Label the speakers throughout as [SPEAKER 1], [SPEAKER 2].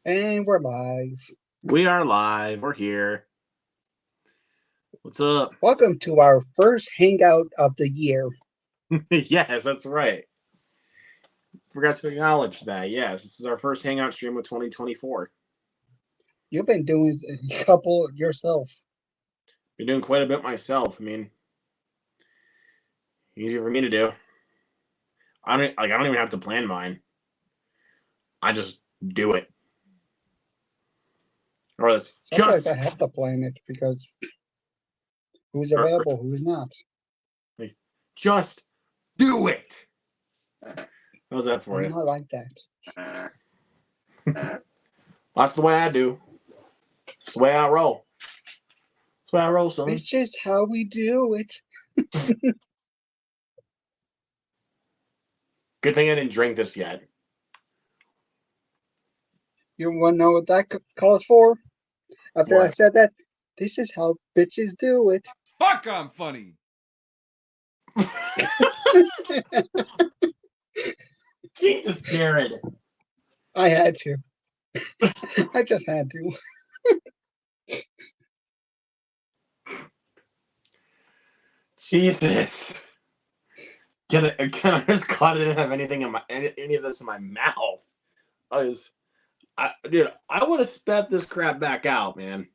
[SPEAKER 1] And we're live.
[SPEAKER 2] We are live. We're here. What's up?
[SPEAKER 1] Welcome to our first hangout of the year.
[SPEAKER 2] Yes, that's right. Forgot to acknowledge that. Yes, this is our first hangout stream of 2024.
[SPEAKER 1] You've been doing a couple yourself.
[SPEAKER 2] Been doing quite a bit myself. I mean, easier for me to do. I don't even have to plan mine. I just do it. Or this
[SPEAKER 1] Sometimes
[SPEAKER 2] just
[SPEAKER 1] I have to plan it because who's available, who's not.
[SPEAKER 2] just do it. How's that for
[SPEAKER 1] I'm
[SPEAKER 2] you?
[SPEAKER 1] not like that.
[SPEAKER 2] That's the way I do. It's the way I roll. That's the way I roll, son.
[SPEAKER 1] It's just how we do it.
[SPEAKER 2] Good thing I didn't drink this yet.
[SPEAKER 1] You want to know what that calls for? After I
[SPEAKER 2] What?
[SPEAKER 1] said that, this is how bitches do it.
[SPEAKER 3] Fuck, I'm funny.
[SPEAKER 2] Jesus, Jared.
[SPEAKER 1] I had to. I just had to.
[SPEAKER 2] Jesus. Can I just cut it? Didn't have anything in my any of this in my mouth. Dude, I would have spat this crap back out, man.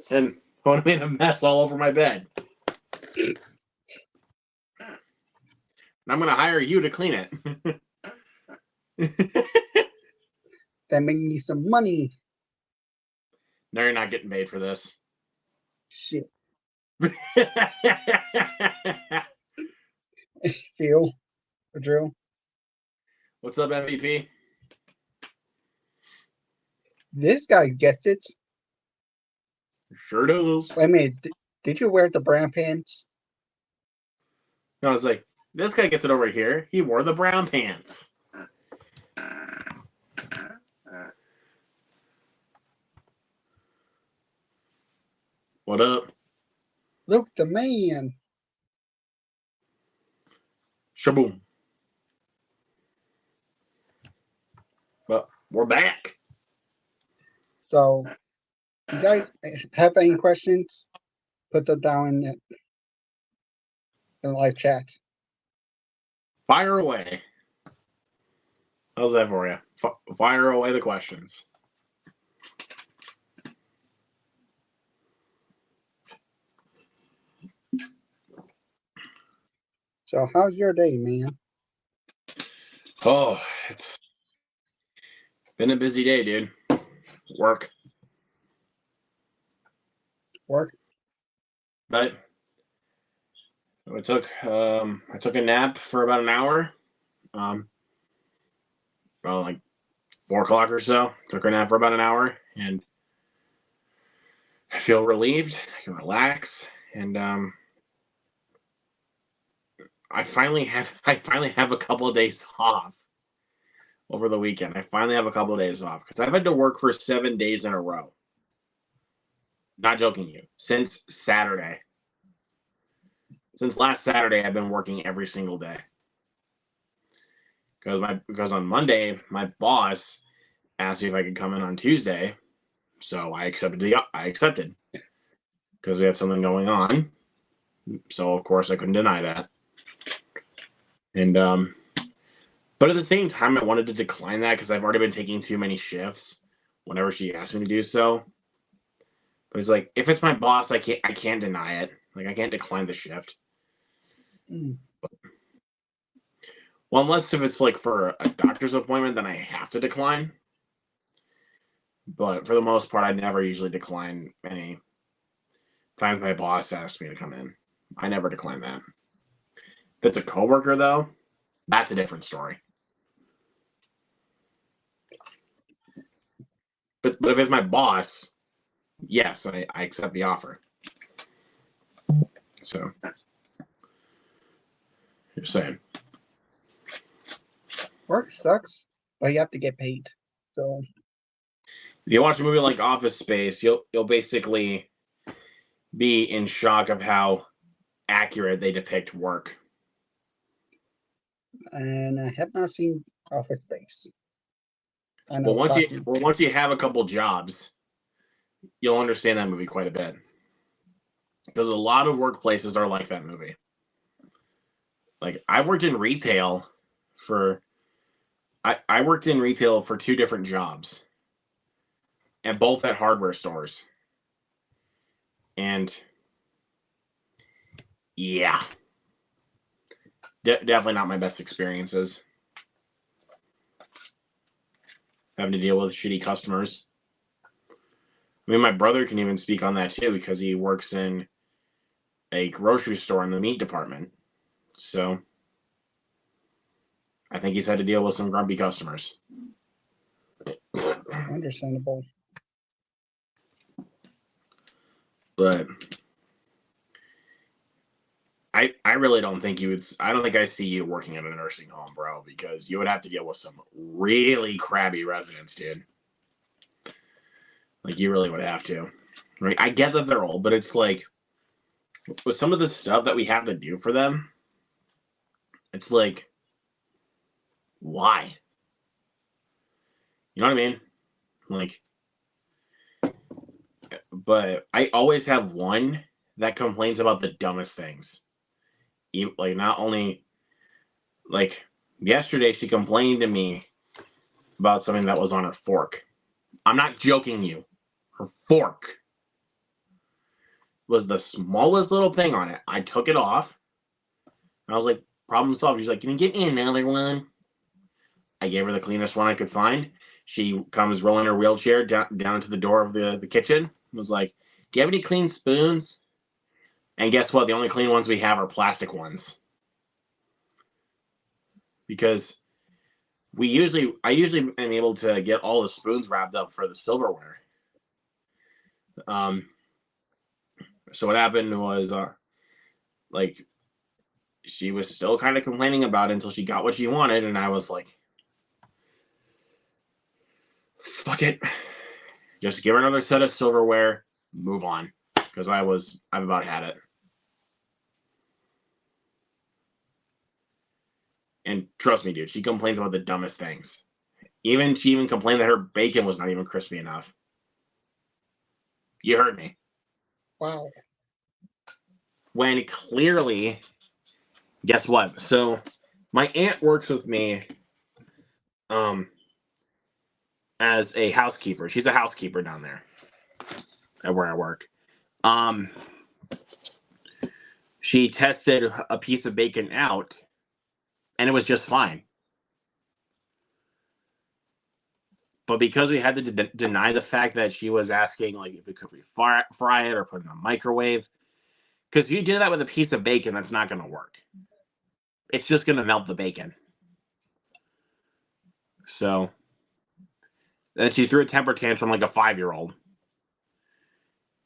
[SPEAKER 2] And I would have made a mess all over my bed. And I'm gonna hire you to clean it.
[SPEAKER 1] That made me some money.
[SPEAKER 2] No, you're not getting paid for this.
[SPEAKER 1] Shit. Phil. Or Drew.
[SPEAKER 2] What's up, MVP?
[SPEAKER 1] This guy gets it.
[SPEAKER 2] Sure does.
[SPEAKER 1] Wait a minute. Did you wear the brown pants?
[SPEAKER 2] No, it's like, this guy gets it over here. He wore the brown pants. What up?
[SPEAKER 1] Luke the man.
[SPEAKER 2] Shaboom. But we're back.
[SPEAKER 1] So, you guys have any questions? Put them down in the live chat.
[SPEAKER 2] Fire away. How's that for you? Fire away the questions.
[SPEAKER 1] So, how's your day, man?
[SPEAKER 2] Oh, it's been a busy day, dude. Work. But I took a nap for about an hour. Well, like 4 o'clock or so. Took a nap for about an hour, and I feel relieved. I can relax, and I finally have a couple of days off over the weekend. I finally have a couple of days off because I've had to work for 7 days in a row. Not joking you. Since Saturday. Since last Saturday, I've been working every single day. Because on Monday, my boss asked me if I could come in on Tuesday, so I accepted because we had something going on. So of course I couldn't deny that. And but at the same time, I wanted to decline that because I've already been taking too many shifts whenever she asked me to do so. But it's like, if it's my boss, I can't deny it. Like, I can't decline the shift. Well, unless if it's like for a doctor's appointment, then I have to decline. But for the most part, I never usually decline any times my boss asks me to come in. I never decline that. If it's a coworker, though, that's a different story. But if it's my boss, yes, I accept the offer. So, you're saying.
[SPEAKER 1] Work sucks, but you have to get paid. So,
[SPEAKER 2] if you watch a movie like Office Space, you'll basically be in shock of how accurate they depict work.
[SPEAKER 1] And I have not seen Office Space. I know. Shocking.
[SPEAKER 2] once you have a couple jobs, you'll understand that movie quite a bit. Because a lot of workplaces are like that movie. Like I've worked in retail for I worked in retail for 2 different jobs. And both at hardware stores. And yeah. Definitely not my best experiences. Having to deal with shitty customers. I mean, my brother can even speak on that too because he works in a grocery store in the meat department. So I think he's had to deal with some grumpy customers.
[SPEAKER 1] Understandable.
[SPEAKER 2] But I really don't think I don't think I see you working at a nursing home, bro, because you would have to deal with some really crabby residents, dude. Like, you really would have to. Right? I get that they're old, but it's like, with some of the stuff that we have to do for them, it's like, why? You know what I mean? Like, but I always have one that complains about the dumbest things. Like, not only, like, yesterday she complained to me about something that was on her fork. I'm not joking you. Her fork was the smallest little thing on it. I took it off. And I was like, problem solved. She's like, can you get me another one? I gave her the cleanest one I could find. She comes rolling her wheelchair down to the door of the kitchen. Was like, do you have any clean spoons? And guess what? The only clean ones we have are plastic ones. Because I usually am able to get all the spoons wrapped up for the silverware. So what happened was, like, she was still kind of complaining about it until she got what she wanted, and I was like, fuck it. Just give her another set of silverware, move on. Because I've about had it. And trust me, dude, she complains about the dumbest things. She even complained that her bacon was not even crispy enough. You heard me.
[SPEAKER 1] Wow.
[SPEAKER 2] When clearly, guess what? So my aunt works with me as a housekeeper. She's a housekeeper down there at where I work. She tested a piece of bacon out and it was just fine. But because we had to deny the fact that she was asking, like, if it could fry it or put it in a microwave, because if you do that with a piece of bacon, that's not going to work. It's just going to melt the bacon. So then she threw a temper tantrum like a 5-year-old.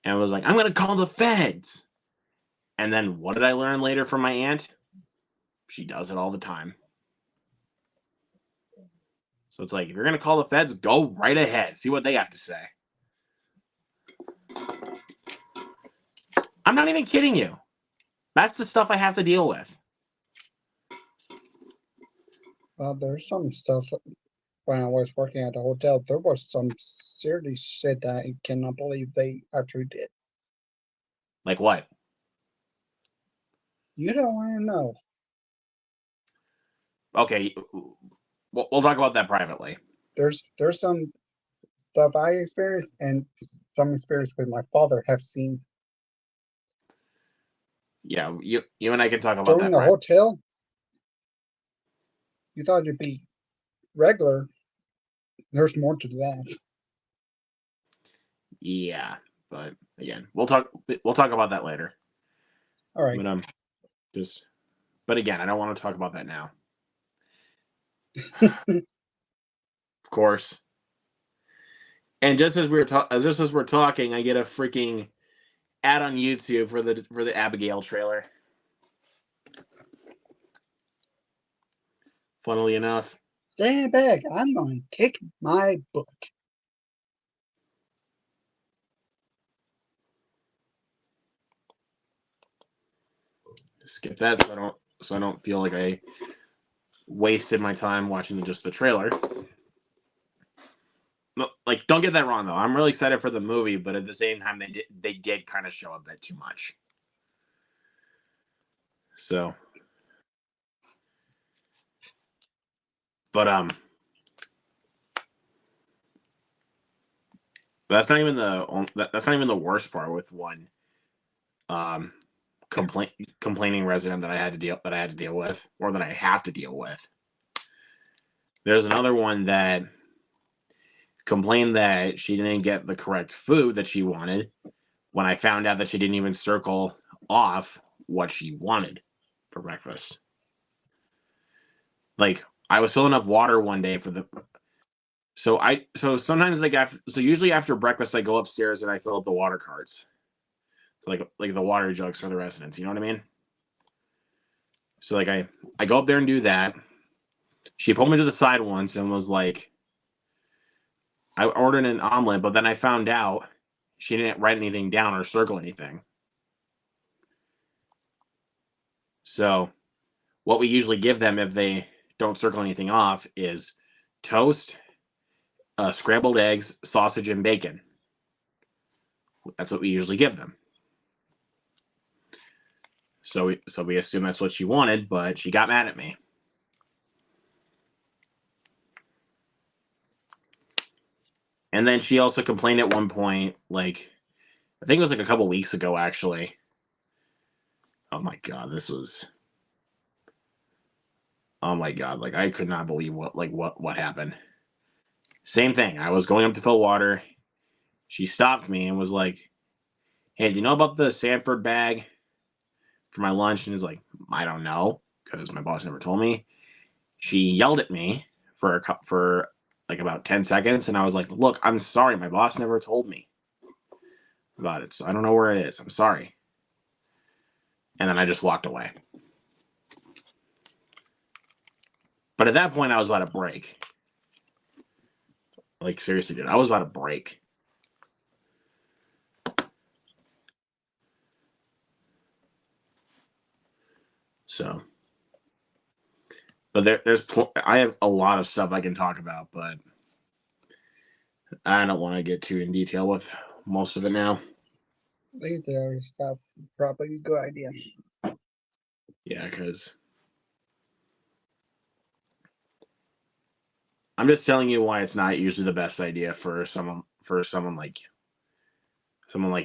[SPEAKER 2] And was like, I'm going to call the feds. And then what did I learn later from my aunt? She does it all the time. So it's like, if you're going to call the feds, go right ahead. See what they have to say. I'm not even kidding you. That's the stuff I have to deal with.
[SPEAKER 1] Well, there's some stuff when I was working at the hotel. There was some serious shit that I cannot believe they actually did.
[SPEAKER 2] Like what?
[SPEAKER 1] You don't want to know.
[SPEAKER 2] Okay, we'll talk about that privately.
[SPEAKER 1] There's some stuff I experienced and some experience with my father have seen.
[SPEAKER 2] Yeah, you and I can talk about
[SPEAKER 1] During
[SPEAKER 2] that.
[SPEAKER 1] the hotel, you thought it'd be regular. There's more to that.
[SPEAKER 2] Yeah, but again, we'll talk about that later.
[SPEAKER 1] All right.
[SPEAKER 2] But again, I don't want to talk about that now. Of course. And just as we're talking, I get a freaking ad on YouTube for the Abigail trailer. Funnily enough.
[SPEAKER 1] Stand back. I'm going to kick my book.
[SPEAKER 2] Skip that so I don't feel like I wasted my time watching just the trailer. like, don't get that wrong though. I'm really excited for the movie, but at the same time, they did kind of show a bit too much. So, but that's not even that's not even the worst part with one complaining resident that I had to deal with, or that I have to deal with. There's another one that complained that she didn't get the correct food that she wanted when I found out that she didn't even circle off what she wanted for breakfast. Like, I was filling up water one day for the so sometimes usually after breakfast I go upstairs and I fill up the water carts. So like the water jugs for the residents, you know what I mean? So like I go up there and do that. She pulled me to the side once and was like, I ordered an omelet, but then I found out she didn't write anything down or circle anything. So what we usually give them if they don't circle anything off is toast, scrambled eggs, sausage, and bacon. That's what we usually give them. So we assume that's what she wanted, but she got mad at me. And then she also complained at one point, like, I think it was like a couple weeks ago, actually. Oh my God, oh my God, like, I could not believe what happened. Same thing. I was going up to fill water. She stopped me and was like, hey, do you know about the Sanford bag for my lunch? And he's like, I don't know, because my boss never told me. She yelled at me for like about 10 seconds, and I was like, look, I'm sorry, my boss never told me about it, so I don't know where it is. I'm sorry. And then I just walked away. But at that point, I was about to break. Like, seriously, dude, I was about to break. So, but I have a lot of stuff I can talk about, but I don't want to get too in detail with most of it now.
[SPEAKER 1] Leave the other stuff. Probably a good idea.
[SPEAKER 2] Yeah, because I'm just telling you why it's not usually the best idea for someone like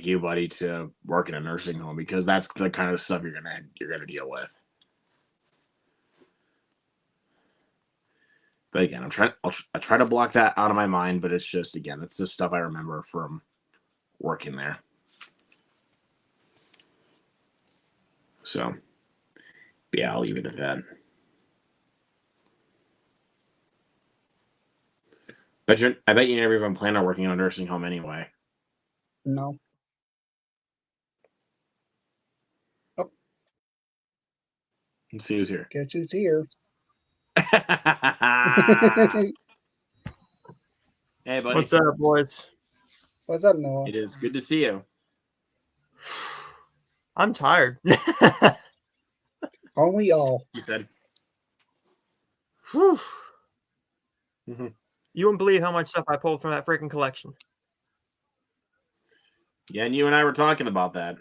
[SPEAKER 2] you, buddy, to work in a nursing home, because that's the kind of stuff you're gonna deal with. But again, I try to block that out of my mind, but it's just, again, that's the stuff I remember from working there. So, yeah, I'll leave it at that. I bet you never even plan on working in a nursing home anyway.
[SPEAKER 1] No. Oh.
[SPEAKER 2] Let's see who's here.
[SPEAKER 1] Guess who's here?
[SPEAKER 2] Hey, buddy.
[SPEAKER 3] What's up, boys?
[SPEAKER 1] What's up, Noah?
[SPEAKER 2] It is good to see you.
[SPEAKER 3] I'm tired.
[SPEAKER 1] Aren't we all?
[SPEAKER 2] You said.
[SPEAKER 3] Whew.
[SPEAKER 2] Mm-hmm.
[SPEAKER 3] You wouldn't believe how much stuff I pulled from that freaking collection.
[SPEAKER 2] Yeah, and you and I were talking about that.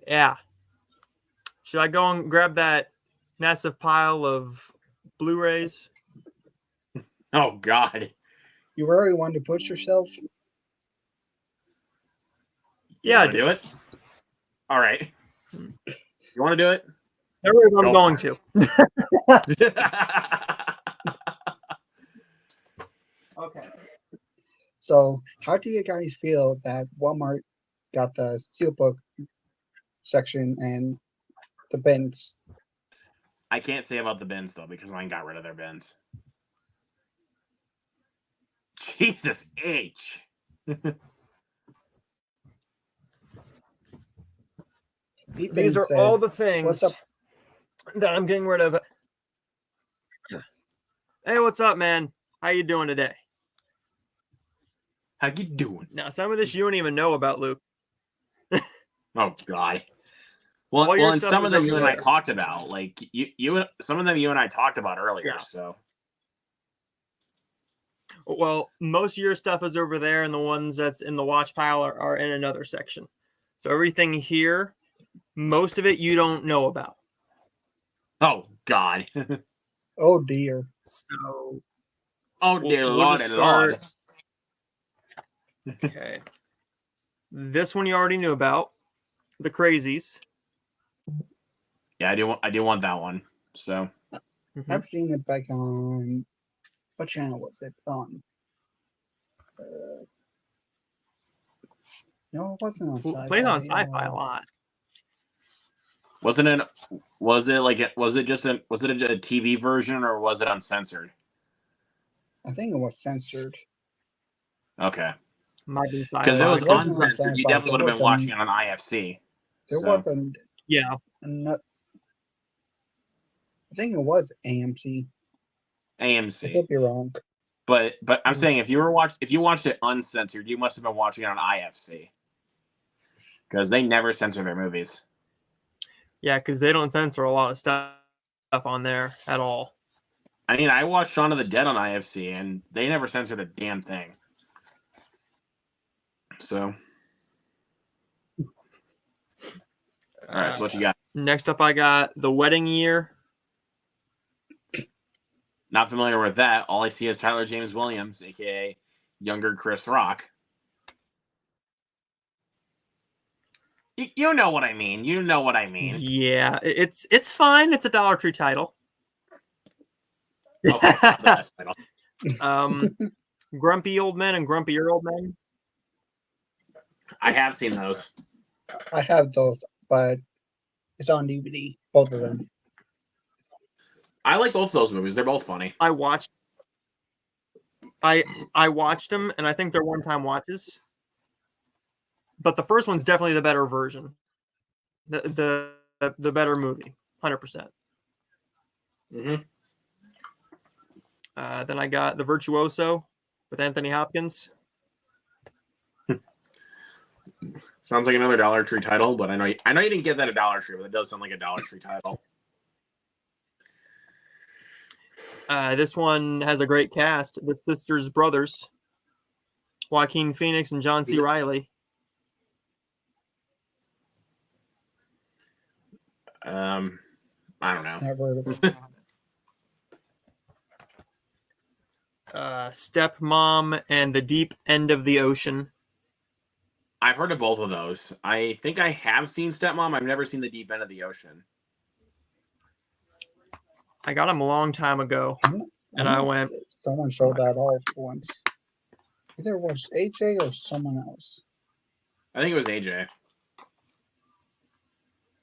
[SPEAKER 3] Yeah. Should I go and grab that massive pile of Blu-rays?
[SPEAKER 2] Oh, God.
[SPEAKER 1] You really want to push yourself?
[SPEAKER 3] Yeah, I
[SPEAKER 2] do it. All right. You want to do it?
[SPEAKER 3] I'm going to. Okay.
[SPEAKER 1] So, how do you guys feel that Walmart got the steelbook section and the bins?
[SPEAKER 2] I can't say about the bins, though, because mine got rid of their bins. Jesus H.
[SPEAKER 3] These are all the things that I'm getting rid of. Hey, what's up, man? How you doing today?
[SPEAKER 2] How you doing?
[SPEAKER 3] Now, some of this you don't even know about, Luke.
[SPEAKER 2] Oh, God. Well, and some of them you and I talked about. Like, some of them you and I talked about earlier,
[SPEAKER 3] Yeah.
[SPEAKER 2] so.
[SPEAKER 3] Well, most of your stuff is over there, and the ones that's in the watch pile are in another section. So everything here, most of it you don't know about.
[SPEAKER 2] Oh God.
[SPEAKER 1] Oh dear.
[SPEAKER 3] So
[SPEAKER 2] Oh
[SPEAKER 3] we'll,
[SPEAKER 2] dear
[SPEAKER 3] we'll
[SPEAKER 2] Lord
[SPEAKER 3] just
[SPEAKER 2] and Lord.
[SPEAKER 3] start. Okay. This one you already knew about. The Crazies.
[SPEAKER 2] Yeah, I do want that one. So
[SPEAKER 3] Mhm.
[SPEAKER 1] I've seen it back on what channel was it on? No, it wasn't on
[SPEAKER 3] Plays on
[SPEAKER 1] Sci-Fi.
[SPEAKER 3] Sci-Fi a lot.
[SPEAKER 2] was it just a TV version or was it uncensored?
[SPEAKER 1] I think it was censored.
[SPEAKER 2] Okay.
[SPEAKER 3] Might be
[SPEAKER 2] Because if it
[SPEAKER 3] Sci-Fi.
[SPEAKER 2] was
[SPEAKER 1] It wasn't on
[SPEAKER 2] uncensored, you
[SPEAKER 1] Sci-Fi.
[SPEAKER 2] definitely would have been watching it on IFC.
[SPEAKER 1] There
[SPEAKER 2] So
[SPEAKER 1] wasn't.
[SPEAKER 3] Yeah.
[SPEAKER 1] I think it was AMC. I
[SPEAKER 2] AMC.
[SPEAKER 1] could be wrong.
[SPEAKER 2] But I'm saying if you watched it uncensored, you must have been watching it on IFC. Because they never censor their movies.
[SPEAKER 3] Yeah, because they don't censor a lot of stuff on there at all.
[SPEAKER 2] I mean, I watched Shaun of the Dead on IFC, and they never censored a damn thing. So, all right. So what you got?
[SPEAKER 3] Next up, I got The Wedding Year.
[SPEAKER 2] Not familiar with that. All I see is Tyler James Williams, aka younger Chris Rock. You know what I mean. You know what I mean.
[SPEAKER 3] Yeah, it's fine. It's a Dollar Tree title.
[SPEAKER 2] Okay, it's not the best title.
[SPEAKER 3] Grumpy Old Men and Grumpier Old Men.
[SPEAKER 2] I have seen those.
[SPEAKER 1] I have those, but it's on DVD. Both of them.
[SPEAKER 2] I like both those movies. They're both funny.
[SPEAKER 3] I watched them, and I think they're one-time watches. But the first one's definitely the better version. The better movie, 100%.
[SPEAKER 2] Mm-hmm.
[SPEAKER 3] Then I got The Virtuoso with Anthony Hopkins.
[SPEAKER 2] Sounds like another Dollar Tree title, but I know you didn't get that at Dollar Tree, but it does sound like a Dollar Tree title.
[SPEAKER 3] This one has a great cast. The Sisters Brothers, Joaquin Phoenix and John C. Reilly.
[SPEAKER 2] I don't know.
[SPEAKER 1] Never heard of it.
[SPEAKER 3] Stepmom and The Deep End of the Ocean.
[SPEAKER 2] I've heard of both of those. I think I have seen Stepmom. I've never seen The Deep End of the Ocean.
[SPEAKER 3] I got them a long time ago, and I went.
[SPEAKER 1] Someone showed that off once. Either it was AJ or someone else.
[SPEAKER 2] I think it was AJ.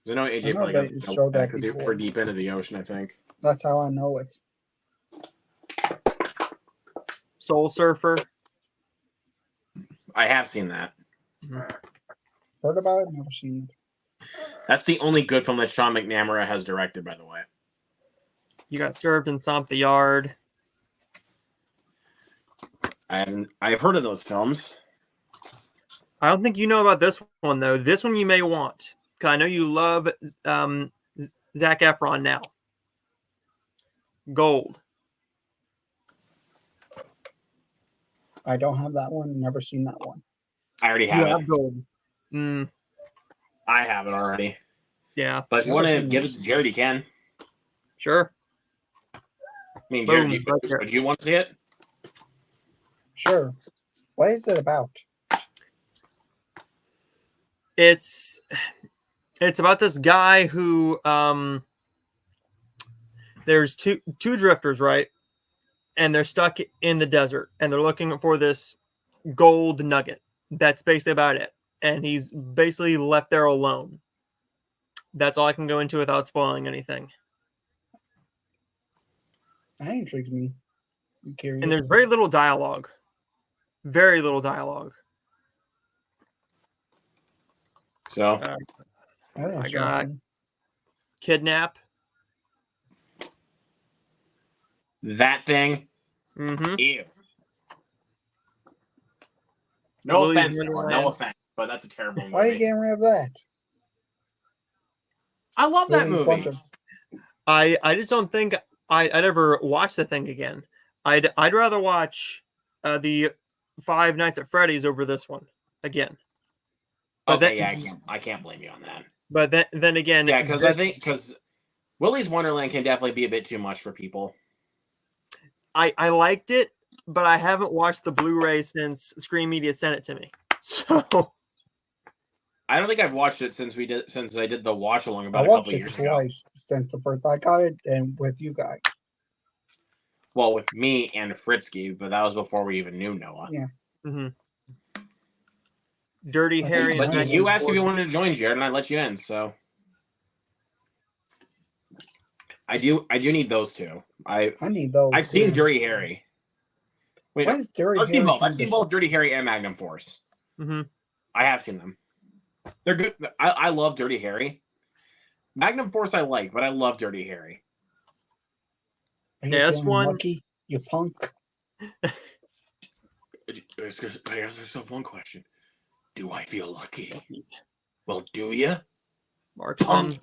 [SPEAKER 2] I know AJ
[SPEAKER 1] I know
[SPEAKER 2] probably
[SPEAKER 1] they
[SPEAKER 2] got
[SPEAKER 1] showed that
[SPEAKER 2] for
[SPEAKER 1] before.
[SPEAKER 2] Deep End of the Ocean, I think.
[SPEAKER 1] That's how I know it.
[SPEAKER 3] Soul Surfer.
[SPEAKER 2] I have seen that.
[SPEAKER 1] Heard about it, never seen it.
[SPEAKER 2] That's the only good film that Sean McNamara has directed, by the way.
[SPEAKER 3] You Got Served and Stomp the Yard.
[SPEAKER 2] I've heard of those films.
[SPEAKER 3] I don't think you know about this one, though. This one you may want, because I know you love Zac Efron now. Gold.
[SPEAKER 1] I don't have that one. Never seen that one.
[SPEAKER 2] I already have it.
[SPEAKER 3] Gold.
[SPEAKER 2] I have it already.
[SPEAKER 3] Yeah.
[SPEAKER 2] But if you want to give it to Jared, you can.
[SPEAKER 3] Sure.
[SPEAKER 2] I mean,
[SPEAKER 3] Boom,
[SPEAKER 2] Jared,
[SPEAKER 3] right there.
[SPEAKER 2] would you want to see it?
[SPEAKER 1] Sure. What is it about?
[SPEAKER 3] It's about this guy who there's two drifters, right? And they're stuck in the desert, and they're looking for this gold nugget. That's basically about it. And he's basically left there alone. That's all I can go into without spoiling anything.
[SPEAKER 1] That intrigues me. I'm curious.
[SPEAKER 3] And there's very little dialogue. Very little dialogue.
[SPEAKER 2] So,
[SPEAKER 1] That's
[SPEAKER 3] I got
[SPEAKER 1] interesting.
[SPEAKER 3] Kidnap.
[SPEAKER 2] that thing.
[SPEAKER 3] Mm-hmm.
[SPEAKER 2] Ew. No
[SPEAKER 3] Willy's
[SPEAKER 2] offense, Noah,
[SPEAKER 3] Wonderland.
[SPEAKER 2] no offense, but that's a terrible movie.
[SPEAKER 1] Why are you getting rid of that?
[SPEAKER 2] I love that
[SPEAKER 1] Willy's
[SPEAKER 2] movie.
[SPEAKER 1] Wonder-
[SPEAKER 3] I just don't think I'd ever watch the thing again. I'd rather watch the Five Nights at Freddy's over this one again. But
[SPEAKER 2] Okay,
[SPEAKER 3] then-
[SPEAKER 2] yeah, I can't blame you on that.
[SPEAKER 3] But then again,
[SPEAKER 2] Yeah, because Willy's Wonderland can definitely be a bit too much for people.
[SPEAKER 3] I liked it, but I haven't watched the Blu-ray since Screen Media sent it to me. So
[SPEAKER 2] I don't think I've watched it since I did the watch along
[SPEAKER 1] I
[SPEAKER 2] about a
[SPEAKER 1] watched
[SPEAKER 2] couple
[SPEAKER 1] it
[SPEAKER 2] years ago.
[SPEAKER 1] twice since the first I got it, and with you guys.
[SPEAKER 2] Well, with me and Fritzky, but that was before we even knew Noah.
[SPEAKER 1] Yeah.
[SPEAKER 3] mhm. Dirty
[SPEAKER 1] I
[SPEAKER 3] Harry.
[SPEAKER 1] think
[SPEAKER 3] and
[SPEAKER 2] But
[SPEAKER 1] mine
[SPEAKER 3] Magnum
[SPEAKER 2] you asked if you
[SPEAKER 3] Force.
[SPEAKER 2] wanted to join, Jared, and I let you in. So I do need those two.
[SPEAKER 1] I need those.
[SPEAKER 2] I've seen
[SPEAKER 1] too.
[SPEAKER 2] Dirty Harry. Wait,
[SPEAKER 1] Why
[SPEAKER 2] no,
[SPEAKER 1] is Dirty
[SPEAKER 2] I've seen
[SPEAKER 1] Harry
[SPEAKER 2] both. I've
[SPEAKER 1] from
[SPEAKER 2] seen
[SPEAKER 1] the-
[SPEAKER 2] both Dirty Harry and Magnum Force.
[SPEAKER 3] Mhm.
[SPEAKER 2] I have seen them. They're good. I love Dirty Harry. Magnum Force I like, but I love Dirty Harry.
[SPEAKER 1] Are you
[SPEAKER 3] Yeah, this
[SPEAKER 1] feeling
[SPEAKER 3] one-
[SPEAKER 1] lucky, you punk?
[SPEAKER 2] I ask yourself one question: do I feel lucky? Well, do you?
[SPEAKER 3] Marksman,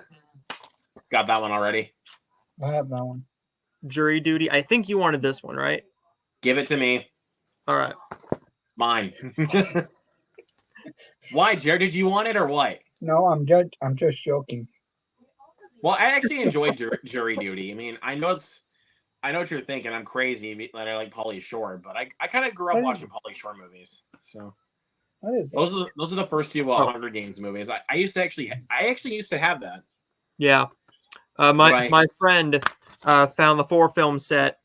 [SPEAKER 2] Got that one already.
[SPEAKER 1] I have that one.
[SPEAKER 3] Jury Duty. I think you wanted this one, right?
[SPEAKER 2] Give it to me.
[SPEAKER 3] All right.
[SPEAKER 2] Mine. Why, Jared? Did you want it or what?
[SPEAKER 1] No, I'm just joking.
[SPEAKER 2] Well, I actually enjoyed Jury Duty. I mean, I know what you're thinking. I'm crazy that I like Pauly Shore, but I kind of grew up watching Pauly Shore movies. So
[SPEAKER 1] What is it?
[SPEAKER 2] those are the first two Hunger Games movies. I actually used to have that.
[SPEAKER 3] Yeah. My
[SPEAKER 2] Right.
[SPEAKER 3] my friend found the 4-film set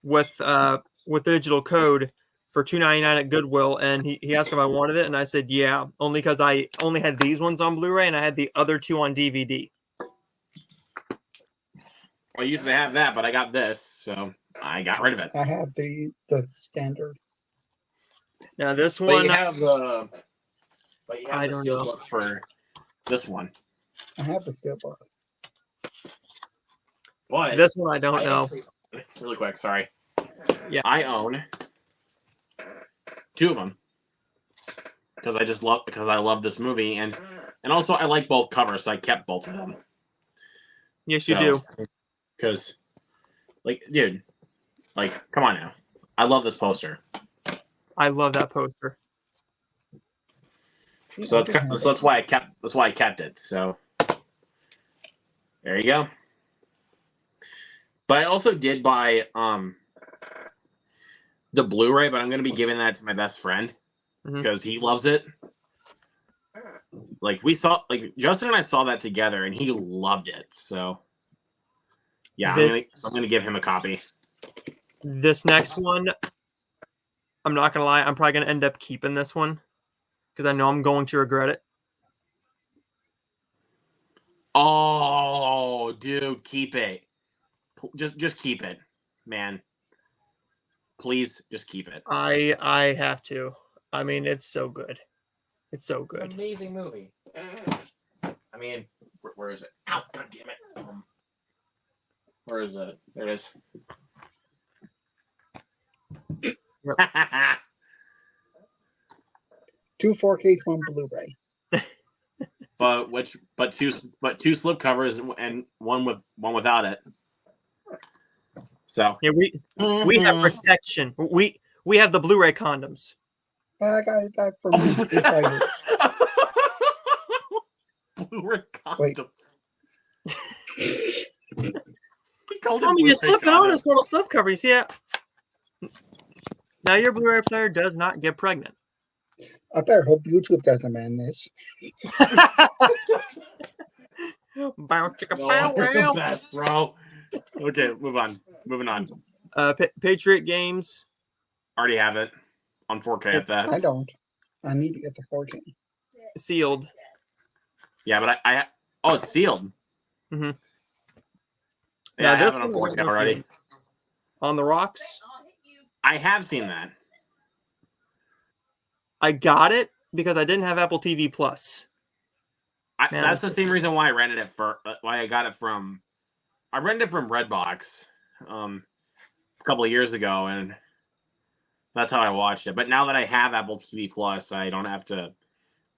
[SPEAKER 3] with digital code for $2.99 at Goodwill, and he asked if I wanted it, and I said yeah, only because I only had these ones on Blu-ray and I had the other two on DVD.
[SPEAKER 2] I used to have that, but I got this, so I got rid of it.
[SPEAKER 1] I have the standard.
[SPEAKER 3] Now this
[SPEAKER 2] But
[SPEAKER 3] one,
[SPEAKER 2] you have the
[SPEAKER 3] I don't know.
[SPEAKER 2] steelbook for this one.
[SPEAKER 1] I have the silver.
[SPEAKER 2] But
[SPEAKER 3] this one I don't know.
[SPEAKER 2] actually- really quick, sorry.
[SPEAKER 3] Yeah.
[SPEAKER 2] I own 2 of them because I love this movie and also I like both covers, so I kept both of them.
[SPEAKER 3] Yes, you do.
[SPEAKER 2] Because, like, dude, like, come on now, I love this poster.
[SPEAKER 3] I love that poster.
[SPEAKER 2] So that's why I kept it. So there you go. But I also did buy the Blu-ray, but I'm gonna be giving that to my best friend
[SPEAKER 3] Mhm.
[SPEAKER 2] because he loves it. Like Justin and I saw that together, and he loved it. So yeah, I'm gonna give him a copy.
[SPEAKER 3] This next one, I'm not gonna lie, I'm probably gonna end up keeping this one because I know I'm going to regret it.
[SPEAKER 2] Oh, dude, keep it. Just keep it, man. Please, just keep it.
[SPEAKER 3] I have to. I mean, it's so good. It's so
[SPEAKER 2] It's an
[SPEAKER 3] good.
[SPEAKER 2] amazing movie. I mean, where is it? Ow, God damn it. Where is it? There it is.
[SPEAKER 1] Two 4Ks, one Blu-ray.
[SPEAKER 2] but two slip covers and one without it. So
[SPEAKER 3] Yeah, we have protection. We have the Blu-ray condoms.
[SPEAKER 1] I got that from it's like
[SPEAKER 2] Blu-ray
[SPEAKER 1] Wait.
[SPEAKER 2] condoms. We called it
[SPEAKER 3] Mom, you just
[SPEAKER 2] Blu-ray
[SPEAKER 3] slip it on
[SPEAKER 2] condoms.
[SPEAKER 3] this little slip cover. You see it? Now your Blu-ray player does not get pregnant.
[SPEAKER 1] I better hope YouTube doesn't ban this.
[SPEAKER 3] Bow, chicka,
[SPEAKER 2] No,
[SPEAKER 3] bow,
[SPEAKER 2] you're the
[SPEAKER 3] wow.
[SPEAKER 2] best, bro. Okay, moving on.
[SPEAKER 3] Patriot Games.
[SPEAKER 2] Already have it on 4K at that.
[SPEAKER 1] I don't. I need to get the 4K.
[SPEAKER 3] Sealed.
[SPEAKER 2] Yeah, but I oh, it's sealed.
[SPEAKER 3] Mhm.
[SPEAKER 2] Yeah,
[SPEAKER 3] Now
[SPEAKER 2] I have
[SPEAKER 3] this
[SPEAKER 2] it on
[SPEAKER 3] one
[SPEAKER 2] 4K already.
[SPEAKER 3] On the Rocks.
[SPEAKER 2] I have seen that.
[SPEAKER 3] I got it because I didn't have Apple TV Plus. Man,
[SPEAKER 2] That's the same reason why I rented it why I got it from. I rented it from Redbox, a couple of years ago, and that's how I watched it. But now that I have Apple TV Plus, I don't have to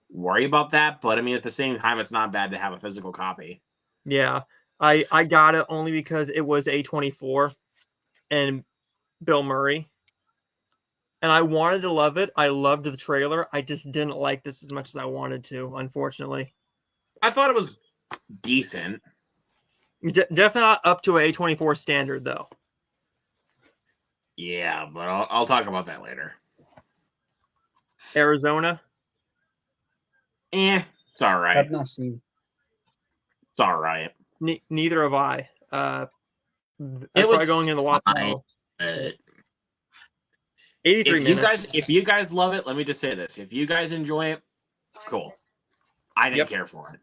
[SPEAKER 2] worry about that. But I mean, at the same time, it's not bad to have a physical copy.
[SPEAKER 3] Yeah, I got it only because it was A24 and Bill Murray. and I wanted to love it. I loved the trailer. I just didn't like this as much as I wanted to, unfortunately.
[SPEAKER 2] I thought it was decent.
[SPEAKER 3] Definitely not up to a A24 standard, though.
[SPEAKER 2] Yeah, but I'll talk about that later.
[SPEAKER 3] Arizona.
[SPEAKER 2] It's all right.
[SPEAKER 1] I've not seen.
[SPEAKER 2] It's all right.
[SPEAKER 3] Neither have I. That's
[SPEAKER 2] It was
[SPEAKER 3] probably going in the watch
[SPEAKER 2] fine,
[SPEAKER 3] pile.
[SPEAKER 2] but
[SPEAKER 3] 83 minutes.
[SPEAKER 2] if you guys love it, let me just say this: if you guys enjoy it, cool. I didn't care for it.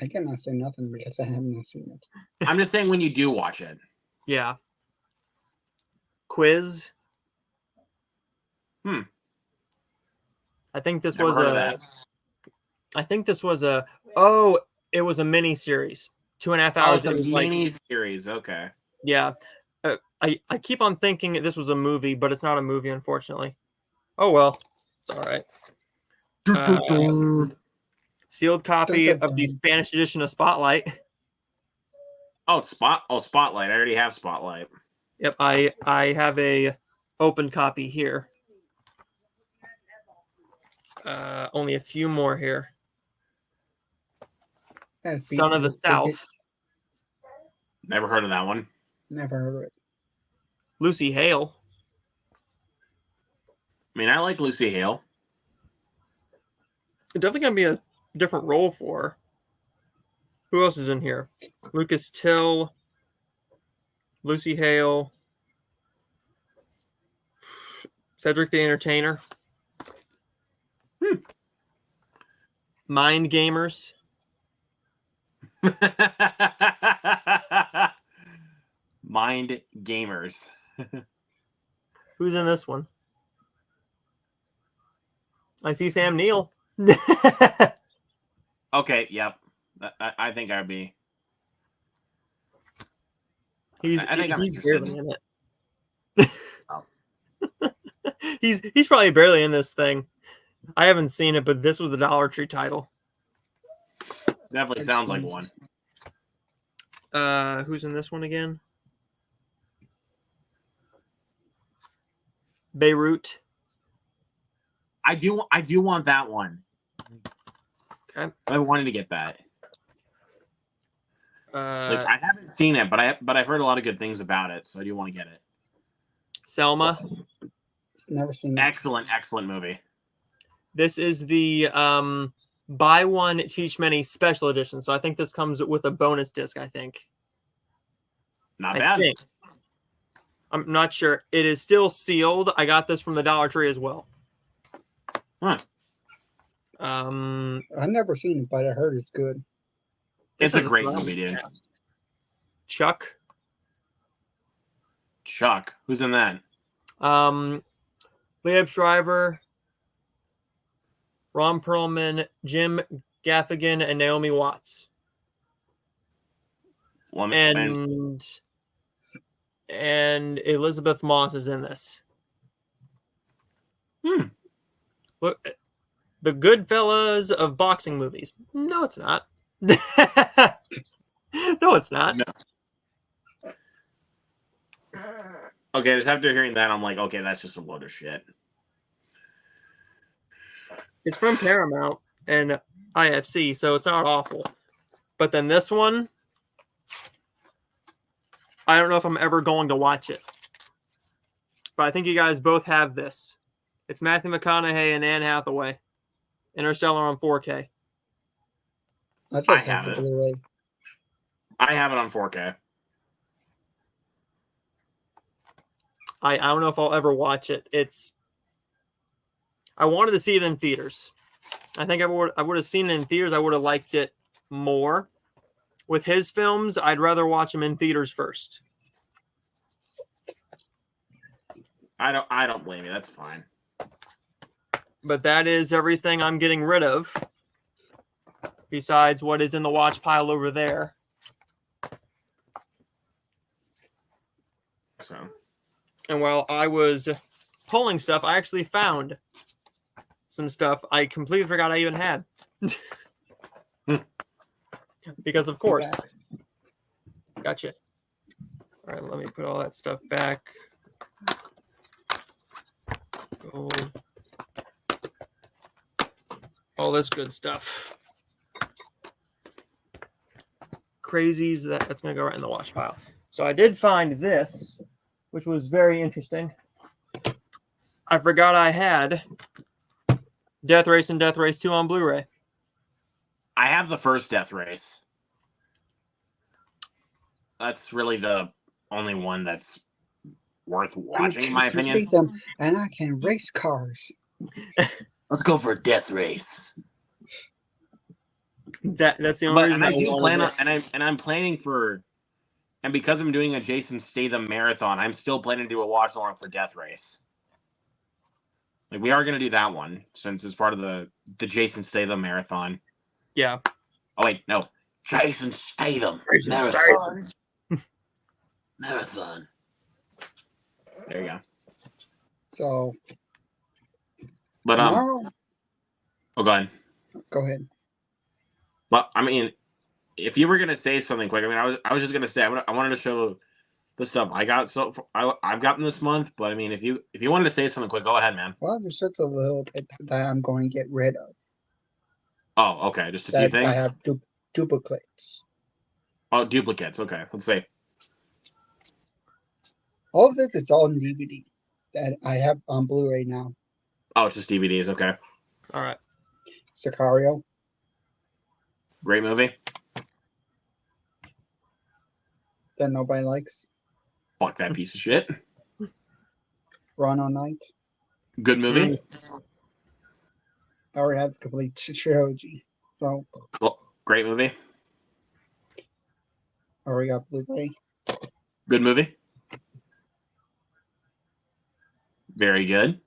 [SPEAKER 1] I cannot say nothing because I have not seen it.
[SPEAKER 2] I'm just saying when you do watch it.
[SPEAKER 3] Yeah. Quiz.
[SPEAKER 2] I
[SPEAKER 3] think this
[SPEAKER 2] Never
[SPEAKER 3] was
[SPEAKER 2] heard of
[SPEAKER 3] a.
[SPEAKER 2] that.
[SPEAKER 3] I think this was a. Oh, it was a mini series. 2.5 hours.
[SPEAKER 2] Oh,
[SPEAKER 3] It
[SPEAKER 2] it's
[SPEAKER 3] was
[SPEAKER 2] a
[SPEAKER 3] like,
[SPEAKER 2] mini series. Okay.
[SPEAKER 3] yeah. I keep on thinking this was a movie, but it's not a movie, unfortunately. Oh well, it's all right. Sealed copy of the Spanish edition of Spotlight.
[SPEAKER 2] Spotlight. I already have Spotlight.
[SPEAKER 3] Yep, I have a open copy here. Only a few more here. Son of the South.
[SPEAKER 2] Never heard of that one.
[SPEAKER 1] Never heard of it.
[SPEAKER 3] Lucy Hale.
[SPEAKER 2] I mean, I like Lucy Hale.
[SPEAKER 3] Definitely gonna be a different role for her. Who else is in here? Lucas Till, Lucy Hale, Cedric the Entertainer, Mind Gamers.
[SPEAKER 2] Mind Gamers.
[SPEAKER 3] Who's in this one? I see Sam Neill.
[SPEAKER 2] Okay, yep. I think I'd be.
[SPEAKER 3] He's
[SPEAKER 2] interested.
[SPEAKER 3] barely in it. He's probably barely in this thing. I haven't seen it, but this was the Dollar Tree title.
[SPEAKER 2] Definitely sounds like one.
[SPEAKER 3] Who's in this one again? Beirut.
[SPEAKER 2] I do want that one.
[SPEAKER 3] Okay.
[SPEAKER 2] I wanted to get that.
[SPEAKER 3] Uh,
[SPEAKER 2] I haven't seen it, but I've heard a lot of good things about it, so I do want to get it.
[SPEAKER 3] Selma.
[SPEAKER 1] Never seen it.
[SPEAKER 2] Excellent movie.
[SPEAKER 3] This is the buy one teach many special edition. So I think this comes with a bonus disc. I think.
[SPEAKER 2] Not bad.
[SPEAKER 3] I'm not sure. It is still sealed. I got this from the Dollar Tree as well.
[SPEAKER 2] Huh.
[SPEAKER 1] I've never seen it, but I heard it's good.
[SPEAKER 2] It's a great movie, dude.
[SPEAKER 3] Chuck.
[SPEAKER 2] Who's in that?
[SPEAKER 3] Liev Schreiber, Ron Perlman, Jim Gaffigan, and Naomi Watts. And Elizabeth Moss is in this. Look, the Goodfellas of boxing movies. No, it's not. No, it's not.
[SPEAKER 2] No. Okay, just after hearing that, I'm like, okay, that's just a load of shit.
[SPEAKER 3] It's from Paramount and IFC, so it's not awful. But then this one, I don't know if I'm ever going to watch it. But I think you guys both have this. It's Matthew McConaughey and Anne Hathaway. Interstellar on 4K.
[SPEAKER 1] I have it. Blu-ray.
[SPEAKER 2] I have it on 4K.
[SPEAKER 3] I don't know if I'll ever watch it. I wanted to see it in theaters. I think I would have seen it in theaters. I would have liked it more. With his films, I'd rather watch them in theaters first.
[SPEAKER 2] I don't blame you. That's fine.
[SPEAKER 3] But that is everything I'm getting rid of. Besides what is in the watch pile over there.
[SPEAKER 2] So.
[SPEAKER 3] And while I was pulling stuff, I actually found some stuff I completely forgot I even had. Because of course. Gotcha. All right, let me put all that stuff back. Gold. All this good stuff. Crazies, that's going to go right in the wash pile. So I did find this, which was very interesting. I forgot I had Death Race and Death Race 2 on Blu-ray.
[SPEAKER 2] I have the first Death Race. That's really the only one that's worth watching, in my
[SPEAKER 1] Jason
[SPEAKER 2] opinion.
[SPEAKER 1] Statham, and I can race cars.
[SPEAKER 2] Let's go for a Death Race.
[SPEAKER 3] That's the only
[SPEAKER 2] But
[SPEAKER 3] reason
[SPEAKER 2] and I do
[SPEAKER 3] wanted
[SPEAKER 2] plan
[SPEAKER 3] it.
[SPEAKER 2] on, and I'm planning for, and because I'm doing a Jason Statham marathon, I'm still planning to do a watch along for Death Race. Like we are going to do that one since it's part of the Jason Statham marathon.
[SPEAKER 3] Yeah.
[SPEAKER 2] Oh wait, no, Jason Statham
[SPEAKER 3] Jason
[SPEAKER 2] marathon. Marathon. There you go.
[SPEAKER 1] So
[SPEAKER 2] But
[SPEAKER 1] tomorrow,
[SPEAKER 2] oh, go ahead.
[SPEAKER 1] go ahead.
[SPEAKER 2] But I mean, if you were gonna say something quick, I mean, I was just gonna say I wanted to show the stuff I got. So I've gotten this month. But I mean, if you wanted to say something quick, go ahead, man.
[SPEAKER 1] Well, there's just a little bit that I'm going to get rid of.
[SPEAKER 2] Oh, okay, just a few
[SPEAKER 1] That
[SPEAKER 2] things.
[SPEAKER 1] I have duplicates.
[SPEAKER 2] Oh, duplicates. Okay, let's see.
[SPEAKER 1] All of this is on DVD that I have on Blu-ray now.
[SPEAKER 2] Oh, it's just DVDs. Okay,
[SPEAKER 3] All right.
[SPEAKER 1] Sicario,
[SPEAKER 2] great movie.
[SPEAKER 1] that nobody likes.
[SPEAKER 2] Fuck that piece of shit.
[SPEAKER 1] Run all Night.
[SPEAKER 2] Good movie.
[SPEAKER 1] I already have the complete trilogy. So
[SPEAKER 2] Well, great movie.
[SPEAKER 1] I already got Blu-ray.
[SPEAKER 2] Good movie. Very good.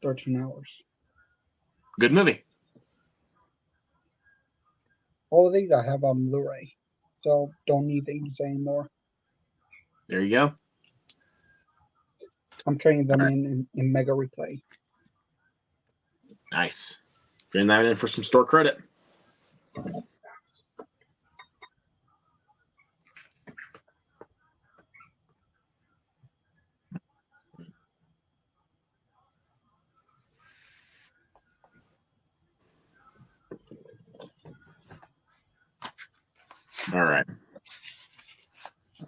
[SPEAKER 1] 13 hours.
[SPEAKER 2] Good movie.
[SPEAKER 1] All of these I have on Blu-ray. So don't need these anymore.
[SPEAKER 2] There you go.
[SPEAKER 1] I'm trading them in Mega Replay.
[SPEAKER 2] Nice. Bring that in for some store credit. All right.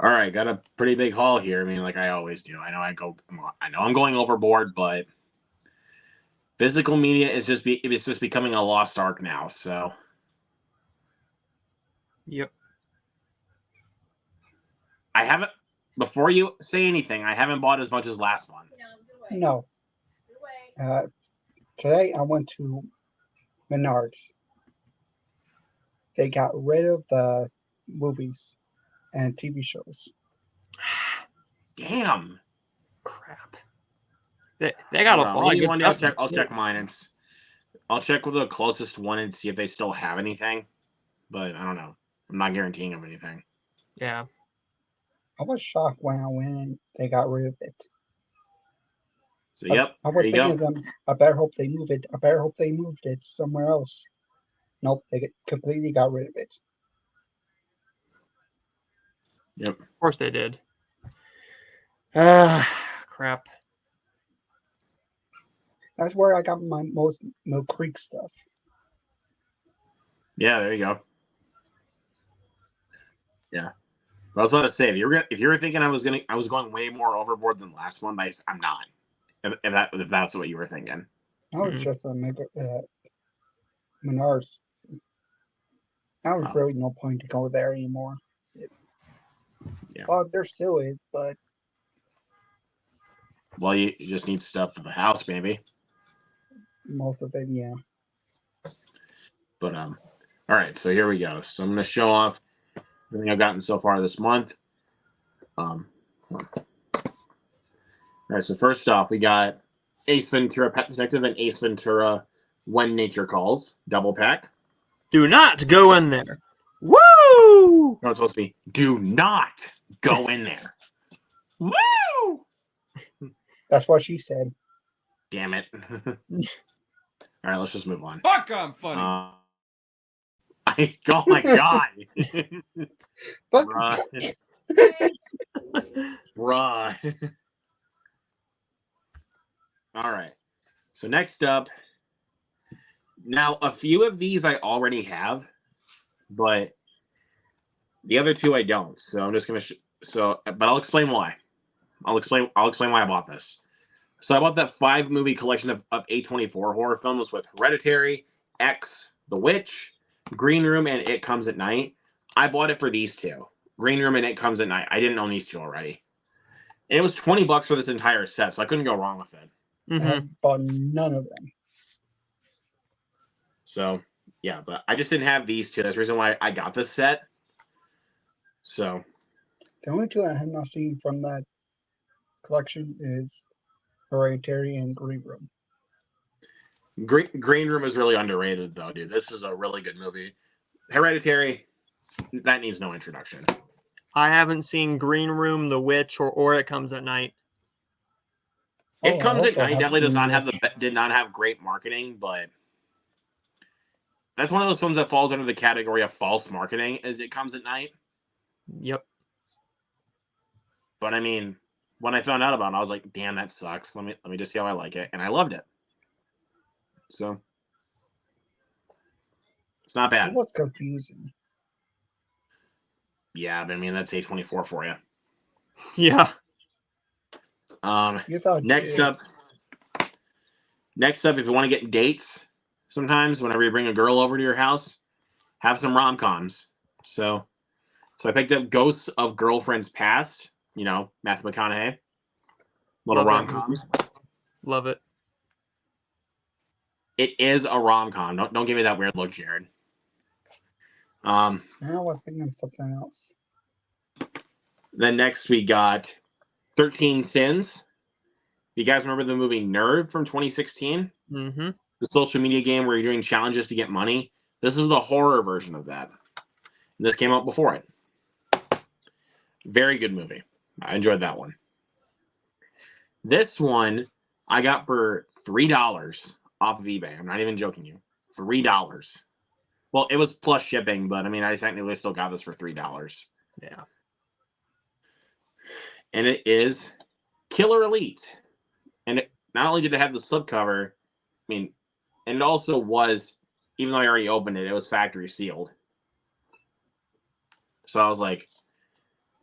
[SPEAKER 2] All right, got a pretty big haul here. I mean, like I always do. I know I'm going overboard, but physical media is it's just becoming a lost art now. So,
[SPEAKER 3] Yep.
[SPEAKER 2] I haven't. Before you say anything, I haven't bought as much as last month.
[SPEAKER 1] No. Today I went to Menards. They got rid of the movies and TV shows.
[SPEAKER 2] Damn.
[SPEAKER 3] Crap. They got a
[SPEAKER 2] Hold on,
[SPEAKER 3] lot of
[SPEAKER 2] give me
[SPEAKER 3] good
[SPEAKER 2] one day,
[SPEAKER 3] stuff.
[SPEAKER 2] I'll check mine. I'll check with the closest one and see if they still have anything. But I don't know. I'm not guaranteeing of anything.
[SPEAKER 3] Yeah.
[SPEAKER 1] I was shocked when I went and they got rid of it.
[SPEAKER 2] So yep,
[SPEAKER 1] I
[SPEAKER 2] there
[SPEAKER 1] was
[SPEAKER 2] you
[SPEAKER 1] thinking
[SPEAKER 2] go.
[SPEAKER 1] of them. I better hope they move it. I better hope they moved it somewhere else. Nope, they completely got rid of it.
[SPEAKER 2] Yep.
[SPEAKER 3] Of course they did. Crap.
[SPEAKER 1] That's where I got my most Mill Creek stuff.
[SPEAKER 2] Yeah, there you go. Yeah. I was about to say if you were thinking I was going way more overboard than last one, I'm not. If that's what you were thinking.
[SPEAKER 1] That was just a mega Menards. There was really no point to go there anymore.
[SPEAKER 2] Yeah.
[SPEAKER 1] Well, there still is, but
[SPEAKER 2] Well, you just need stuff for the house, maybe.
[SPEAKER 1] most of it, yeah.
[SPEAKER 2] But all right, so here we go. So I'm gonna show off everything I've gotten so far this month. All right, so first off, we got Ace Ventura Pet Detective and Ace Ventura When Nature Calls double pack.
[SPEAKER 3] Do not go in there. Woo!
[SPEAKER 2] No, it's supposed to be do not go in there. Woo!
[SPEAKER 1] That's what she said.
[SPEAKER 2] Damn it. All right, let's just move on.
[SPEAKER 4] Fuck, I'm funny.
[SPEAKER 2] Oh my god.
[SPEAKER 1] But
[SPEAKER 2] Bruh. All right. So next up, now a few of these I already have, but the other two I don't. So I'm just gonna. But I'll explain why. I'll explain why I bought this. So I bought that 5-movie collection of A24 horror films with Hereditary, X, The Witch, Green Room, and It Comes at Night. I bought it for these two. Green Room and It Comes at Night. I didn't own these two already. And it was $20 for this entire set, so I couldn't go wrong with it.
[SPEAKER 1] I have bought none of them.
[SPEAKER 2] So, yeah, but I just didn't have these two. That's the reason why I got this set. So,
[SPEAKER 1] The only two I have not seen from that collection is Hereditary and Green Room.
[SPEAKER 2] Green Room is really underrated, though, dude. This is a really good movie. Hereditary, that needs no introduction.
[SPEAKER 3] I haven't seen Green Room, The Witch, or It Comes at Night.
[SPEAKER 2] It Comes
[SPEAKER 1] I
[SPEAKER 2] at
[SPEAKER 1] also
[SPEAKER 2] Night definitely does
[SPEAKER 1] seen
[SPEAKER 2] not have
[SPEAKER 1] Witch.
[SPEAKER 2] did not have great marketing, but that's one of those films that falls under the category of false marketing. As It Comes at Night.
[SPEAKER 3] Yep.
[SPEAKER 2] But I mean, when I found out about it, I was like, "Damn, that sucks." Let me just see how I like it, and I loved it. So it's not
[SPEAKER 1] It
[SPEAKER 2] bad.
[SPEAKER 1] was confusing.
[SPEAKER 2] Yeah, but I mean that's A24 for you.
[SPEAKER 3] Yeah.
[SPEAKER 1] You thought
[SPEAKER 2] Next up, if you want to get dates, sometimes whenever you bring a girl over to your house, have some rom-coms. So I picked up Ghosts of Girlfriends Past. You know, Matthew McConaughey. Little
[SPEAKER 3] Love that
[SPEAKER 2] rom-com.
[SPEAKER 3] movie. Love it.
[SPEAKER 2] It is a rom-com. Don't give me that weird look, Jared.
[SPEAKER 1] I was thinking of something else.
[SPEAKER 2] Then next we got 13 Sins. You guys remember the movie Nerve from 2016?
[SPEAKER 3] Mm-hmm.
[SPEAKER 2] The social media game where you're doing challenges to get money. This is the horror version of that. And this came out before it. Very good movie. I enjoyed that one. This one I got for $3 off of eBay. I'm not even joking you. $3. Well, it was plus shipping, but I mean, I technically still got this for $3.
[SPEAKER 3] Yeah.
[SPEAKER 2] And it is Killer Elite. And not only did it have the slipcover, I mean, and it also was, even though I already opened it, it was factory sealed. So I was like,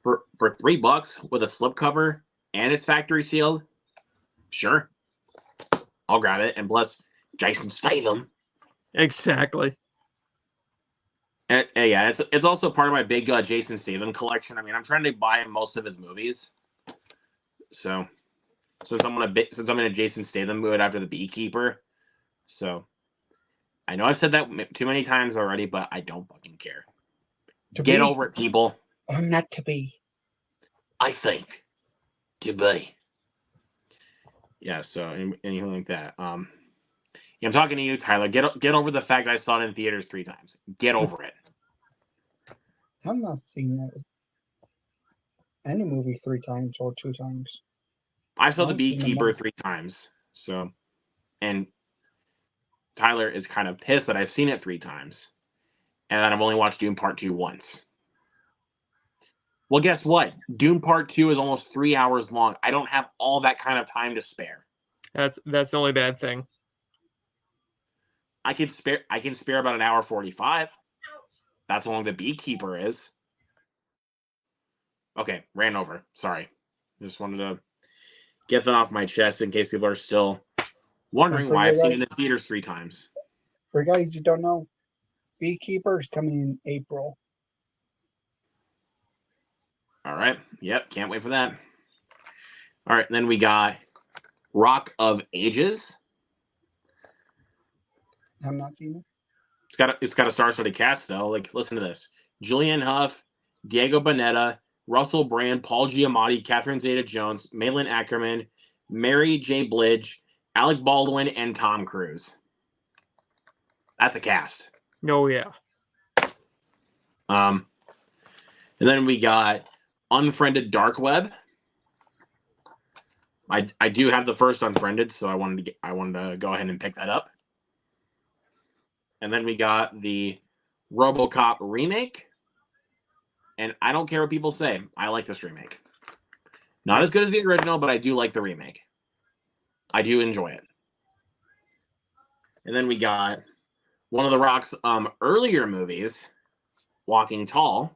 [SPEAKER 2] for $3 with a slipcover and it's factory sealed, sure, I'll grab it. And plus, Jason Statham.
[SPEAKER 3] Exactly.
[SPEAKER 2] And yeah, it's also part of my big Jason Statham collection. I mean, I'm trying to buy most of his movies. So since I'm in a Jason Statham mood after The Beekeeper, so I know I've said that too many times already, but I don't fucking care. Get over it, people.
[SPEAKER 1] Or not to be.
[SPEAKER 2] I think to be. Yeah. So anything like that. Yeah, I'm talking to you, Tyler. Get over the fact I saw it in theaters 3 times. Get over it.
[SPEAKER 1] I've not seen any movie 3 times or 2 times.
[SPEAKER 2] I saw The
[SPEAKER 1] I've seen them
[SPEAKER 2] Beekeeper
[SPEAKER 1] all.
[SPEAKER 2] 3 times. So, and Tyler is kind of pissed that I've seen it 3 times, and that I've only watched Dune Part 2 once. Well, guess what? Dune Part 2 is almost 3 hours long. I don't have all that kind of time to spare.
[SPEAKER 3] That's the only bad thing.
[SPEAKER 2] I can spare about an hour 45. That's how long The Beekeeper is. Okay, ran over. Sorry. Just wanted to get that off my chest in case people are still wondering why I've seen it in theaters 3 times.
[SPEAKER 1] For guys you don't know, Beekeeper is coming in April.
[SPEAKER 2] All right. Yep. Can't wait for that. All right. Then we got Rock of Ages.
[SPEAKER 1] I've not seen it.
[SPEAKER 2] It's got a star-studded cast though. Like, listen to this: Julianne Hough, Diego Boneta, Russell Brand, Paul Giamatti, Catherine Zeta-Jones, Malin Ackerman, Mary J. Blige, Alec Baldwin, and Tom Cruise. That's a cast.
[SPEAKER 3] Oh yeah.
[SPEAKER 2] And then we got Unfriended Dark Web. I do have the first Unfriended, so I wanted to go ahead and pick that up. And then we got the RoboCop remake. And I don't care what people say. I like this remake. Not as good as the original, but I do like the remake. I do enjoy it. And then we got one of The Rock's earlier movies, Walking Tall.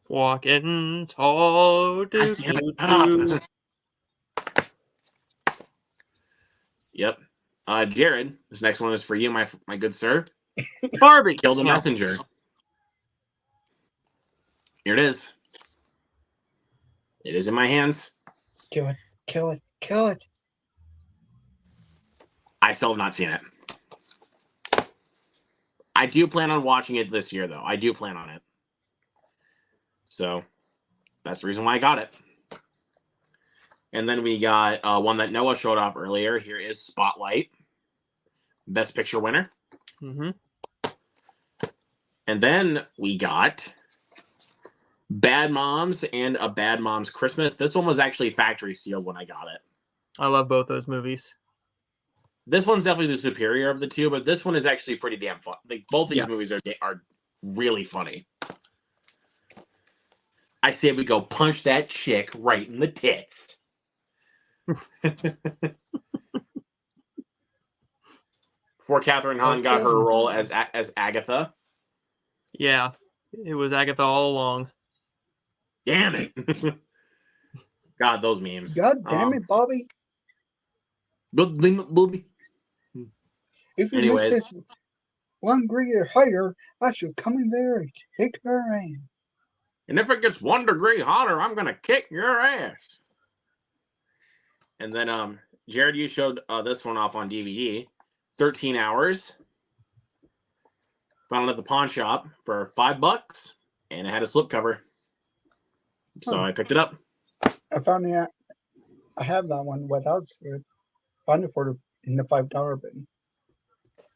[SPEAKER 3] Walking tall.
[SPEAKER 2] God damn it. Yep. Jared, this next one is for you, my good sir.
[SPEAKER 3] Barbie.
[SPEAKER 2] Kill the
[SPEAKER 3] No.
[SPEAKER 2] Messenger. Here it is. It is in my hands.
[SPEAKER 1] Kill it. Kill it. Kill it.
[SPEAKER 2] I still have not seen it. I do plan on watching it this year, though. I do plan on it. So that's the reason why I got it. And then we got one that Noah showed off earlier. Here is Spotlight. Best Picture winner.
[SPEAKER 3] Mm-hmm.
[SPEAKER 2] And then we got Bad Moms and A Bad Moms Christmas. This one was actually factory sealed when I got it.
[SPEAKER 3] I love both those movies.
[SPEAKER 2] This one's definitely the superior of the two, but this one is actually pretty damn fun. Like, both these
[SPEAKER 3] Yeah.
[SPEAKER 2] movies are really funny. I say we go punch that chick right in the tits. Before Catherine Hahn got her role as Agatha.
[SPEAKER 3] Yeah, it was Agatha all along.
[SPEAKER 2] Damn it. God, those memes.
[SPEAKER 1] God damn it, Bobby.
[SPEAKER 2] Bobby.
[SPEAKER 1] If you
[SPEAKER 2] Anyways.
[SPEAKER 1] miss this one degree higher, I shall come in there and kick her ass.
[SPEAKER 2] And if it gets 1 degree hotter, I'm gonna kick your ass. And then Jared, you showed this one off on DVD. 13 Hours. Found it at the pawn shop for $5, and it had a slipcover. So I picked it up.
[SPEAKER 1] I found it. I have that one without it. Found it in the $5 bin.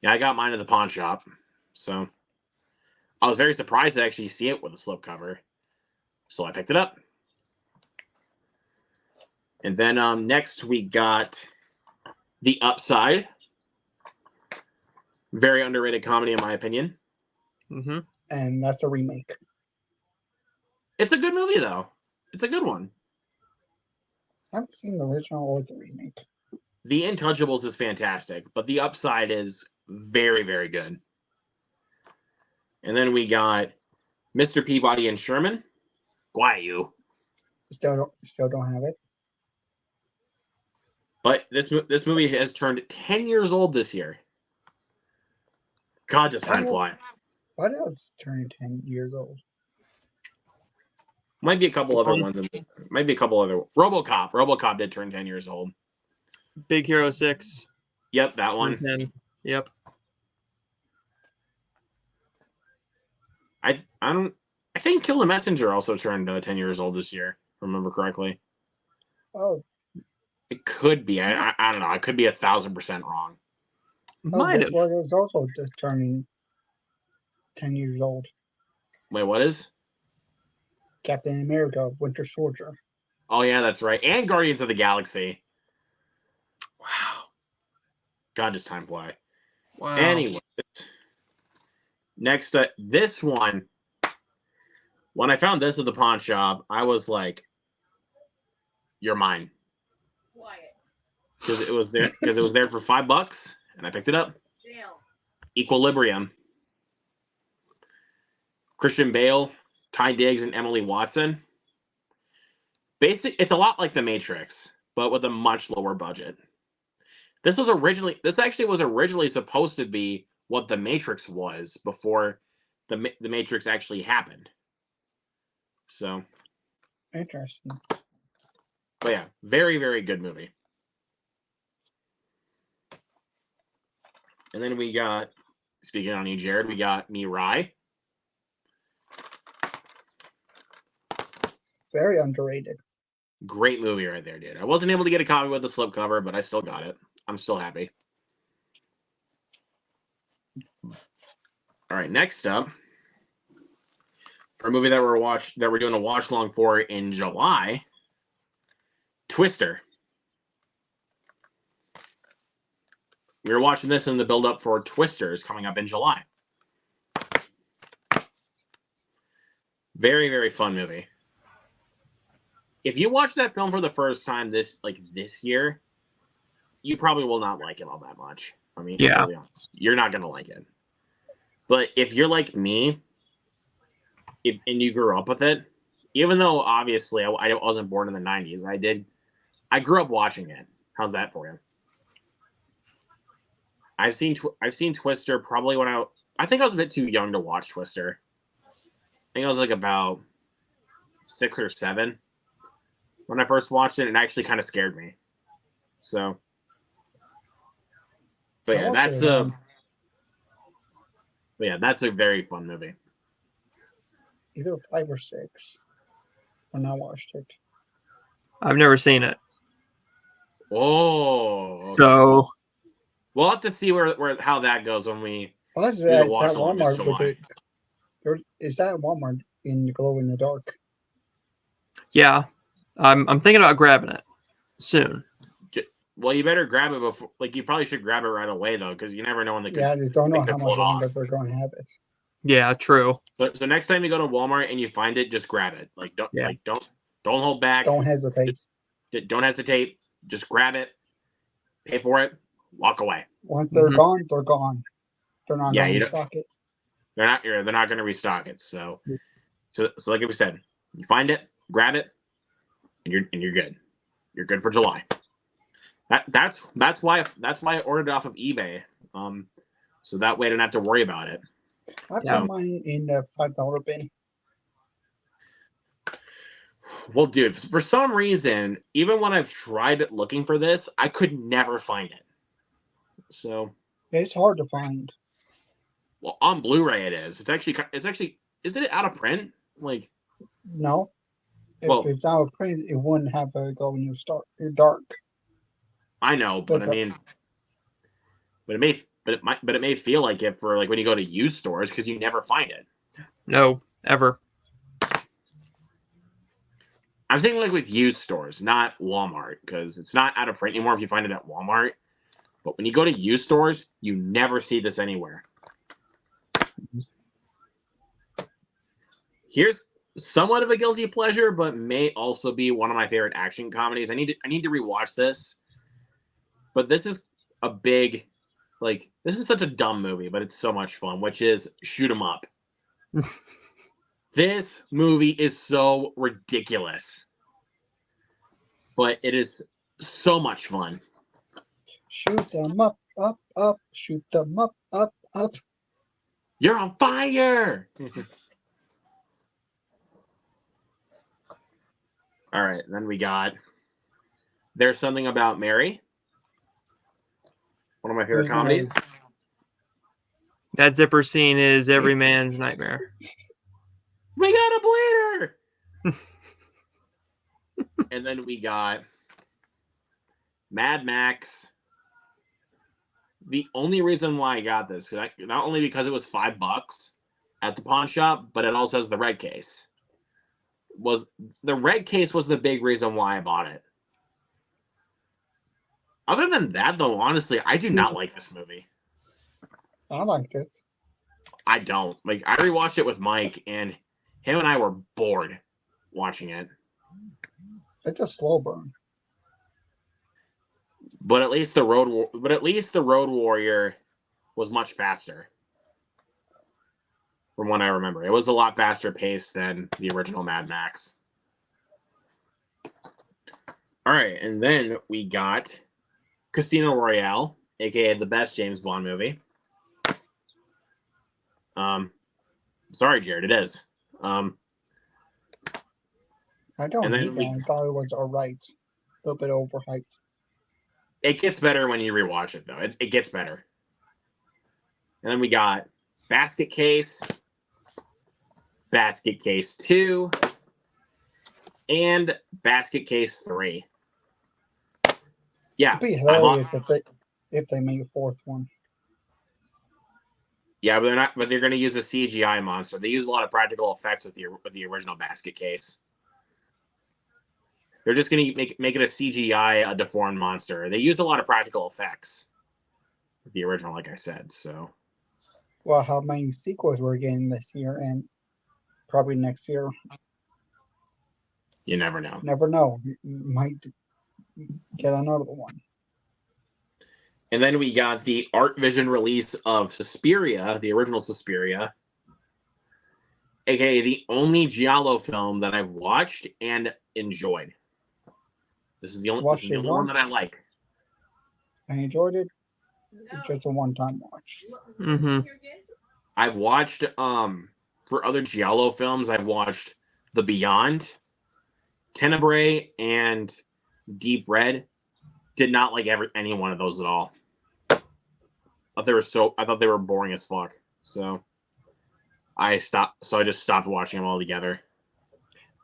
[SPEAKER 2] Yeah, I got mine at the pawn shop. So I was very surprised to actually see it with a slipcover. So I picked it up. And then next we got The Upside. Very underrated comedy in my opinion.
[SPEAKER 3] Mm-hmm.
[SPEAKER 1] And that's a remake.
[SPEAKER 2] It's a good movie though. It's a good one.
[SPEAKER 1] I haven't seen the original or the remake.
[SPEAKER 2] The Intouchables is fantastic, but The Upside is very, very good. And then we got Mr. Peabody and Sherman. Quiet you.
[SPEAKER 1] Still don't have it.
[SPEAKER 2] But this movie has turned 10 years old this year. God, does time fly.
[SPEAKER 1] What else turned 10 years old?
[SPEAKER 2] Might be a couple other ones. Might be a couple other. RoboCop. RoboCop did turn 10 years old.
[SPEAKER 3] Big Hero 6.
[SPEAKER 2] Yep, that one.
[SPEAKER 3] 10. Yep.
[SPEAKER 2] I think Kill the Messenger also turned 10 years old this year, if I remember correctly.
[SPEAKER 1] Oh,
[SPEAKER 2] It could be. I don't know. I could be 1,000% wrong.
[SPEAKER 3] Might
[SPEAKER 1] this
[SPEAKER 3] have.
[SPEAKER 1] one is also just turning 10 years old.
[SPEAKER 2] Wait, what is?
[SPEAKER 1] Captain America, Winter Soldier.
[SPEAKER 2] Oh, yeah, that's right. And Guardians of the Galaxy.
[SPEAKER 3] Wow.
[SPEAKER 2] God, does time fly.
[SPEAKER 3] Wow.
[SPEAKER 2] Anyways, next, this one. When I found this at the pawn shop, I was like, "You're mine,"
[SPEAKER 4] Quiet.
[SPEAKER 2] because it was there for $5, and I picked it up.
[SPEAKER 4] Jail.
[SPEAKER 2] Equilibrium. Christian Bale, Ty Diggs, and Emily Watson. It's a lot like The Matrix, but with a much lower budget. This actually was originally supposed to be what The Matrix was before the Matrix actually happened. So,
[SPEAKER 1] Interesting.
[SPEAKER 2] but yeah, very, very good movie. And then we got, speaking on you, Jared, we got Mirai.
[SPEAKER 1] Very underrated.
[SPEAKER 2] Great movie right there, dude. I wasn't able to get a copy with the slipcover, but I still got it. I'm still happy. All right, next up, for a movie that we're doing a watch long for in July, Twister. We were watching this in the build-up for Twisters coming up in July. Very, very fun movie. If you watch that film for the first time this year, you probably will not like it all that much. I mean,
[SPEAKER 3] Yeah.
[SPEAKER 2] to be honest, you're not gonna like it. But if you're like me, and you grew up with it, even though obviously I wasn't born in the '90s, I grew up watching it. How's that for you? I've seen Twister probably when I think I was a bit too young to watch Twister. I think I was like about 6 or 7 when I first watched it, and it actually kind of scared me. So, but yeah, that's a very fun movie.
[SPEAKER 1] Either 5 or 6 when I watched it.
[SPEAKER 3] I've never seen it.
[SPEAKER 2] Oh,
[SPEAKER 3] So
[SPEAKER 2] we'll have to see where how that goes when we
[SPEAKER 1] Well, that's
[SPEAKER 2] do the
[SPEAKER 1] it's at
[SPEAKER 2] watch along this
[SPEAKER 1] Walmart with
[SPEAKER 2] July.
[SPEAKER 1] it. Is that Walmart in Glow in the Dark?
[SPEAKER 3] yeah, I'm thinking about grabbing it soon.
[SPEAKER 2] Well, you better grab it before. Like, you probably should grab it right away though, because you never know when they
[SPEAKER 1] Yeah, I just don't know
[SPEAKER 2] could
[SPEAKER 1] how
[SPEAKER 2] pull
[SPEAKER 1] much
[SPEAKER 2] it off.
[SPEAKER 1] longer they're going to have it.
[SPEAKER 3] Yeah, true.
[SPEAKER 2] So next time you go to Walmart and you find it, just grab it. Like don't hold back.
[SPEAKER 1] Don't hesitate.
[SPEAKER 2] Don't hesitate. Just grab it, pay for it, walk away.
[SPEAKER 1] Once they're
[SPEAKER 3] Mhm.
[SPEAKER 1] gone, they're gone. They're not
[SPEAKER 2] Yeah,
[SPEAKER 1] going
[SPEAKER 2] you
[SPEAKER 1] to
[SPEAKER 2] don't-
[SPEAKER 1] stock it.
[SPEAKER 2] They're not going to restock it. So,
[SPEAKER 1] Yeah.
[SPEAKER 2] so like we said, you find it, grab it, and you're good. You're good for July. That's why I ordered it off of eBay. So that way I didn't have to worry about it.
[SPEAKER 1] I've
[SPEAKER 3] Yeah.
[SPEAKER 1] got mine in the $5 bin.
[SPEAKER 2] Well, dude, for some reason, even when I've tried looking for this, I could never find it. So,
[SPEAKER 1] It's hard to find.
[SPEAKER 2] well, on Blu-ray it is. It's actually isn't it out of print? Like,
[SPEAKER 1] No. If
[SPEAKER 2] Well-
[SPEAKER 1] it's out of print, it wouldn't have a Glow in your dark.
[SPEAKER 2] I know, but I
[SPEAKER 1] Okay.
[SPEAKER 2] mean, but it may feel like it for like when you go to used stores because you never find it.
[SPEAKER 3] No, ever.
[SPEAKER 2] I'm saying like with used stores, not Walmart, because it's not out of print anymore if you find it at Walmart. But when you go to used stores, you never see this anywhere. Here's somewhat of a guilty pleasure, but may also be one of my favorite action comedies. I need to rewatch this. But this is a big, like, this is such a dumb movie, but it's so much fun, which is Shoot 'Em Up. This movie is so ridiculous, but it is so much fun.
[SPEAKER 1] Shoot them up, up, up. Shoot them up, up, up.
[SPEAKER 2] You're on fire! All right, then we got There's Something About Mary. One of my favorite
[SPEAKER 1] Who's
[SPEAKER 2] comedies.
[SPEAKER 3] That zipper scene is every man's nightmare.
[SPEAKER 2] We got a bleeder! And then we got Mad Max. The only reason why I got this, not only because it was $5 at the pawn shop, but it also has the red case. The red case was the big reason why I bought it. Other than that, though, honestly, I do not like this movie.
[SPEAKER 1] I liked it.
[SPEAKER 2] I don't. Like, I rewatched it with Mike, and him and I were bored watching it.
[SPEAKER 1] It's a slow burn.
[SPEAKER 2] But at least the Road Warrior was much faster. From what I remember, it was a lot faster paced than the original Mad Max. All right, and then we got Casino Royale, aka the best James Bond movie. Sorry, Jared, it is.
[SPEAKER 1] I don't
[SPEAKER 2] And then
[SPEAKER 1] need that. I thought it was alright. A little bit overhyped.
[SPEAKER 2] It gets better when you rewatch it, though. It gets better. And then we got Basket Case, Basket Case 2, and Basket Case 3. Yeah,
[SPEAKER 1] It'd be hilarious if they made a fourth one.
[SPEAKER 2] yeah, but they're not. But they're going to use a CGI monster. They use a lot of practical effects with the original Basket Case. They're just going to make it a CGI, a deformed monster. They used a lot of practical effects with the original, like I said. So,
[SPEAKER 1] Well, how many sequels we're getting this year and probably next year?
[SPEAKER 2] you never know.
[SPEAKER 1] Never know. You might get another one.
[SPEAKER 2] And then we got the Art Vision release of Suspiria, the original Suspiria, aka the only Giallo film that I've watched and enjoyed. This is the only
[SPEAKER 1] Watched it
[SPEAKER 2] one that I
[SPEAKER 1] once.
[SPEAKER 2] like.
[SPEAKER 1] I enjoyed it. It's just a one-time watch.
[SPEAKER 3] Mm-hmm.
[SPEAKER 2] I've watched for other Giallo films, I've watched The Beyond, Tenebrae, and Deep Red. Did not like any one of those at all. I thought they were boring as fuck. So I just stopped watching them altogether.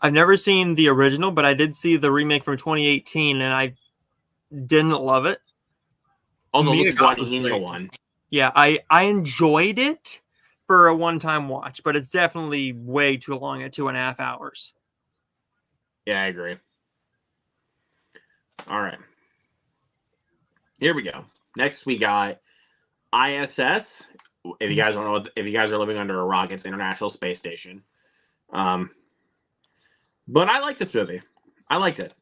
[SPEAKER 3] I've never seen the original, but I did see the remake from 2018, and I didn't love it.
[SPEAKER 2] Oh, the
[SPEAKER 3] Mia
[SPEAKER 2] Luca
[SPEAKER 3] Goth was
[SPEAKER 2] Guadagnino
[SPEAKER 3] great.
[SPEAKER 2] one.
[SPEAKER 3] Yeah, I enjoyed it for a one-time watch, but it's definitely way too long at 2.5 hours.
[SPEAKER 2] Yeah, I agree. All right. Here we go. Next, we got ISS. If you guys don't know, if you guys are living under a rock, it's International Space Station. But I like this movie. I liked it.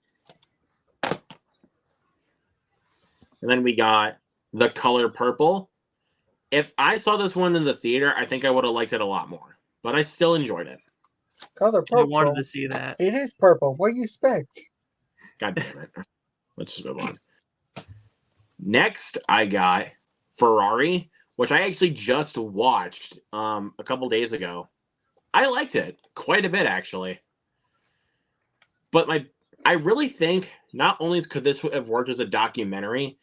[SPEAKER 2] And then we got The Color Purple. If I saw this one in the theater, I think I would have liked it a lot more. But I still enjoyed it.
[SPEAKER 1] Color
[SPEAKER 3] I
[SPEAKER 1] purple.
[SPEAKER 3] wanted to see that.
[SPEAKER 1] It is purple. What do you expect?
[SPEAKER 2] God damn it. Let's just move on. Next, I got Ferrari, which I actually just watched a couple days ago. I liked it quite a bit, actually. But I really think not only could this have worked as a documentary,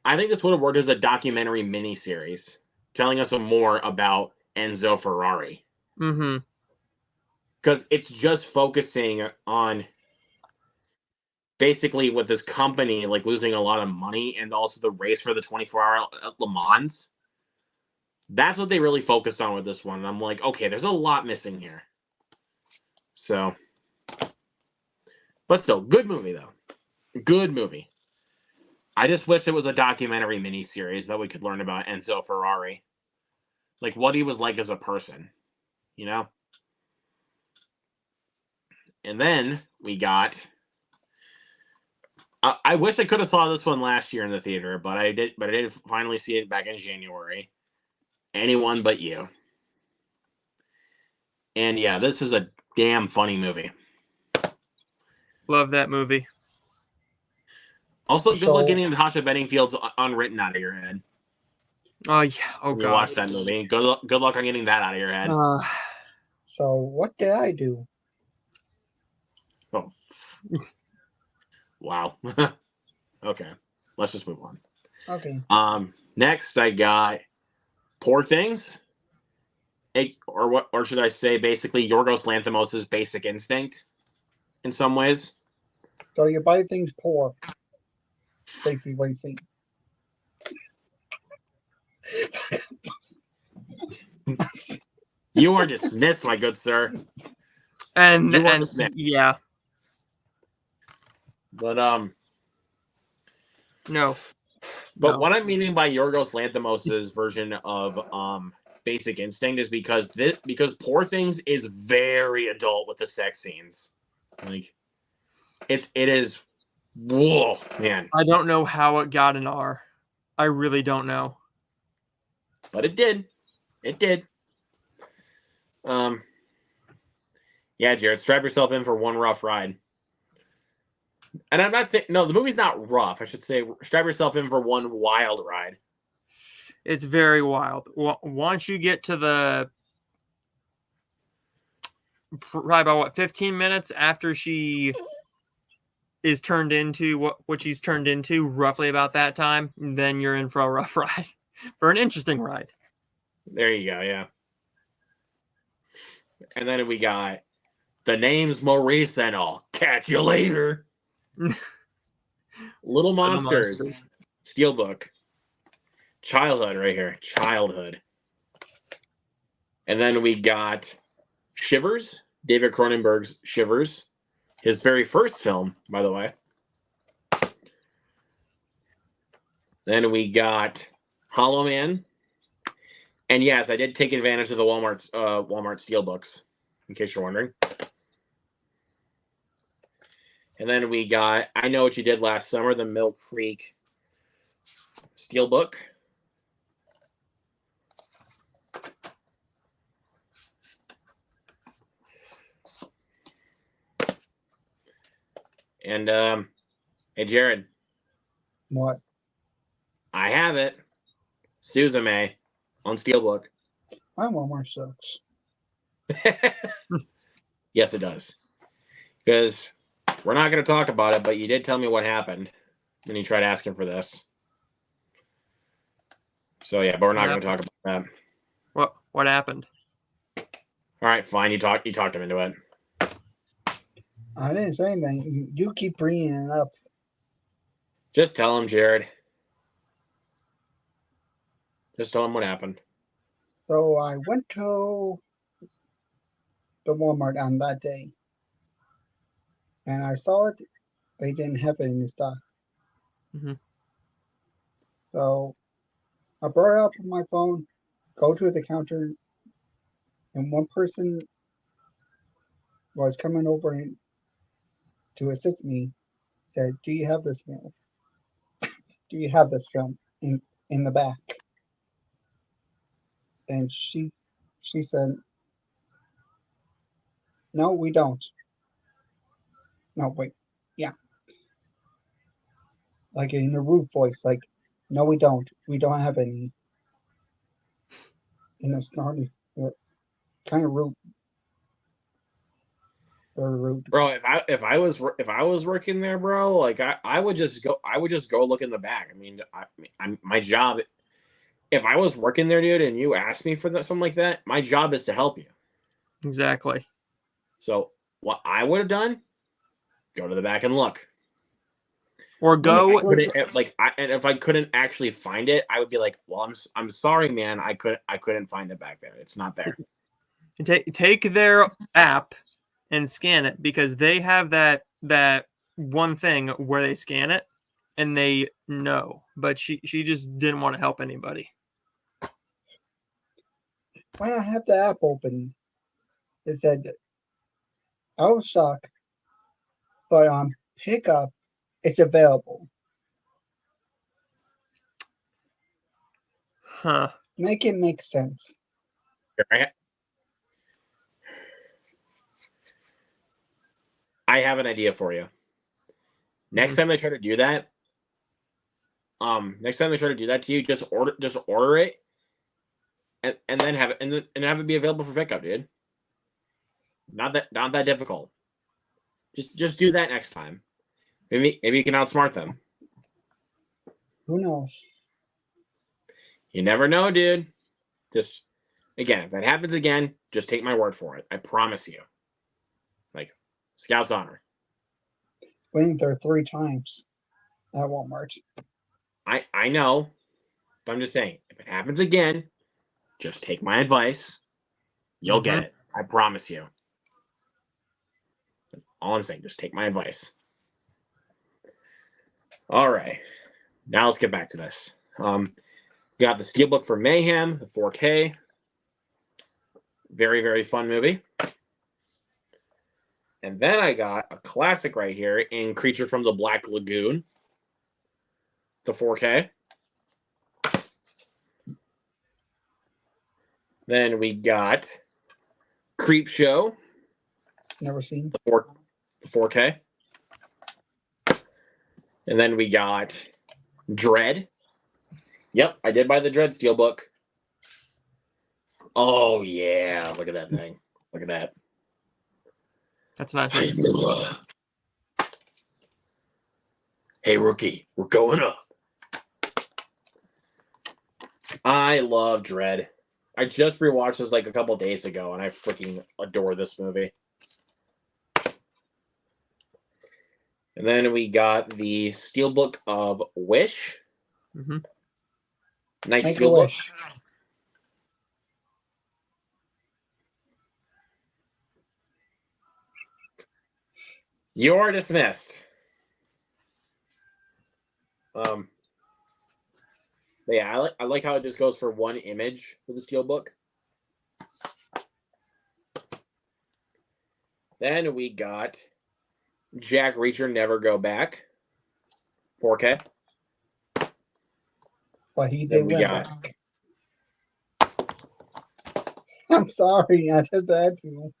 [SPEAKER 2] I think this would have worked as a documentary miniseries, telling us more about Enzo Ferrari.
[SPEAKER 3] Mm-hmm.
[SPEAKER 2] Because it's just focusing on basically with this company like losing a lot of money and also the race for the 24-hour Le Mans. That's what they really focused on with this one. And I'm like, okay, there's a lot missing here. So, but still, good movie though. Good movie. I just wish it was a documentary miniseries that we could learn about Enzo Ferrari. Like what he was like as a person, you know? And then we got I wish I could have saw this one last year in the theater, but I did finally see it back in January. Anyone But You. And yeah, this is a damn funny movie.
[SPEAKER 3] Love that movie.
[SPEAKER 2] Also, good luck getting Natasha Bedingfield's Unwritten out of your head.
[SPEAKER 3] Oh yeah. Oh
[SPEAKER 2] We
[SPEAKER 3] god.
[SPEAKER 2] watched that movie. Good luck on getting that out of your head.
[SPEAKER 1] So what did I do?
[SPEAKER 2] Oh. Wow. Okay. Let's just move on.
[SPEAKER 1] Okay.
[SPEAKER 2] Next I got Poor Things. Or should I say basically Yorgos Lanthimos' Basic Instinct in some ways.
[SPEAKER 1] So you buy things poor. Basically what you see.
[SPEAKER 2] You are dismissed, my good sir.
[SPEAKER 3] And
[SPEAKER 2] You are dismissed.
[SPEAKER 3] yeah.
[SPEAKER 2] But
[SPEAKER 3] No.
[SPEAKER 2] But
[SPEAKER 3] No.
[SPEAKER 2] what I'm meaning by Yorgos Lanthimos' version of Basic Instinct is because Poor Things is very adult with the sex scenes. Like it is whoa, man.
[SPEAKER 3] I don't know how it got an R. I really don't know.
[SPEAKER 2] But it did. It did. Yeah, Jared, strap yourself in for one rough ride. And I'm not saying no, the movie's not rough. I should say strap yourself in for one wild ride.
[SPEAKER 3] It's very wild. Once you get to the probably about 15 minutes after she is turned into what she's turned into, roughly about that time, then you're in for a rough ride, for an interesting ride.
[SPEAKER 2] There you go, yeah. And then we got The Name's Maurice and I'll catch you later. Little Monsters. Steelbook. Childhood right here. Childhood. And then we got Shivers. David Cronenberg's Shivers. His very first film, by the way. Then we got Hollow Man. And yes, I did take advantage of the Walmart Steelbooks, in case you're wondering. And then we got I Know What You Did Last Summer, the Mill Creek Steelbook. And hey Jared,
[SPEAKER 1] What?
[SPEAKER 2] I have it. Suzume on Steelbook.
[SPEAKER 1] My Walmart sucks.
[SPEAKER 2] Yes, it does. Because we're not going to talk about it, but you did tell me what happened. Then you tried asking for this. So yeah, but we're not going to talk about that.
[SPEAKER 3] What happened?
[SPEAKER 2] All right, fine. You talked him into it.
[SPEAKER 1] I didn't say anything. You keep bringing it up.
[SPEAKER 2] Just tell him, Jared. Just tell him what happened.
[SPEAKER 1] So I went to the Walmart on that day, and I saw it. They didn't have it in stock.
[SPEAKER 3] Mhm.
[SPEAKER 1] So I brought it up on my phone, go to the counter, and one person was coming over to assist me. Said, "Do you have this film? Do you have this film in the back?" And she said, "No, we don't." No, wait, yeah, like in a rude voice, like, "No, we don't. We don't have any." In a snarly, kind of rude, very rude.
[SPEAKER 2] Bro, if I was working there, bro, like I would just go look in the back. I mean, I'm my job. If I was working there, dude, and you asked me for something like that, my job is to help you.
[SPEAKER 3] Exactly.
[SPEAKER 2] So what I would have done, go to the back and look.
[SPEAKER 3] Or go.
[SPEAKER 2] And if I couldn't actually find it, I would be like, "Well, I'm sorry, man. I couldn't find it back there. It's not there."
[SPEAKER 3] Take their app and scan it, because they have that one thing where they scan it and they know. But she just didn't want to help anybody.
[SPEAKER 1] When I had the app open, it said, "I was shocked, but on pickup, it's available."
[SPEAKER 3] Huh.
[SPEAKER 1] Make it make sense.
[SPEAKER 2] I have an idea for you. Next time they try to do that, to you, just order it, and then have it and have it be available for pickup, dude. Not that difficult. Just do that next time. Maybe you can outsmart them.
[SPEAKER 1] Who knows?
[SPEAKER 2] You never know, dude. Just again, if that happens again, just take my word for it. I promise you. Like Scout's honor.
[SPEAKER 1] Went there 3 times at Walmart.
[SPEAKER 2] I know, but I'm just saying, if it happens again, just take my advice. You'll get it. I promise you. All I'm saying, just take my advice. All right. Now let's get back to this. Got the Steelbook for Mayhem, the 4K. Very, very fun movie. And then I got a classic right here in Creature from the Black Lagoon, the 4K. Then we got Creep Show.
[SPEAKER 1] Never seen.
[SPEAKER 2] The 4K. And then we got Dread. Yep, I did buy the Dread Steelbook. Oh, yeah. Look at that thing. Look at that.
[SPEAKER 3] That's nice.
[SPEAKER 2] Hey, rookie, we're going up. I love Dread. I just rewatched this like a couple days ago, and I freaking adore this movie. And then we got the Steelbook of Wish.
[SPEAKER 3] Mm-hmm.
[SPEAKER 2] Nice
[SPEAKER 1] Make a
[SPEAKER 2] Steelbook.
[SPEAKER 1] wish.
[SPEAKER 2] You're dismissed. But yeah, I like how it just goes for one image for the Steelbook. Then we got Jack Reacher Never Go Back, 4K.
[SPEAKER 1] but he
[SPEAKER 2] Then
[SPEAKER 1] did
[SPEAKER 2] we
[SPEAKER 1] win
[SPEAKER 2] got-
[SPEAKER 1] back. I'm sorry, I just had to.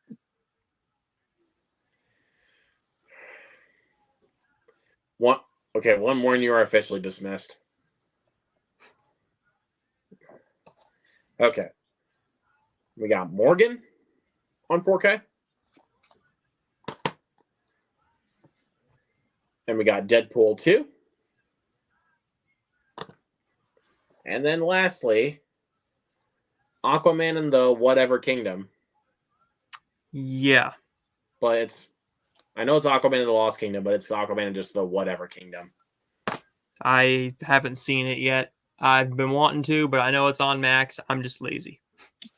[SPEAKER 2] One more and you are officially dismissed. Okay. We got Morgan on 4K. And we got Deadpool 2. And then lastly, Aquaman and the Whatever Kingdom.
[SPEAKER 3] Yeah.
[SPEAKER 2] But I know it's Aquaman and the Lost Kingdom, but it's Aquaman and just the Whatever Kingdom.
[SPEAKER 3] I haven't seen it yet. I've been wanting to, but I know it's on Max. I'm just lazy.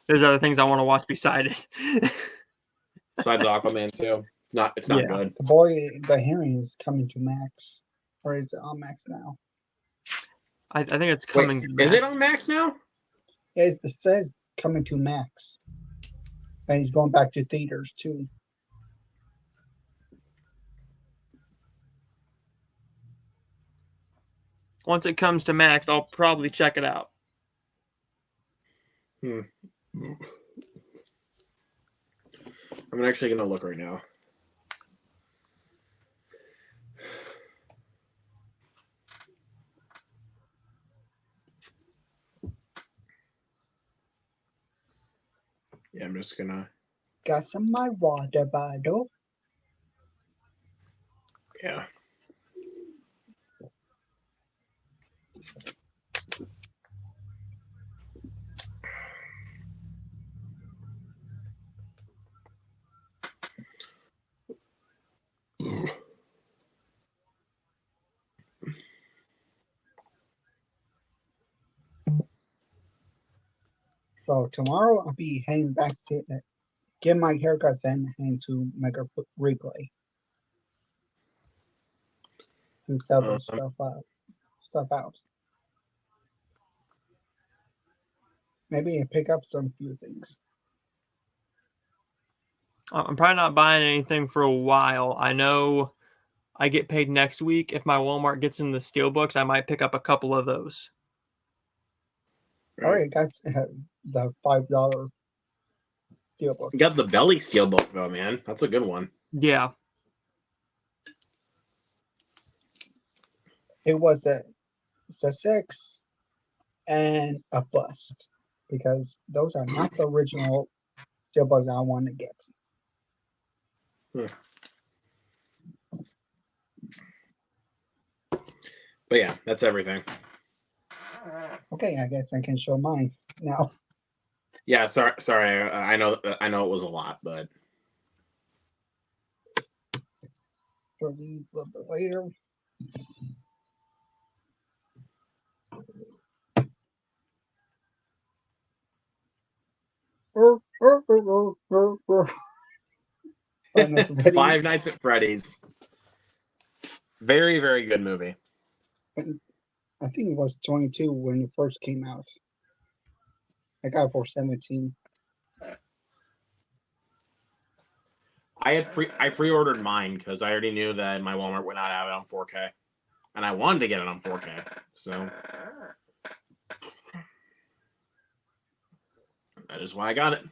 [SPEAKER 3] There's other things I want to watch beside it.
[SPEAKER 2] Besides Aquaman 2. It's not good.
[SPEAKER 1] The Boy the Heron is coming to Max. Or is it on Max now?
[SPEAKER 3] I think it's coming.
[SPEAKER 2] Wait,
[SPEAKER 3] to Max.
[SPEAKER 2] is it on Max now?
[SPEAKER 1] It says coming to Max. And he's going back to theaters too.
[SPEAKER 3] Once it comes to Max, I'll probably check it out.
[SPEAKER 2] I'm actually going to look right now. Yeah, I'm just going to.
[SPEAKER 1] Got some of my water bottle.
[SPEAKER 2] Yeah.
[SPEAKER 1] So tomorrow I'll be heading back to get my haircut, then heading to Mega Replay and sell this stuff out. Maybe pick up some few things.
[SPEAKER 3] I'm probably not buying anything for a while. I know I get paid next week. If my Walmart gets in the Steelbooks, I might pick up a couple of those.
[SPEAKER 1] All right, that's the $5 steelbook.
[SPEAKER 2] You got the Belly Steelbook, though, man. That's a good one.
[SPEAKER 3] Yeah.
[SPEAKER 1] It was a 6 and a bust because those are not the original steelbooks I want to get.
[SPEAKER 2] But yeah, that's everything.
[SPEAKER 1] Okay, I guess I can show mine now.
[SPEAKER 2] Yeah, sorry. I know it was a lot, but
[SPEAKER 1] For these a little bit later.
[SPEAKER 2] Five Nights at Freddy's. Very, very good movie.
[SPEAKER 1] I think it was 22 when it first came out. I got it for 17.
[SPEAKER 2] I pre-ordered mine because I already knew that my Walmart would not have it on 4K, and I wanted to get it on 4K. So that is why I got it.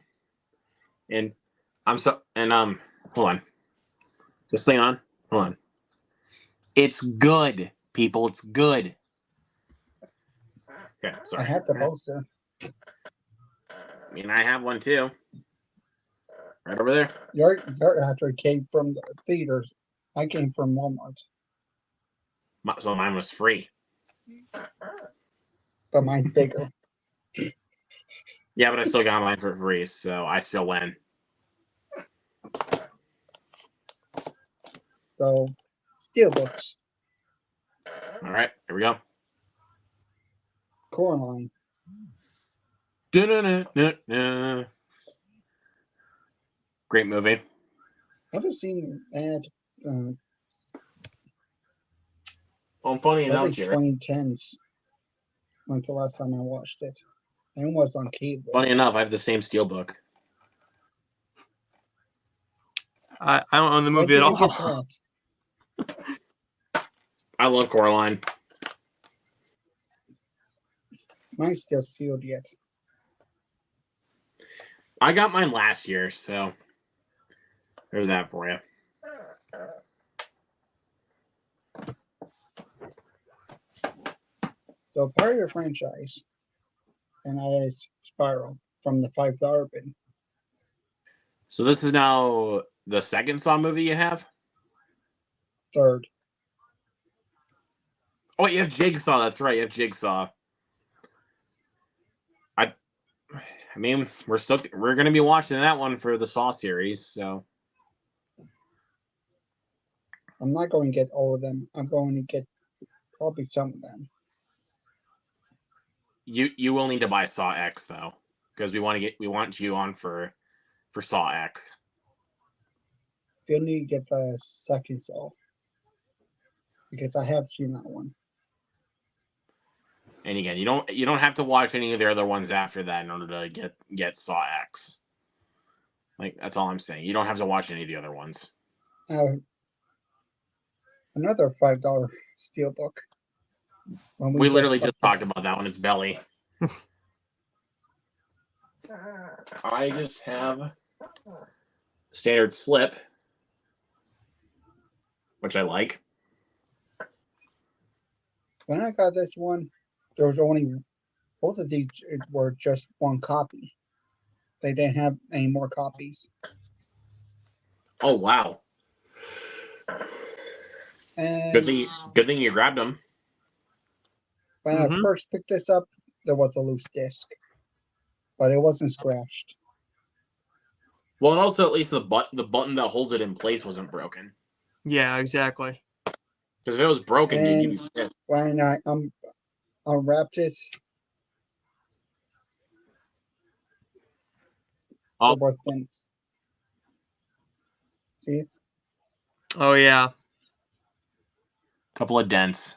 [SPEAKER 2] And hold on, just stay on. Hold on. It's good, people. It's good. Okay, sorry.
[SPEAKER 1] I have the poster.
[SPEAKER 2] I mean, I have one too. Right over there.
[SPEAKER 1] Your actually came from the theaters. I came from Walmart.
[SPEAKER 2] So mine was free.
[SPEAKER 1] But mine's bigger.
[SPEAKER 2] Yeah, but I still got mine for free, so I still win.
[SPEAKER 1] So, Steelbooks.
[SPEAKER 2] All right, here we go.
[SPEAKER 1] Coraline.
[SPEAKER 2] Da-na-na-na-na. Great movie.
[SPEAKER 1] I haven't seen that.
[SPEAKER 2] Funny enough,
[SPEAKER 1] Early
[SPEAKER 2] Jared.
[SPEAKER 1] 2010s. When's the last time I watched it? And it was on cable.
[SPEAKER 2] Funny enough, I have the same Steelbook.
[SPEAKER 3] I don't own the
[SPEAKER 1] Where
[SPEAKER 3] movie
[SPEAKER 1] did
[SPEAKER 3] at
[SPEAKER 1] you get
[SPEAKER 3] all.
[SPEAKER 1] that?
[SPEAKER 2] I love Coraline.
[SPEAKER 1] Mine's still sealed yet.
[SPEAKER 2] I got mine last year, so there's that for you.
[SPEAKER 1] So part of the franchise, and that is Spiral from the $5 bin.
[SPEAKER 2] So this is now the second Saw movie you have?
[SPEAKER 1] Third.
[SPEAKER 2] Oh, you have Jigsaw. That's right. You have Jigsaw. I mean, we're going to be watching that one for the Saw series. So
[SPEAKER 1] I'm not going to get all of them. I'm going to get probably some of them.
[SPEAKER 2] you will need to buy Saw X though, because we want you on for Saw X.
[SPEAKER 1] Still need to get the second Saw because I have seen that one.
[SPEAKER 2] And again, you don't have to watch any of the other ones after that in order to get Saw X. Like, that's all I'm saying. You don't have to watch any of the other ones.
[SPEAKER 1] Another $5 steelbook. When
[SPEAKER 2] We literally just talked about that one. It's Belly. I just have standard slip, which I like.
[SPEAKER 1] When I got this one, there was only both of these were just one copy. They didn't have any more copies.
[SPEAKER 2] Oh wow!
[SPEAKER 1] And
[SPEAKER 2] Good thing you grabbed them.
[SPEAKER 1] when I first picked this up, there was a loose disc, but it wasn't scratched.
[SPEAKER 2] Well, and also at least the button that holds it in place wasn't broken.
[SPEAKER 3] Yeah, exactly.
[SPEAKER 2] Because if it was broken,
[SPEAKER 1] And
[SPEAKER 2] you'd be pissed.
[SPEAKER 1] when I unwrapped it,
[SPEAKER 2] Oh.
[SPEAKER 1] there was things. See?
[SPEAKER 3] Oh yeah.
[SPEAKER 2] Couple of dents.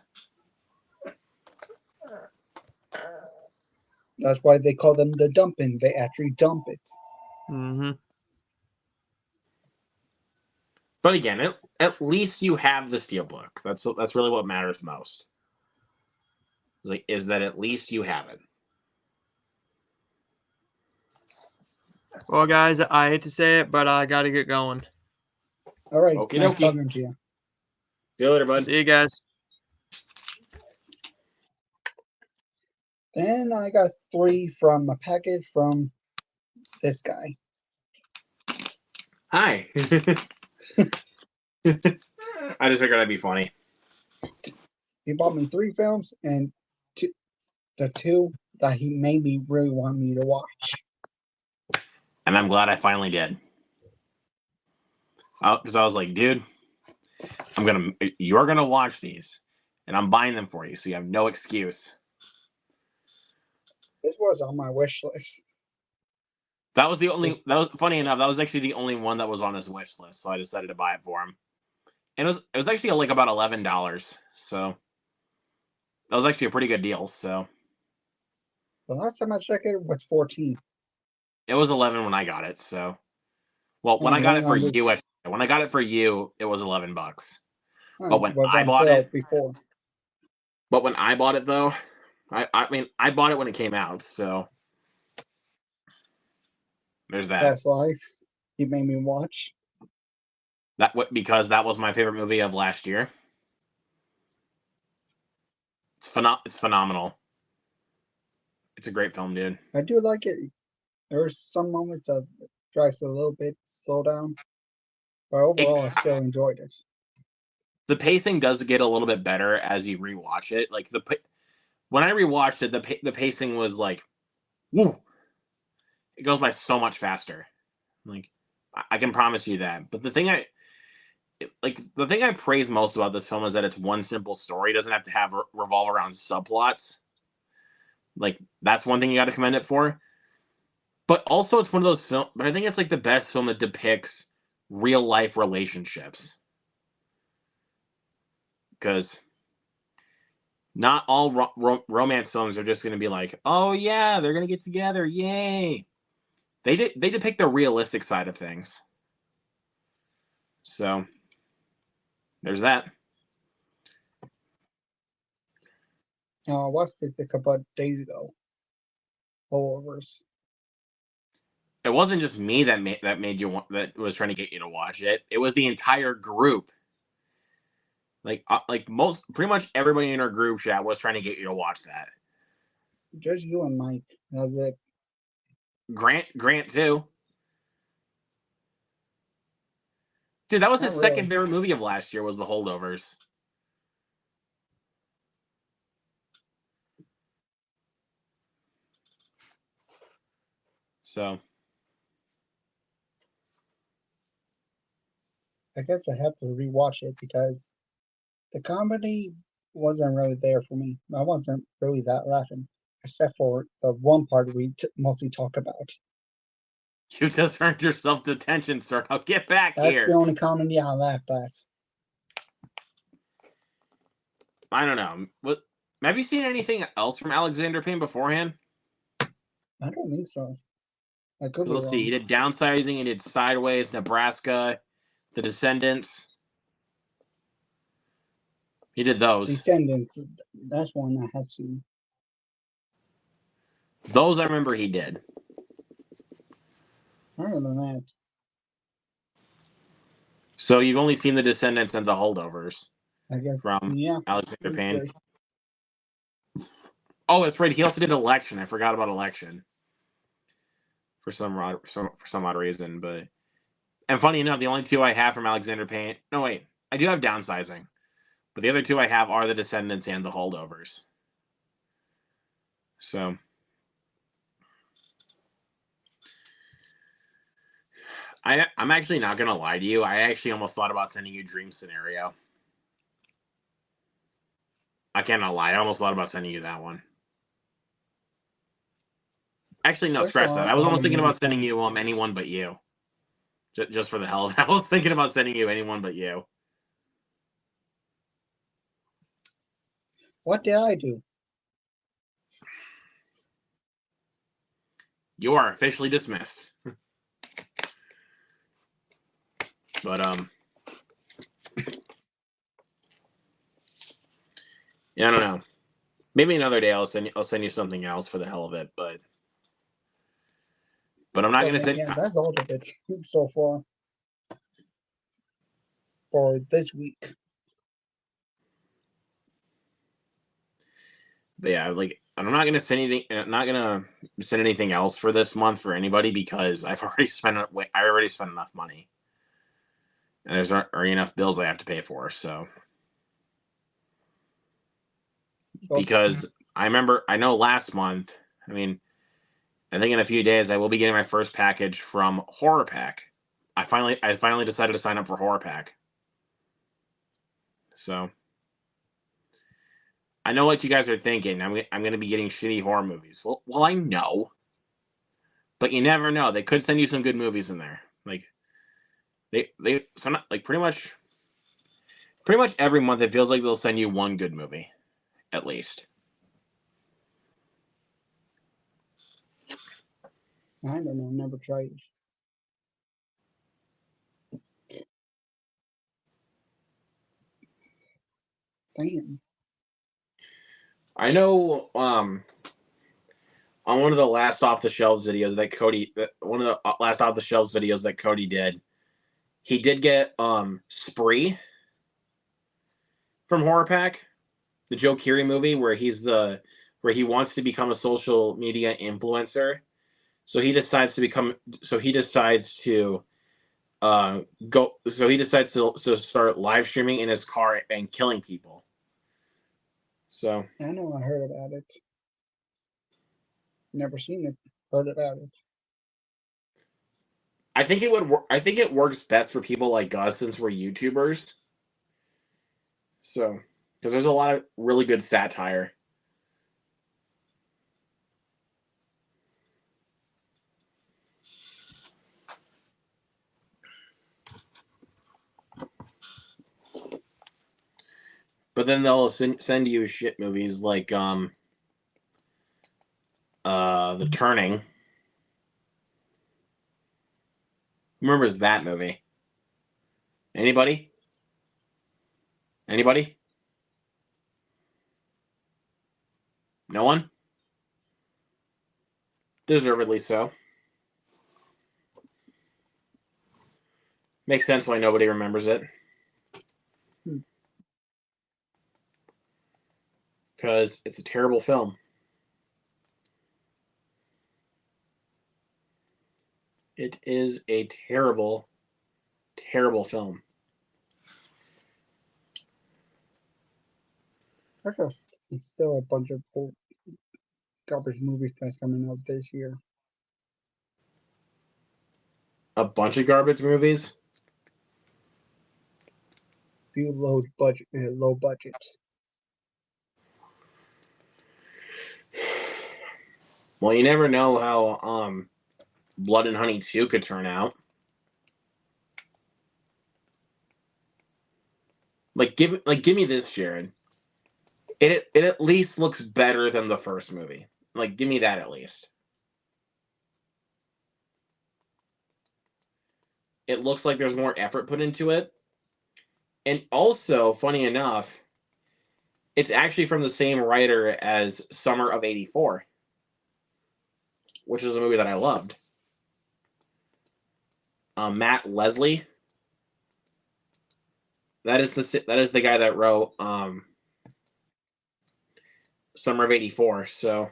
[SPEAKER 1] That's why they call them the dumping. They actually dump it.
[SPEAKER 3] Mm-hmm.
[SPEAKER 2] But again, at least you have the steelbook. That's really what matters most. Is that at least you have it.
[SPEAKER 3] Well, guys, I hate to say it, but I got to get going.
[SPEAKER 1] All right.
[SPEAKER 2] Okie
[SPEAKER 1] Nice
[SPEAKER 2] dokie.
[SPEAKER 1] talking to you.
[SPEAKER 2] See you later, bud.
[SPEAKER 3] See you guys.
[SPEAKER 1] Then I got 3 from a package from this guy.
[SPEAKER 2] Hi. I just figured that'd be funny.
[SPEAKER 1] He bought me 3 films and the 2 that he made me really want me to watch.
[SPEAKER 2] And I'm glad I finally did. Because I was like, dude, you're gonna watch these, and I'm buying them for you, so you have no excuse.
[SPEAKER 1] This was on my wish list.
[SPEAKER 2] That was funny enough. That was actually the only one that was on his wish list, so I decided to buy it for him. And it was actually like about $11, so that was actually a pretty good deal. So
[SPEAKER 1] The last time I checked it was 14.
[SPEAKER 2] it was 11 when I got it. So, well, when I got it for you, when I got it for you, it was $11. But when I bought it
[SPEAKER 1] before.
[SPEAKER 2] But when I bought it, though, I mean, I bought it when it came out, so there's that.
[SPEAKER 1] Past Life, he made me watch.
[SPEAKER 2] Because that was my favorite movie of last year. It's phenomenal. It's a great film, dude.
[SPEAKER 1] I do like it. There's some moments that drags a little bit slow down, but overall, I still enjoyed it.
[SPEAKER 2] The pacing does get a little bit better as you rewatch it. Like when I rewatched it, the pacing was like, woo! It goes by so much faster. Like, I can promise you that. But the thing I praise most about this film is that it's one simple story. It doesn't have to revolve around subplots. Like, that's one thing you got to commend it for. But also, it's one of those films. But I think it's like the best film that depicts real life relationships. Because not all romance films are just going to be like, oh yeah, they're going to get together, yay! They depict the realistic side of things. So there's that.
[SPEAKER 1] I watched this a couple of days ago. holdovers.
[SPEAKER 2] It wasn't just me that made you want, that was trying to get you to watch it. It was the entire group. Like most, pretty much everybody in our group chat was trying to get you to watch that.
[SPEAKER 1] Just you and Mike. That's it.
[SPEAKER 2] Grant too. Dude, that was his
[SPEAKER 1] Not
[SPEAKER 2] second
[SPEAKER 1] really.
[SPEAKER 2] favorite movie of last year. Was The Holdovers. So
[SPEAKER 1] I guess I have to rewatch it because the comedy wasn't really there for me. I wasn't really that laughing, except for the one part we mostly talk about.
[SPEAKER 2] you just earned yourself detention, sir. Now get back
[SPEAKER 1] That's the
[SPEAKER 2] here.
[SPEAKER 1] only comedy I laughed at.
[SPEAKER 2] I don't know. What? Have you seen anything else from Alexander Payne beforehand?
[SPEAKER 1] I don't think so. I could be
[SPEAKER 2] Let's see. He
[SPEAKER 1] wrong.
[SPEAKER 2] did Downsizing. He did Sideways, Nebraska, The Descendants. He did those.
[SPEAKER 1] Descendants. That's one I have seen.
[SPEAKER 2] Those I remember he did.
[SPEAKER 1] Other than that,
[SPEAKER 2] So you've only seen The Descendants and The Holdovers
[SPEAKER 1] I guess
[SPEAKER 2] from
[SPEAKER 1] yeah.
[SPEAKER 2] Alexander
[SPEAKER 1] these
[SPEAKER 2] Payne.
[SPEAKER 1] three.
[SPEAKER 2] Oh, that's right. He also did Election. I forgot about Election for some odd reason. But and funny enough, the only two I have from Alexander Payne. No, wait, I do have Downsizing, but the other two I have are The Descendants and The Holdovers. So I'm actually not gonna lie to you. I actually almost thought about sending you Dream Scenario. I cannot lie. I almost thought about sending you that one. Actually, no,
[SPEAKER 1] First
[SPEAKER 2] scratch
[SPEAKER 1] of
[SPEAKER 2] that.
[SPEAKER 1] all,
[SPEAKER 2] I was
[SPEAKER 1] it
[SPEAKER 2] almost
[SPEAKER 1] doesn't
[SPEAKER 2] thinking
[SPEAKER 1] make
[SPEAKER 2] about sending you
[SPEAKER 1] sense.
[SPEAKER 2] Anyone But You. Just for the hell of it. I was thinking about sending you Anyone But You.
[SPEAKER 1] What did I do?
[SPEAKER 2] You are officially dismissed. But yeah, I don't know. Maybe another day I'll send you something else for the hell of it. But I'm not gonna send.
[SPEAKER 1] Yeah, that's all of it so far for this week.
[SPEAKER 2] But yeah, like I'm not gonna send anything. I'm not gonna send anything else for this month for anybody because I already spent enough money, and there's already enough bills I have to pay for. So because I know last month. I mean, I think in a few days I will be getting my first package from Horror Pack. I finally decided to sign up for Horror Pack. So I know what you guys are thinking. I'm going to be getting shitty horror movies. Well, I know, but you never know. They could send you some good movies in there. Like like pretty much every month it feels like they'll send you one good movie, at least.
[SPEAKER 1] I don't know. Never tried. Damn.
[SPEAKER 2] I know. On one of the last off the shelves videos that Cody did, he did get Spree from Horror Pack, the Joe Keery movie where he wants to become a social media influencer. So he decides to start live streaming in his car and killing people. So
[SPEAKER 1] I know. I heard about it. Never seen it. Heard about it.
[SPEAKER 2] I think it works best for people like us since we're YouTubers. So, because there's a lot of really good satire. But then they'll send you shit movies like The Turning. Who remembers that movie? Anybody? Anybody? No one? Deservedly so. Makes sense why nobody remembers it. Because it's a terrible film. It is a terrible, terrible film.
[SPEAKER 1] It's still a bunch of old garbage movies that's coming out this year.
[SPEAKER 2] A bunch of garbage movies?
[SPEAKER 1] Few low budget.
[SPEAKER 2] Well, you never know how Blood and Honey 2 could turn out. Give me this, Jared. It at least looks better than the first movie. Give me that at least. It looks like there's more effort put into it. And also, funny enough, it's actually from the same writer as Summer of '84, which is a movie that I loved. Matt Leslie. That is the guy that wrote Summer of '84. So,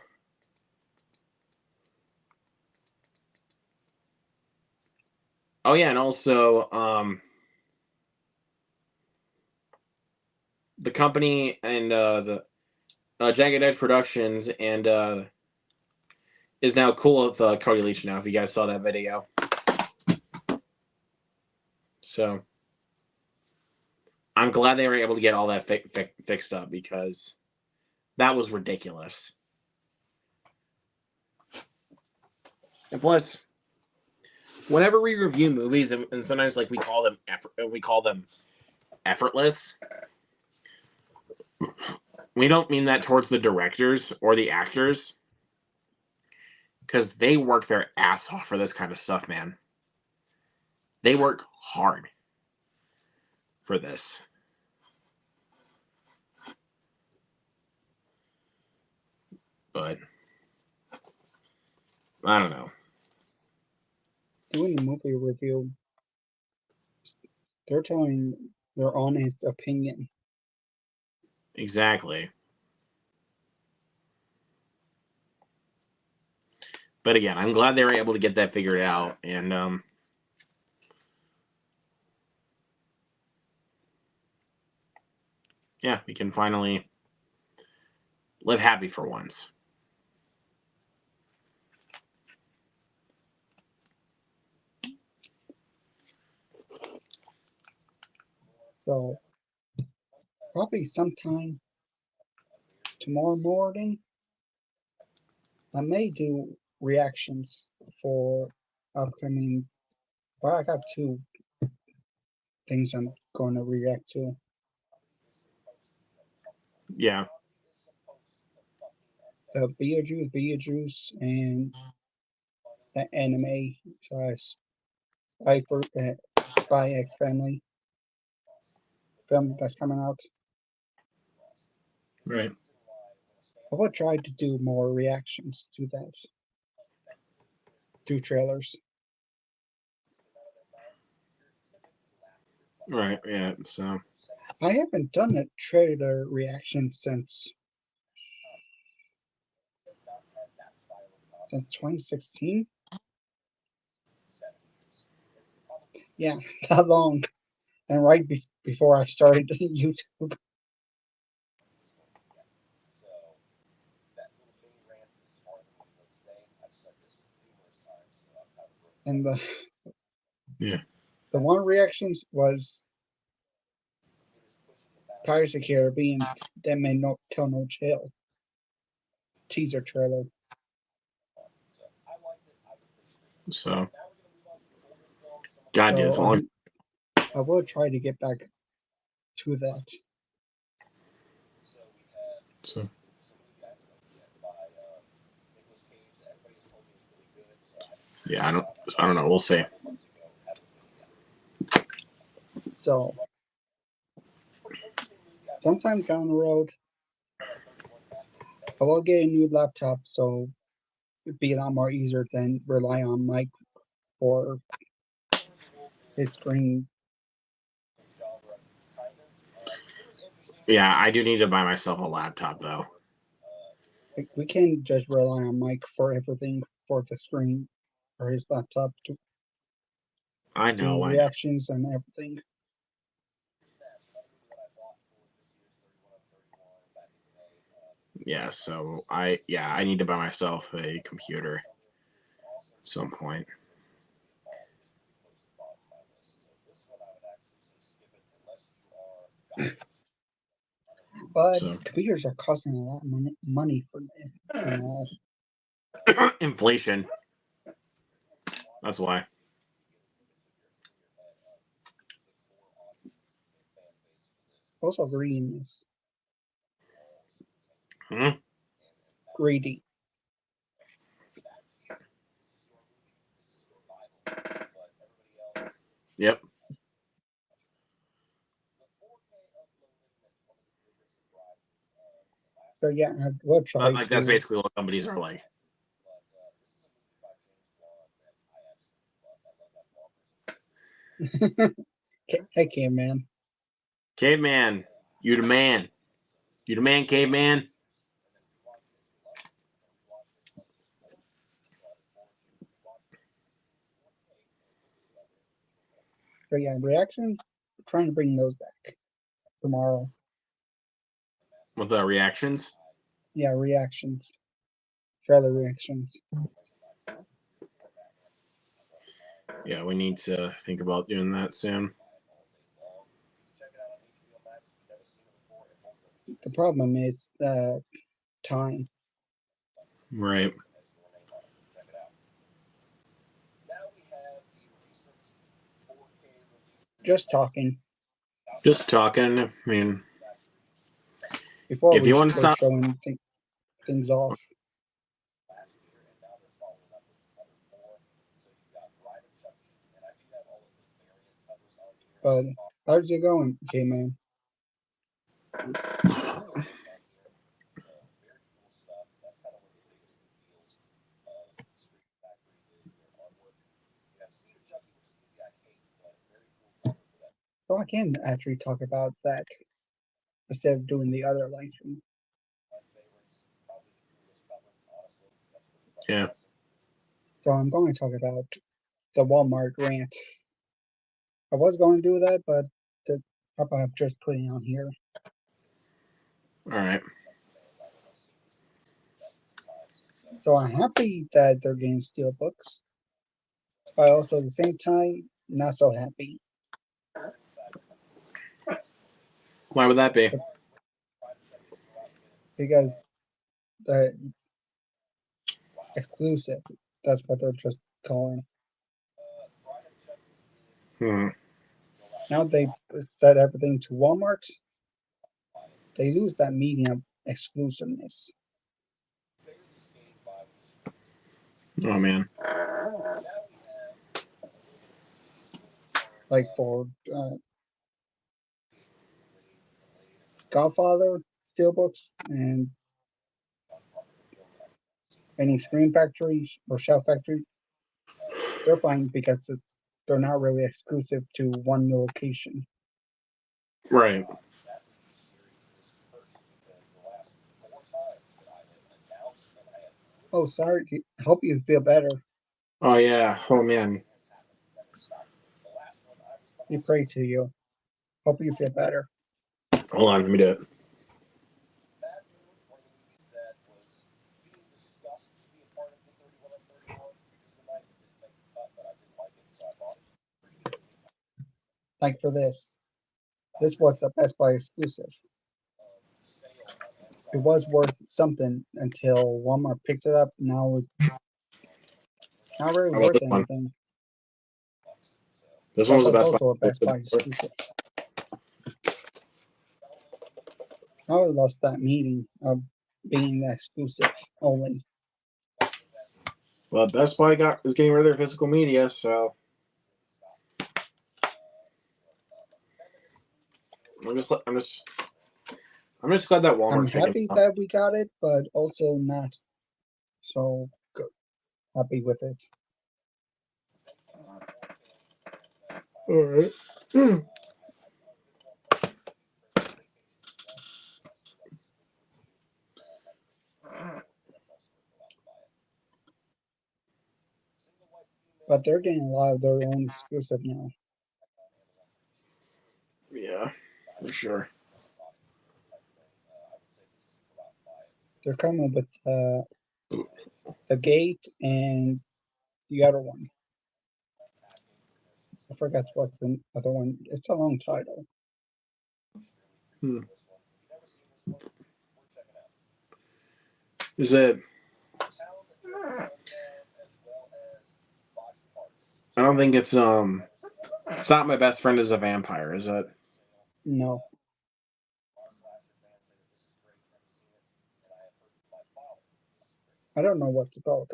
[SPEAKER 2] oh yeah, and also the company and the Jagged Edge Productions and is now cool with Cody Leach now. If you guys saw that video, so I'm glad they were able to get all that fixed up because that was ridiculous. And plus, whenever we review movies, and sometimes we call them effortless, we don't mean that towards the directors or the actors, because they work their ass off for this kind of stuff, man. They work hard for this. But I don't know.
[SPEAKER 1] Doing the movie review, they're telling their honest opinion.
[SPEAKER 2] Exactly. But again, I'm glad they were able to get that figured out, and yeah, we can finally live happy for once.
[SPEAKER 1] So probably sometime tomorrow morning, I may do reactions for upcoming. Well, I got two things I'm going to react to.
[SPEAKER 2] Yeah.
[SPEAKER 1] The Beetlejuice, and the anime Spy X Family film that's coming out.
[SPEAKER 2] Right.
[SPEAKER 1] I will try to do more reactions to that. Do trailers.
[SPEAKER 2] Right. Yeah. So
[SPEAKER 1] I haven't done a trailer reaction since 2016. Yeah, that long. And right before I started YouTube. And
[SPEAKER 2] yeah.
[SPEAKER 1] the one reactions was Pirates of the Caribbean, That Man No Tell No Tale teaser trailer.
[SPEAKER 2] So God, dude, it's
[SPEAKER 1] So
[SPEAKER 2] long.
[SPEAKER 1] I will try to get back to that.
[SPEAKER 2] So yeah, I don't know. We'll see.
[SPEAKER 1] So sometime down the road, I will get a new laptop, so be a lot more easier than rely on Mike for his screen.
[SPEAKER 2] Yeah, I do need to buy myself a laptop though.
[SPEAKER 1] Like, we can't just rely on Mike for everything for the screen or his laptop to
[SPEAKER 2] I
[SPEAKER 1] do
[SPEAKER 2] know.
[SPEAKER 1] reactions and everything.
[SPEAKER 2] Yeah, so I need to buy myself a computer at some point.
[SPEAKER 1] But
[SPEAKER 2] So
[SPEAKER 1] computers are costing a lot of money for now.
[SPEAKER 2] inflation. That's why.
[SPEAKER 1] Also, greediness.
[SPEAKER 2] Hmm?
[SPEAKER 1] Greedy.
[SPEAKER 2] Yep.
[SPEAKER 1] So yeah, what tries
[SPEAKER 2] Like that's
[SPEAKER 1] to
[SPEAKER 2] basically what companies are like.
[SPEAKER 1] Hey, caveman.
[SPEAKER 2] Caveman, you the man. You the man, caveman.
[SPEAKER 1] So yeah, reactions. Trying to bring those back tomorrow.
[SPEAKER 2] With the reactions.
[SPEAKER 1] Yeah, reactions. Trailer reactions.
[SPEAKER 2] Yeah, we need to think about doing that soon.
[SPEAKER 1] The problem is time.
[SPEAKER 2] Right.
[SPEAKER 1] Just talking
[SPEAKER 2] Just talking. I mean,
[SPEAKER 1] before
[SPEAKER 2] if
[SPEAKER 1] we
[SPEAKER 2] you want to
[SPEAKER 1] start
[SPEAKER 2] stop,
[SPEAKER 1] showing things off. But how's it going, caveman? So I can actually talk about that instead of doing the other live stream.
[SPEAKER 2] yeah.
[SPEAKER 1] So I'm going to talk about the Walmart rant. I was going to do that, but I'm just putting it on here.
[SPEAKER 2] All right.
[SPEAKER 1] So I'm happy that they're getting steel books, but also at the same time, not so happy.
[SPEAKER 2] Why would that be?
[SPEAKER 1] Because the exclusive, that's what they're just calling. Now they set everything to Walmart. They lose that medium exclusiveness.
[SPEAKER 2] Oh man.
[SPEAKER 1] Like for Godfather steelbooks and any Screen Factory or Shell Factory, they're fine because they're not really exclusive to one location.
[SPEAKER 2] Right.
[SPEAKER 1] Oh, sorry. I hope you feel better.
[SPEAKER 2] Oh yeah. Oh man.
[SPEAKER 1] We pray to you. Hope you feel better.
[SPEAKER 2] Hold on. Let me do it.
[SPEAKER 1] Like for this. This was the Best Buy exclusive. It was worth something until Walmart picked it up. Now it's not really
[SPEAKER 2] How about
[SPEAKER 1] worth
[SPEAKER 2] this one?
[SPEAKER 1] anything.
[SPEAKER 2] This one was the
[SPEAKER 1] But it's
[SPEAKER 2] best.
[SPEAKER 1] also a Best Buy exclusive. Now it lost that meaning of being exclusive only.
[SPEAKER 2] Well, Best Buy is getting rid of their physical media, so I'm just glad that
[SPEAKER 1] I'm
[SPEAKER 2] Walmart's making.
[SPEAKER 1] happy that we got it, but also not so good. happy with it.
[SPEAKER 2] All right.
[SPEAKER 1] But they're getting a lot of their own exclusive now.
[SPEAKER 2] Yeah, for sure.
[SPEAKER 1] They're coming with the Gate and the other one. I forgot what's the other one. It's a long title.
[SPEAKER 2] Is it? I don't think it's It's not My Best Friend is a Vampire, is it?
[SPEAKER 1] No. I don't know what it's called.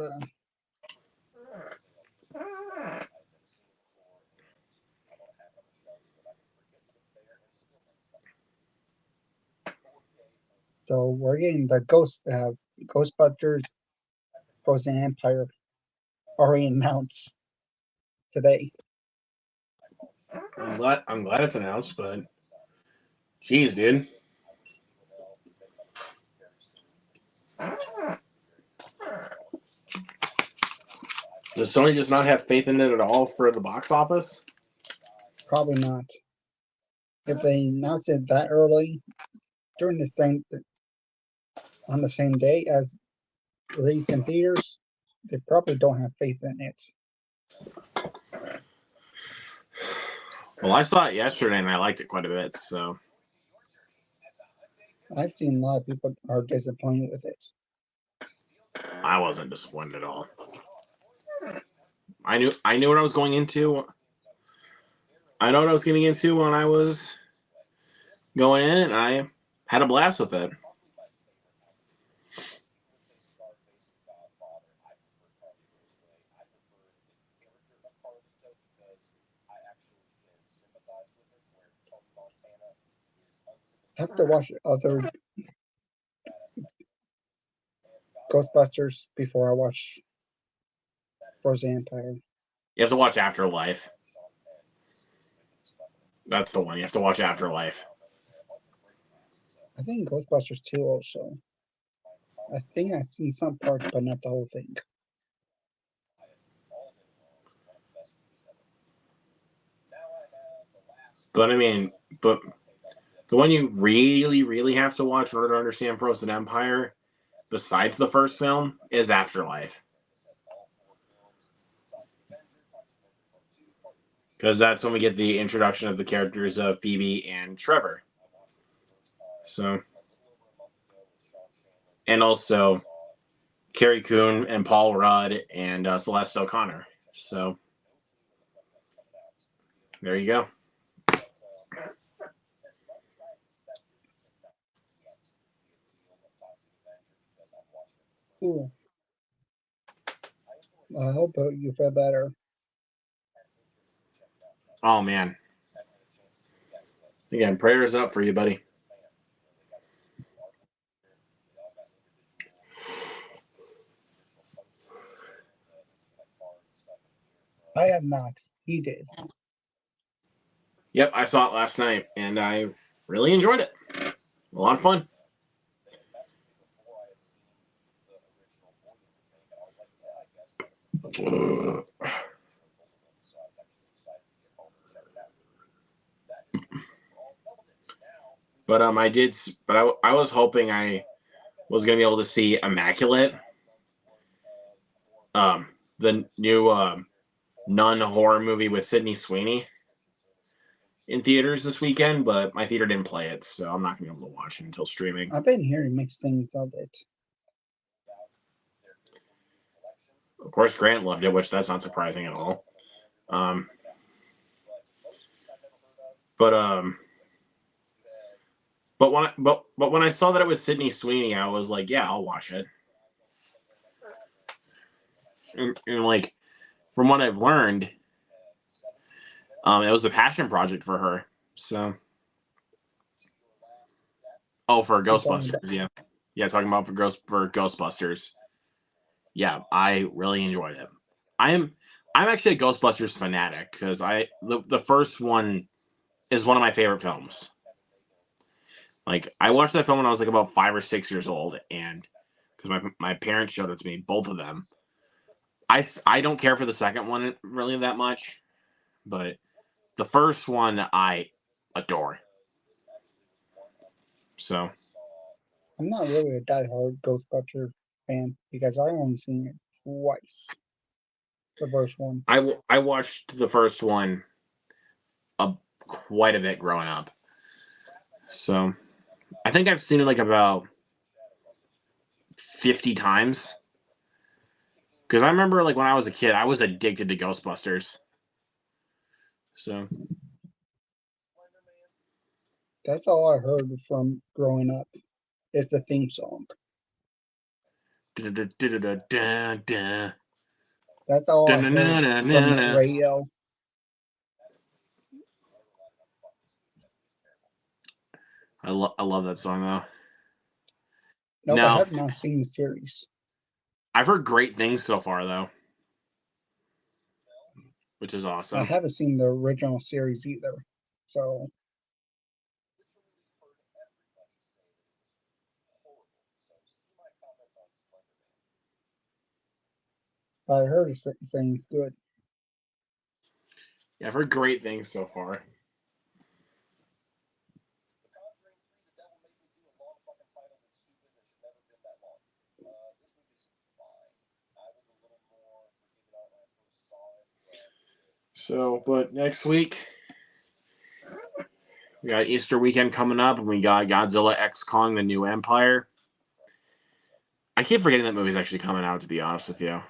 [SPEAKER 1] So we're getting the Ghostbusters Frozen Empire already announced today.
[SPEAKER 2] I'm glad it's announced, but jeez, dude. Does Sony just not have faith in it at all for the box office?
[SPEAKER 1] Probably not. If they announce it that early on the same day as release in theaters, they probably don't have faith in it.
[SPEAKER 2] Well, I saw it yesterday and I liked it quite a bit, so
[SPEAKER 1] I've seen a lot of people are disappointed with it.
[SPEAKER 2] I wasn't disappointed at all. I knew what I was going into. I know what I was getting into when I was going in, and I had a blast with it.
[SPEAKER 1] I have to watch other Ghostbusters before I watch Frozen Empire.
[SPEAKER 2] You have to watch Afterlife. That's the one. You have to watch Afterlife.
[SPEAKER 1] I think Ghostbusters 2 also. I think I've seen some parts, but not the whole thing.
[SPEAKER 2] But I mean, but the one you really, really have to watch in order to understand Frozen Empire, besides the first film, is Afterlife. Because that's when we get the introduction of the characters of Phoebe and Trevor. So, and also Carrie Coon and Paul Rudd and Celeste O'Connor. So, there you go.
[SPEAKER 1] Cool. I hope you feel better.
[SPEAKER 2] Oh, man. Again, prayers up for you, buddy.
[SPEAKER 1] I have not. He did.
[SPEAKER 2] Yep, I saw it last night, and I really enjoyed it. A lot of fun. But I was hoping I was gonna be able to see Immaculate, the new nun horror movie with Sydney Sweeney in theaters this weekend, but my theater didn't play it, so I'm not gonna be able to watch it until streaming.
[SPEAKER 1] I've been hearing mixed things of it.
[SPEAKER 2] Of course, Grant loved it, which that's not surprising at all. But when I saw that it was Sydney Sweeney, I was like, yeah, I'll watch it. And like, from what I've learned, it was a passion project for her. So, for Ghostbusters, yeah, talking about for Ghostbusters. yeah, I really enjoyed it. I'm actually a Ghostbusters fanatic because the first one is one of my favorite films. Like I watched that film when I was like about 5 or 6 years old, and because my parents showed it to me, both of them. I don't care for the second one really that much, but the first one I adore. So
[SPEAKER 1] I'm not really a diehard Ghostbuster fan because I only seen it twice. The first one.
[SPEAKER 2] I watched the first one quite a bit growing up. So I think I've seen it like about 50 times. Because I remember like when I was a kid, I was addicted to Ghostbusters. So
[SPEAKER 1] That's all I heard from growing up. Is the theme song.
[SPEAKER 2] Da-da-da-da-da-da-da.
[SPEAKER 1] That's all I heard from the
[SPEAKER 2] Da-na-na-na-na-na.
[SPEAKER 1] radio.
[SPEAKER 2] I love that song though.
[SPEAKER 1] No, I
[SPEAKER 2] No,
[SPEAKER 1] have not seen the series.
[SPEAKER 2] I've heard great things so far though, which is
[SPEAKER 1] I
[SPEAKER 2] awesome.
[SPEAKER 1] haven't seen the original series either. So I heard it saying it's good.
[SPEAKER 2] Yeah, I've heard great things so far. So, but next week we got Easter weekend coming up, and we got Godzilla X Kong: The New Empire. I keep forgetting that movie's actually coming out. To be honest with you.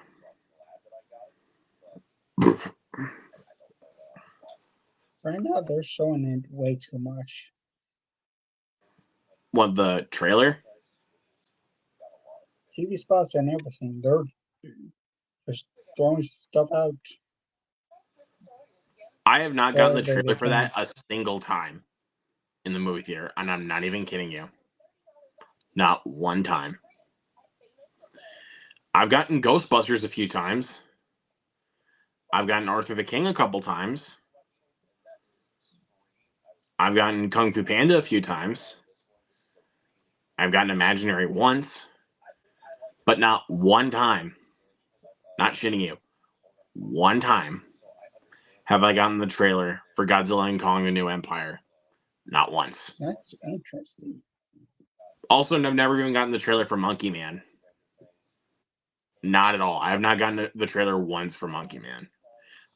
[SPEAKER 1] Right now they're showing it way too much.
[SPEAKER 2] What, the trailer?
[SPEAKER 1] TV spots and everything. They're just throwing stuff out.
[SPEAKER 2] I have not gotten the
[SPEAKER 1] Wherever
[SPEAKER 2] trailer
[SPEAKER 1] they
[SPEAKER 2] for
[SPEAKER 1] can.
[SPEAKER 2] that a single time in the movie theater, and I'm not even kidding you. Not one time. I've gotten Ghostbusters a few times. I've gotten Arthur the King a couple times. I've gotten Kung Fu Panda a few times. I've gotten Imaginary once, but not one time. Not shitting you. One time have I gotten the trailer for Godzilla and Kong: The New Empire. Not once.
[SPEAKER 1] That's interesting.
[SPEAKER 2] Also, I've never even gotten the trailer for Monkey Man. Not at all. I have not gotten the trailer once for Monkey Man.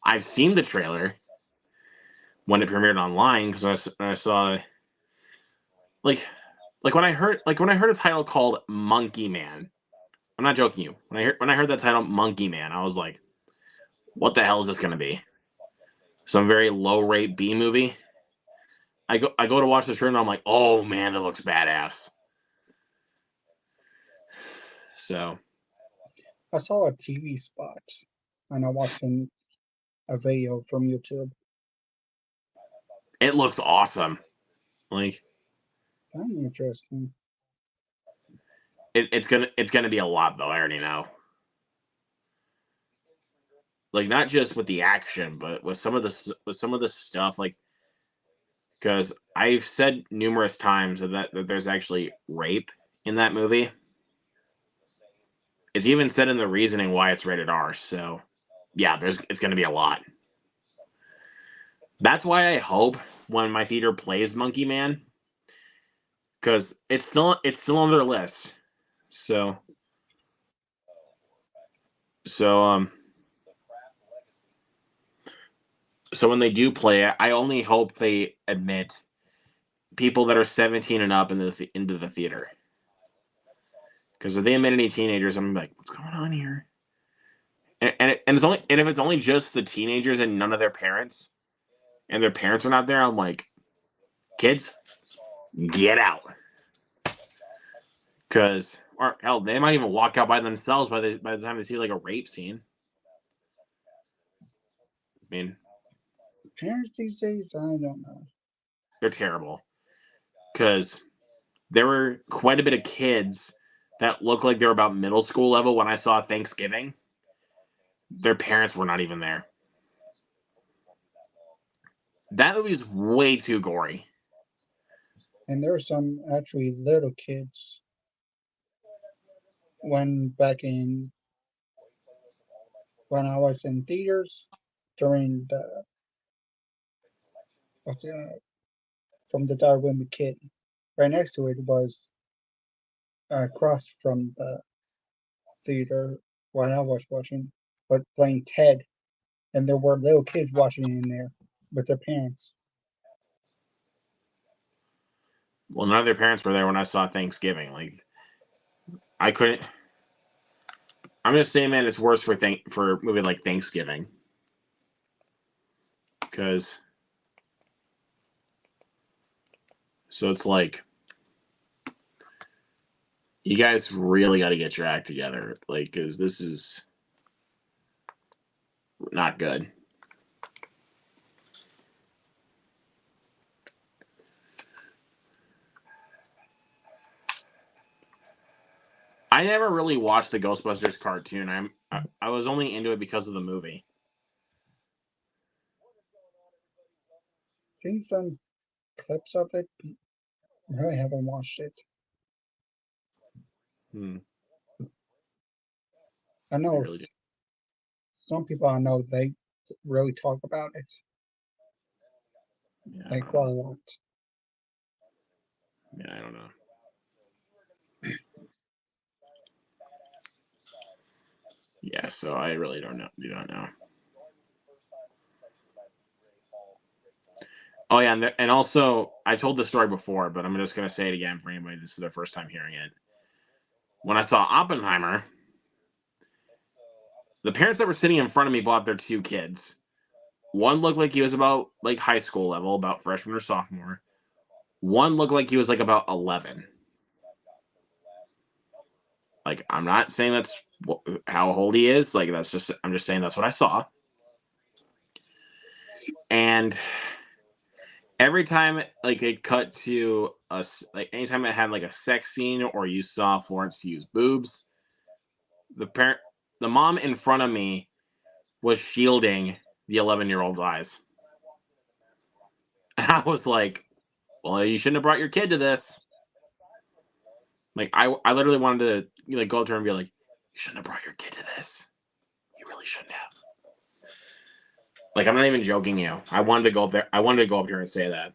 [SPEAKER 2] I've seen the trailer when it premiered online because I saw like when I heard a title called Monkey Man. I'm not joking you. When I heard that title Monkey Man, I was like, what the hell is this gonna be? Some very low rate B movie. I go to watch the trailer and I'm like, oh man, that looks badass. So
[SPEAKER 1] I saw a TV spot and I watched a video from YouTube.
[SPEAKER 2] it looks awesome. Like
[SPEAKER 1] Kind of interesting.
[SPEAKER 2] it's gonna be a lot though. I already know. Like not just with the action, but with some of the stuff. Like because I've said numerous times that there's actually rape in that movie. It's even said in the reasoning why it's rated R. So yeah, it's going to be a lot. That's why I hope when my theater plays Monkey Man, because it's still on their list. So so when they do play it, I only hope they admit people that are 17 and up into the theater. Because if they admit any teenagers, I'm like, what's going on here? And if it's only just the teenagers and none of their parents, and their parents are not there, I'm like, kids, get out. Because, or hell, they might even walk out by themselves by the time they see like a rape scene. I mean,
[SPEAKER 1] Parents these days, I don't know.
[SPEAKER 2] they're terrible. Because there were quite a bit of kids that looked like they were about middle school level when I saw Thanksgiving. Their parents were not even there. That movie's way too gory.
[SPEAKER 1] And there were some actually little kids when I was in theaters during the from the Darwin Kid. Right next to it was across from the theater when I was watching, but playing Ted, and there were little kids watching in there with their parents.
[SPEAKER 2] Well, none of their parents were there when I saw Thanksgiving. Like, I couldn't. I'm just saying, man, it's worse for a movie like Thanksgiving, because so it's like you guys really got to get your act together, like, because this is not good. I never really watched the Ghostbusters cartoon. I was only into it because of the movie.
[SPEAKER 1] Seen some clips of it. I really haven't watched it. I know
[SPEAKER 2] Really
[SPEAKER 1] some people I know they really talk about it
[SPEAKER 2] yeah,
[SPEAKER 1] like quite a lot.
[SPEAKER 2] I don't know. Yeah, so I really don't know. Do not know. Oh yeah, and also I told this story before, but I'm just gonna say it again for anybody. This is their first time hearing it. When I saw Oppenheimer, the parents that were sitting in front of me brought their two kids. One looked like he was about like high school level, about freshman or sophomore. One looked like he was like about 11. Like, I'm not saying that's how old he is. Like, I'm just saying that's what I saw. And every time like it cut to us, like anytime it had like a sex scene or you saw Florence Pugh's boobs, the mom in front of me was shielding the 11-year-old's eyes. And I was like, well, you shouldn't have brought your kid to this. Like, I literally wanted to like go up to her and be like, you shouldn't have brought your kid to this. You really shouldn't have. Like, I'm not even joking you. I wanted to go up there. I wanted to go up here and say that.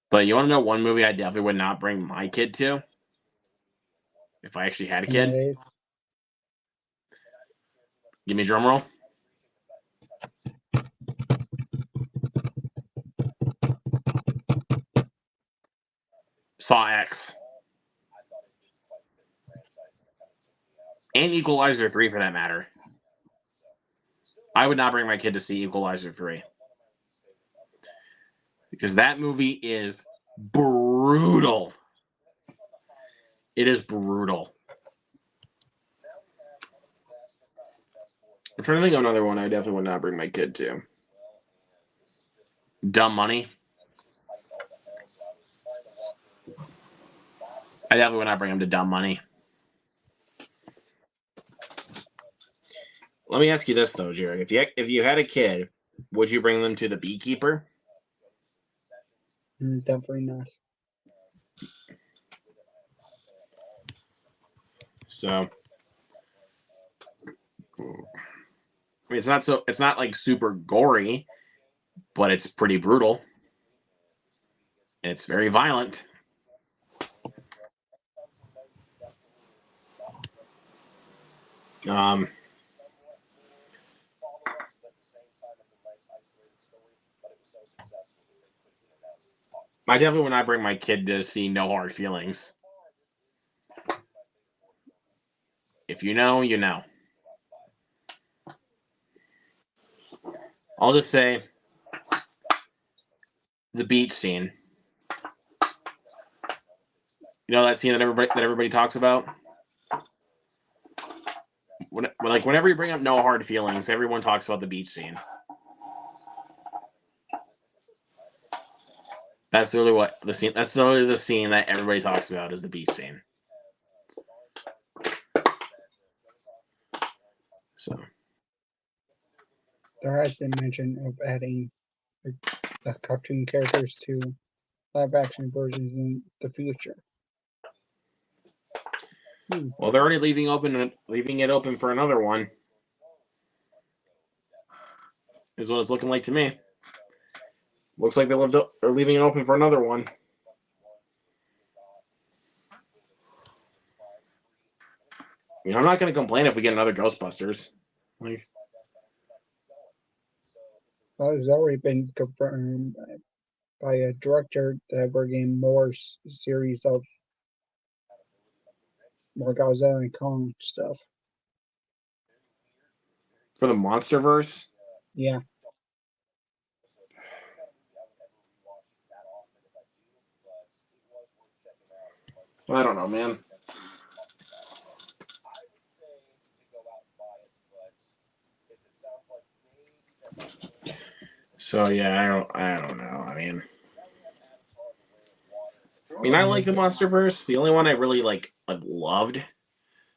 [SPEAKER 2] But you want to know one movie I definitely would not bring my kid to? If I actually had a kid?
[SPEAKER 1] Nowadays.
[SPEAKER 2] Give me a drum roll. Saw X. And Equalizer 3 for that matter. I would not bring my kid to see Equalizer 3. Because that movie is brutal. It is brutal. I'm trying to think of another one I definitely would not bring my kid to. Dumb Money. I definitely would not bring him to Dumb Money. Let me ask you this though, Jared. If you had a kid, would you bring them to The Beekeeper?
[SPEAKER 1] Definitely not.
[SPEAKER 2] So, I mean, it's not like super gory, but it's pretty brutal. It's very violent. I definitely would not bring my kid to see No Hard Feelings. If you know, you know. I'll just say the beach scene. You know that scene that everybody talks about? Whenever you bring up No Hard Feelings, everyone talks about the beach scene. That's really what the scene. That's literally the scene that everybody talks about is the beach scene. So
[SPEAKER 1] There has been mention of adding the cartoon characters to live action versions in the future.
[SPEAKER 2] well, they're already leaving it open for another one. Is what it's looking like to me. Looks like they're leaving it open for another one. You know, I'm not going to complain if we get another Ghostbusters. Like,
[SPEAKER 1] Well, it's already been confirmed by a director that we're getting more series of more Godzilla and Kong stuff.
[SPEAKER 2] for the MonsterVerse,
[SPEAKER 1] Yeah,
[SPEAKER 2] I don't know, man. So yeah, I don't know. I mean, I like the MonsterVerse. The only one I really like loved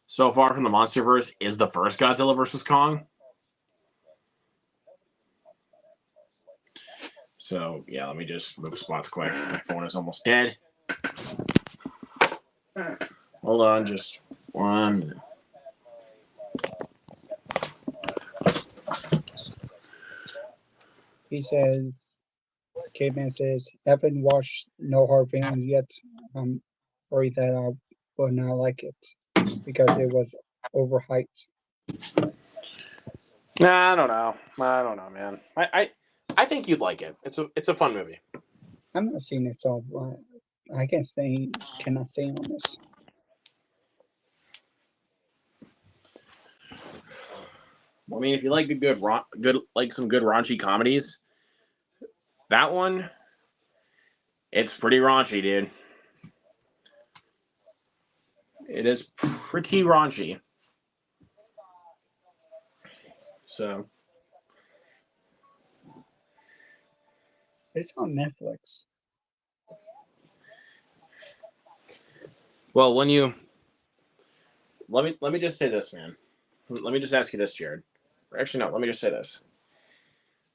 [SPEAKER 2] so far from the MonsterVerse is the first Godzilla vs. Kong. So yeah, let me just move spots quick. My phone is almost dead. Hold on, just 1 minute.
[SPEAKER 1] he says, Caveman says, haven't watched No Hard Feelings yet. I'm worried that I will not like it because it was overhyped.
[SPEAKER 2] Nah, I don't know. I don't know, man. I think you'd like it. It's a fun movie.
[SPEAKER 1] I'm not seeing it, so I cannot say on this.
[SPEAKER 2] I mean, if you like some good raunchy comedies, that one, it's pretty raunchy, dude. It is pretty raunchy. So
[SPEAKER 1] It's on Netflix.
[SPEAKER 2] well, when you let me just say this, man. Let me just ask you this, Jared. Actually, no. Let me just say this.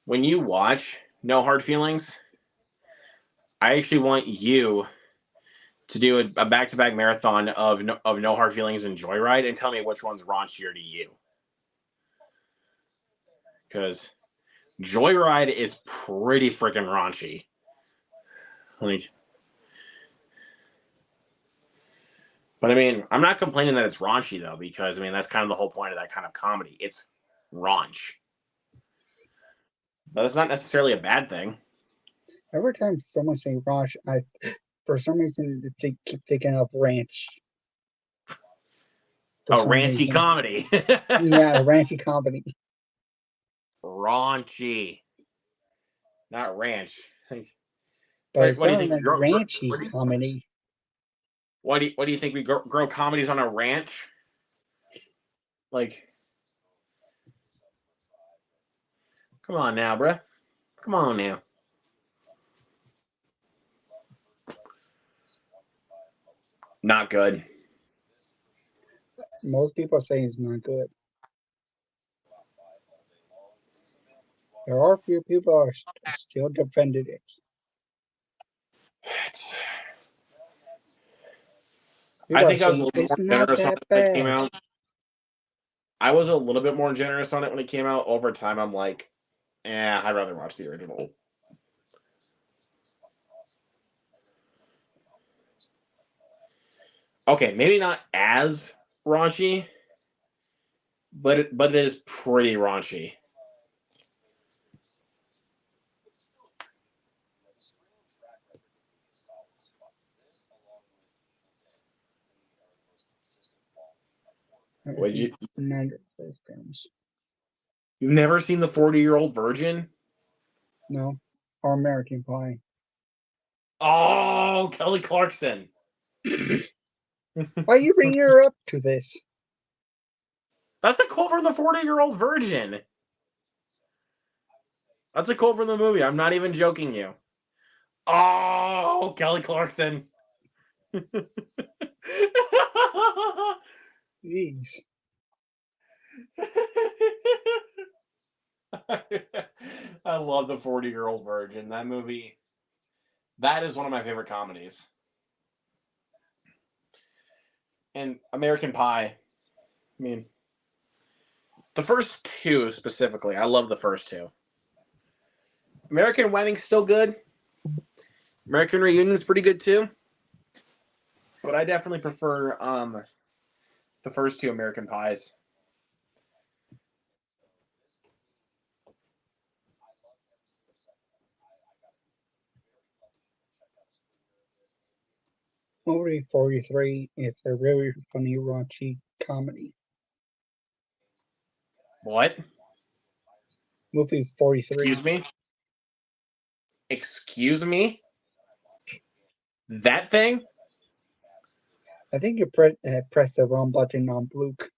[SPEAKER 2] When you watch No Hard Feelings, I actually want you to do a back-to-back marathon of No Hard Feelings and Joyride and tell me which one's raunchier to you. Because Joyride is pretty freaking raunchy. Like, but I mean, I'm not complaining that it's raunchy though, because I mean that's kind of the whole point of that kind of comedy. It's raunch, but that's not necessarily a bad thing.
[SPEAKER 1] Every time someone say Raj, for some reason keep thinking of Ranch.
[SPEAKER 2] A ranchy comedy.
[SPEAKER 1] Yeah, a ranchy comedy.
[SPEAKER 2] Raunchy, not ranch.
[SPEAKER 1] But it's not like ranchy comedy.
[SPEAKER 2] What do you think we grow comedies on a ranch? Like, come on now, bruh. Come on now. Not good.
[SPEAKER 1] Most people say it's not good. There are a few people who are still defended it.
[SPEAKER 2] I think I was a little
[SPEAKER 1] it's
[SPEAKER 2] more
[SPEAKER 1] not
[SPEAKER 2] generous on
[SPEAKER 1] that
[SPEAKER 2] it when it
[SPEAKER 1] bad.
[SPEAKER 2] came out. I was a little bit more generous on it when it came out. Over time, I'm like, I'd rather watch the original. Okay, maybe not as raunchy, but it is pretty raunchy.
[SPEAKER 1] Would you? None of those films.
[SPEAKER 2] You've never seen The 40-Year-Old Virgin?
[SPEAKER 1] No, or American Pie.
[SPEAKER 2] Oh, Kelly Clarkson.
[SPEAKER 1] Why you bring her up to this?
[SPEAKER 2] That's a quote from The 40-Year-Old Virgin. That's a quote from the movie. I'm not even joking you. Oh, Kelly Clarkson.
[SPEAKER 1] Jeez.
[SPEAKER 2] I love the 40-Year-Old Virgin. That movie, that is one of my favorite comedies. And American Pie. I mean, the first two specifically. I love the first two. American Wedding's still good. American Reunion's pretty good too. But I definitely prefer the first two American Pies.
[SPEAKER 1] Movie 43 is a really funny, raunchy comedy.
[SPEAKER 2] What?
[SPEAKER 1] Movie 43.
[SPEAKER 2] Excuse me? Excuse me? That thing?
[SPEAKER 1] I think you pressed the wrong button on Luke.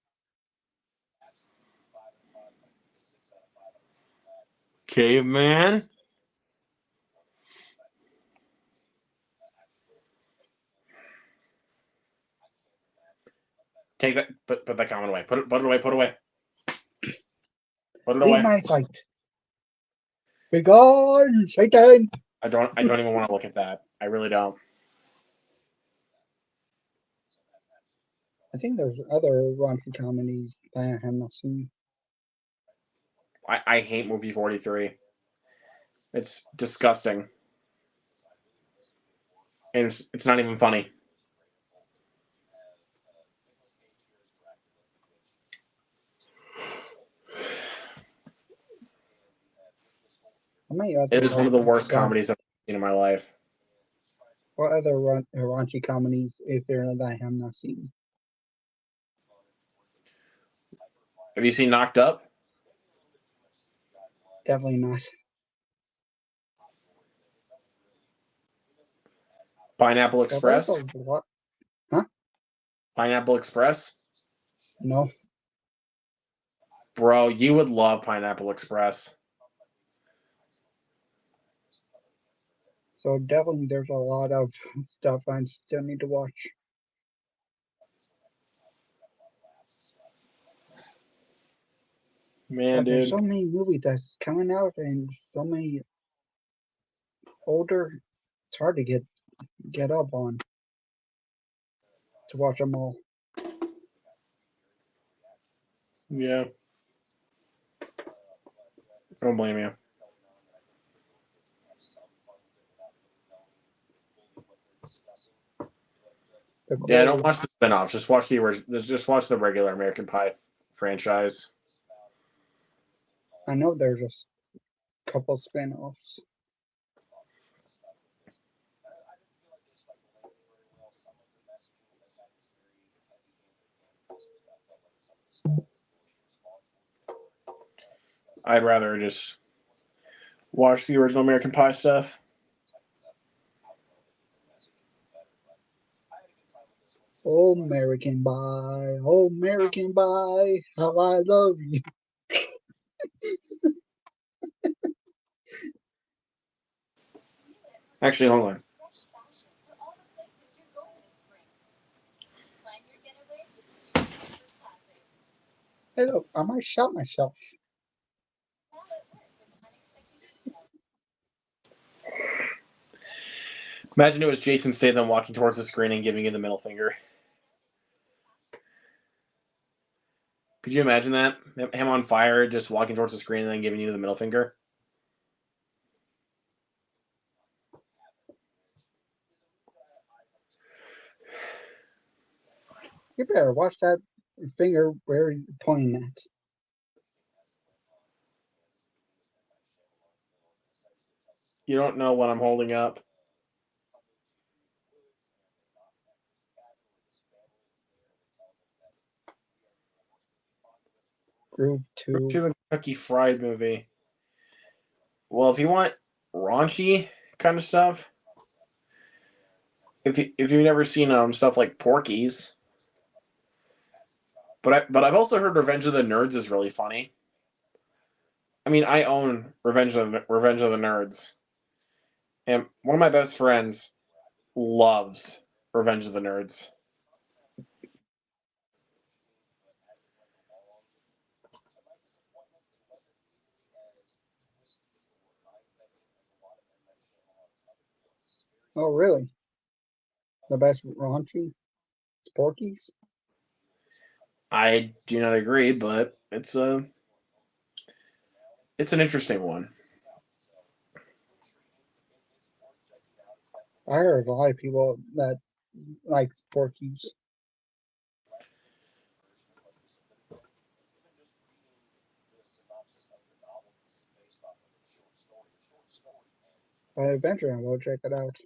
[SPEAKER 2] Caveman? Take that. Put that comment away. Put it away. Put it away. Put it
[SPEAKER 1] Leave
[SPEAKER 2] away.
[SPEAKER 1] my sight. Be gone, Satan!
[SPEAKER 2] I don't even want to look at that. I really don't.
[SPEAKER 1] I think there's other raunchy comedies that I have not seen.
[SPEAKER 2] I hate movie 43. It's disgusting. And it's not even funny.
[SPEAKER 1] How many other
[SPEAKER 2] It is one of the worst comedies I've seen in my life.
[SPEAKER 1] What other raunchy comedies is there that I have not seen?
[SPEAKER 2] Have you seen Knocked Up?
[SPEAKER 1] Definitely not.
[SPEAKER 2] Pineapple
[SPEAKER 1] Well,
[SPEAKER 2] Express?
[SPEAKER 1] there's a lot.
[SPEAKER 2] Pineapple Express?
[SPEAKER 1] No.
[SPEAKER 2] Bro, you would love Pineapple Express.
[SPEAKER 1] So definitely there's a lot of stuff I still need to watch.
[SPEAKER 2] Man,
[SPEAKER 1] But there's
[SPEAKER 2] dude.
[SPEAKER 1] so many movies that's coming out and so many older. It's hard to get up on to watch them all.
[SPEAKER 2] Yeah. I don't blame you. Yeah, don't watch the spin-offs. Just watch the original. Just watch the regular American Pie franchise.
[SPEAKER 1] I know there's a couple spin-offs.
[SPEAKER 2] I'd rather just watch the original American Pie stuff.
[SPEAKER 1] Oh, American Pie, oh, American Pie, how I love you.
[SPEAKER 2] Actually, hold on.
[SPEAKER 1] Hey, look, I might shot myself.
[SPEAKER 2] Imagine it was Jason Statham walking towards the screen and giving you the middle finger. Could you imagine that? Him on fire, just walking towards the screen and then giving you the middle finger?
[SPEAKER 1] You better watch that finger where you're pointing at.
[SPEAKER 2] You don't know what I'm holding up.
[SPEAKER 1] Groove 2.
[SPEAKER 2] To the Kentucky Fried Movie. Well, if you want raunchy kind of stuff, if you've never seen stuff like Porky's, but I've also heard Revenge of the Nerds is really funny. I mean, I own Revenge of the Nerds, And one of my best friends loves Revenge of the Nerds.
[SPEAKER 1] Oh, really? The best raunchy Sporkies?
[SPEAKER 2] I do not agree, but it's an interesting one.
[SPEAKER 1] I heard a lot of people that like Sporkies. But eventually I will check it out.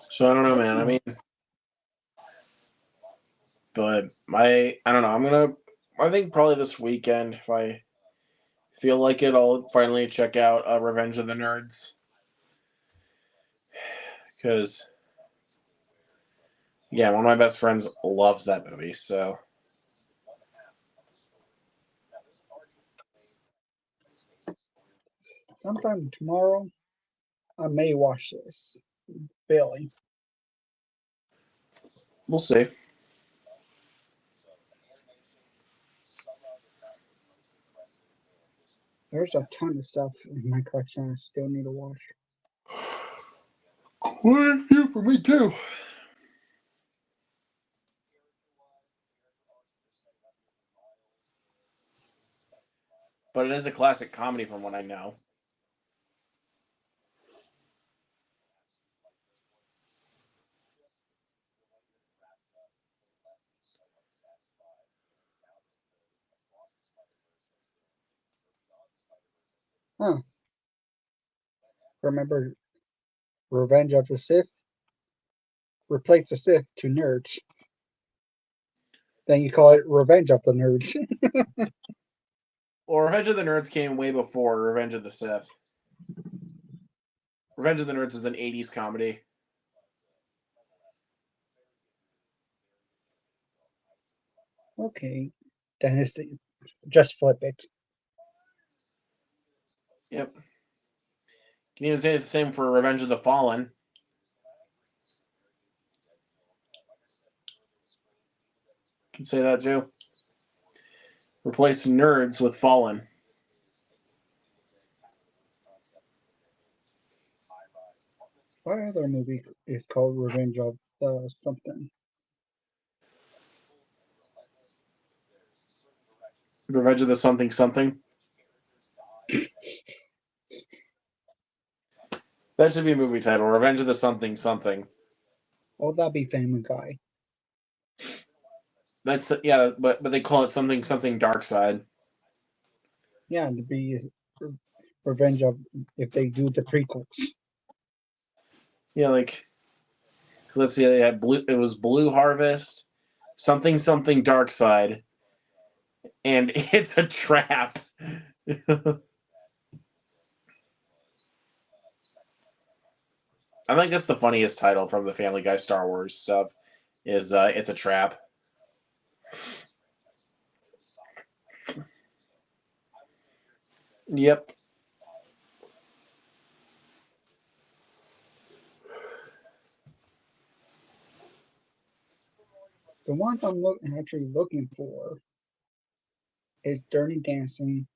[SPEAKER 2] So I don't know, man. I mean, but I don't know. I think probably this weekend, if I feel like it, I'll finally check out Revenge of the Nerds. Because, yeah, one of my best friends loves that movie. So,
[SPEAKER 1] Sometime tomorrow, I may watch this. Billy.
[SPEAKER 2] we'll see.
[SPEAKER 1] There's a ton of stuff in my collection I still need to watch.
[SPEAKER 2] What you for me too? But it is a classic comedy from what I know.
[SPEAKER 1] Huh. Remember Revenge of the Sith? Replace the Sith to nerds. Then you call it Revenge of the Nerds.
[SPEAKER 2] Well, Revenge of the Nerds came way before Revenge of the Sith. Revenge of the Nerds is an 80s comedy.
[SPEAKER 1] Okay. Then it's just flip it.
[SPEAKER 2] Yep. Can even say the same for Revenge of the Fallen. Can say that too. Replace nerds with Fallen.
[SPEAKER 1] What other movie is called Revenge of something?
[SPEAKER 2] Revenge of the something something. That should be a movie title. Revenge of the something something.
[SPEAKER 1] Oh, that'd be Family Guy.
[SPEAKER 2] That's yeah, but they call it something something Dark Side.
[SPEAKER 1] Yeah, to be Revenge of if they do the prequels.
[SPEAKER 2] Yeah, like let's see, they had blue. It was Blue Harvest, something something Dark Side, and it's a trap. I think that's the funniest title from the Family Guy Star Wars stuff. Is it's a trap. Yep.
[SPEAKER 1] The ones I'm actually looking for is Dirty Dancing,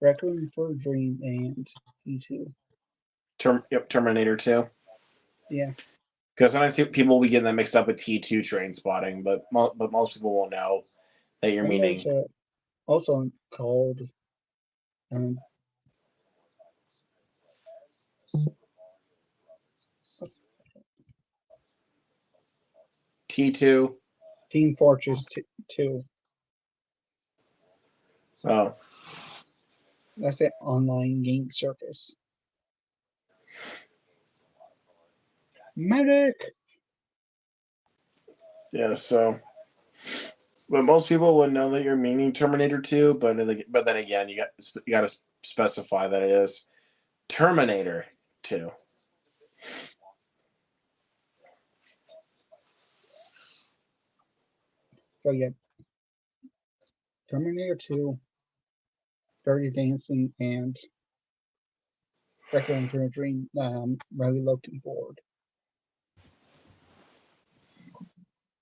[SPEAKER 1] Requiem for a Dream, and T2.
[SPEAKER 2] Terminator 2.
[SPEAKER 1] Yeah.
[SPEAKER 2] Because sometimes people will be getting that mixed up with T2 Train Spotting, but most people won't know that you're
[SPEAKER 1] And
[SPEAKER 2] meaning.
[SPEAKER 1] there's also called um,
[SPEAKER 2] T2.
[SPEAKER 1] Team Fortress 2.
[SPEAKER 2] Oh.
[SPEAKER 1] That's an online game service. Medic!
[SPEAKER 2] Yeah, so. But most people would know that you're meaning Terminator 2, but then again, you got to specify that it is Terminator 2.
[SPEAKER 1] So yeah, Terminator 2, Dirty Dancing, and Requiem for a Dream. I'm really looking forward.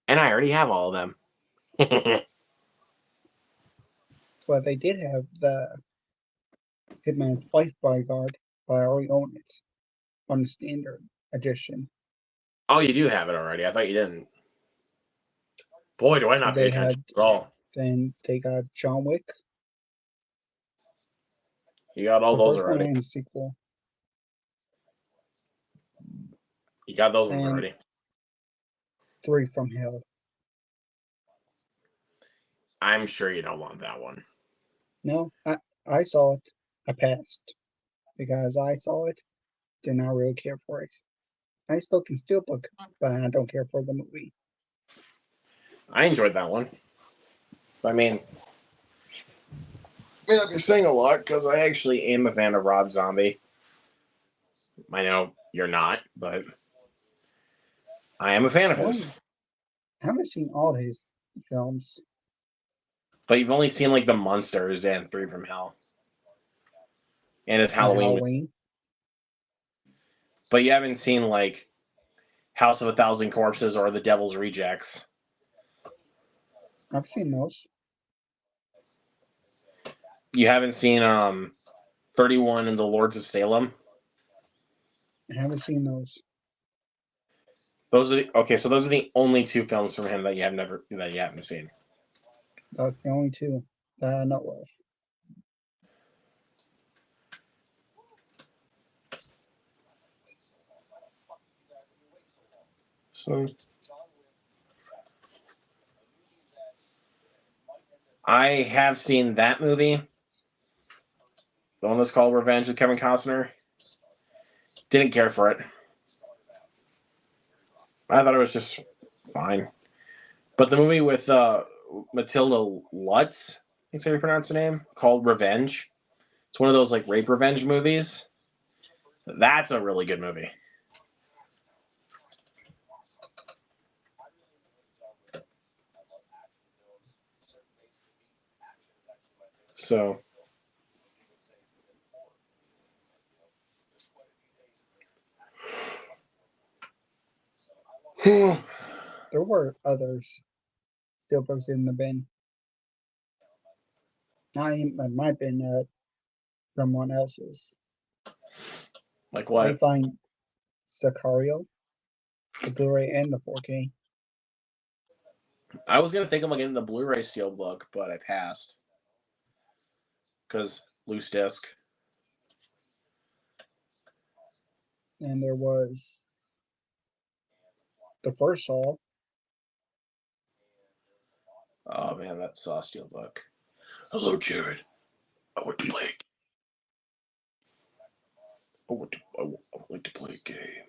[SPEAKER 2] And I already have all of them.
[SPEAKER 1] But they did have the Hitman's Wife Bodyguard, but I already own it on the standard edition.
[SPEAKER 2] Oh, you do have it already. I thought you didn't. Boy, do I not pay
[SPEAKER 1] They
[SPEAKER 2] attention
[SPEAKER 1] had,
[SPEAKER 2] at all.
[SPEAKER 1] then they got John Wick,
[SPEAKER 2] You got all
[SPEAKER 1] the
[SPEAKER 2] those
[SPEAKER 1] first one
[SPEAKER 2] already.
[SPEAKER 1] and the sequel,
[SPEAKER 2] You got those ones
[SPEAKER 1] and
[SPEAKER 2] already.
[SPEAKER 1] 3 from Hell.
[SPEAKER 2] I'm sure you don't want that one.
[SPEAKER 1] No, I saw it. I passed because I saw it. Did not really care for it. I still can steelbook, but I don't care for the movie.
[SPEAKER 2] I enjoyed that one. I mean, may not be saying a lot because I actually am a fan of Rob Zombie. I know you're not, but I am a fan of his.
[SPEAKER 1] I haven't seen all his films.
[SPEAKER 2] But you've only seen like The Monsters and 3 from Hell. And his
[SPEAKER 1] and
[SPEAKER 2] Halloween. But you haven't seen like House of a Thousand Corpses or The Devil's Rejects.
[SPEAKER 1] I've seen those.
[SPEAKER 2] You haven't seen 31 and the Lords of Salem.
[SPEAKER 1] I haven't seen those.
[SPEAKER 2] Those are those are the only 2 films from him that you haven't seen.
[SPEAKER 1] That's the only 2 that I know of.
[SPEAKER 2] So I have seen that movie. The one that's called Revenge with Kevin Costner. Didn't care for it. I thought it was just fine. But the movie with Matilda Lutz, I think that's how you pronounce her name, called Revenge. It's one of those like rape revenge movies. That's a really good movie. So
[SPEAKER 1] There were others steelbooks in the bin. It might have been someone else's.
[SPEAKER 2] like
[SPEAKER 1] I
[SPEAKER 2] what?
[SPEAKER 1] find Sicario, the Blu-ray and the 4K.
[SPEAKER 2] I was gonna think of getting the Blu-ray Steelbook, but I passed because loose disc.
[SPEAKER 1] And there was the first Saw.
[SPEAKER 2] Oh man, that Saw Steelbook. Hello, Jared. I want to play. I would like to play a game.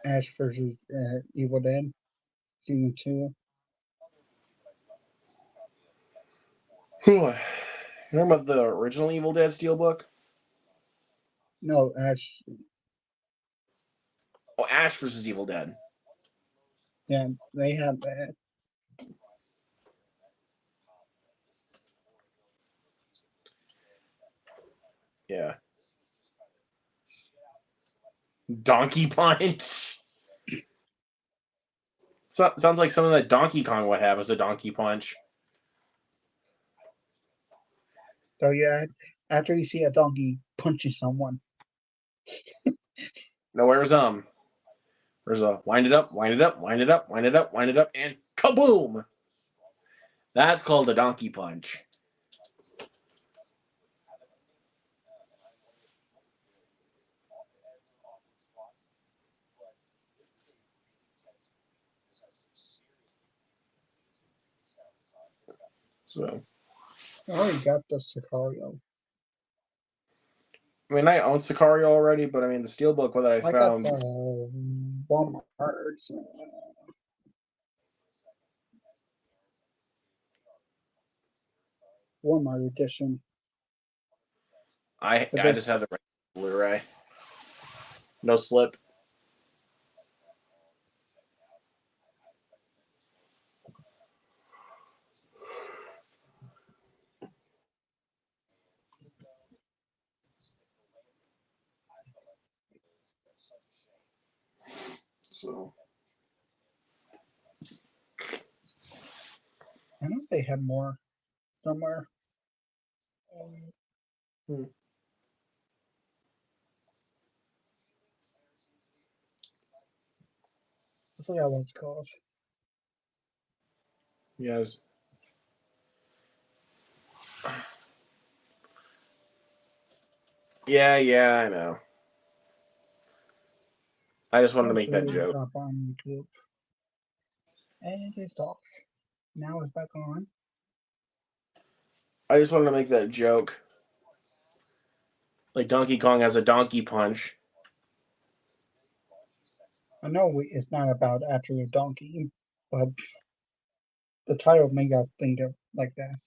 [SPEAKER 1] Ash versus Evil Dead, season 2.
[SPEAKER 2] You remember the original Evil Dead Steelbook?
[SPEAKER 1] No, Ash.
[SPEAKER 2] Oh, Ash versus Evil Dead.
[SPEAKER 1] Yeah, they have that.
[SPEAKER 2] Yeah. Donkey Punch. Sounds like something that Donkey Kong would have as a Donkey Punch.
[SPEAKER 1] So yeah, after you see a donkey punching someone,
[SPEAKER 2] No, where's a wind it up, wind it up, wind it up, wind it up, wind it up, and kaboom! That's called a Donkey Punch. So,
[SPEAKER 1] I already got the Sicario.
[SPEAKER 2] I mean, I own Sicario already, but I mean, the Steelbook that I
[SPEAKER 1] I got
[SPEAKER 2] found.
[SPEAKER 1] the Walmart Walmart edition.
[SPEAKER 2] I
[SPEAKER 1] But
[SPEAKER 2] just have the Blu-ray. No slip. So
[SPEAKER 1] I know they have more somewhere.
[SPEAKER 2] Hmm.
[SPEAKER 1] I forgot what it's called.
[SPEAKER 2] yes. Yeah, I know. I just wanted to make that
[SPEAKER 1] Actually,
[SPEAKER 2] joke.
[SPEAKER 1] up on YouTube. And it's off. Now it's back on.
[SPEAKER 2] I just wanted to make that joke. Like Donkey Kong has a donkey punch.
[SPEAKER 1] I know it's not about actually a donkey, but the title made us think of like that.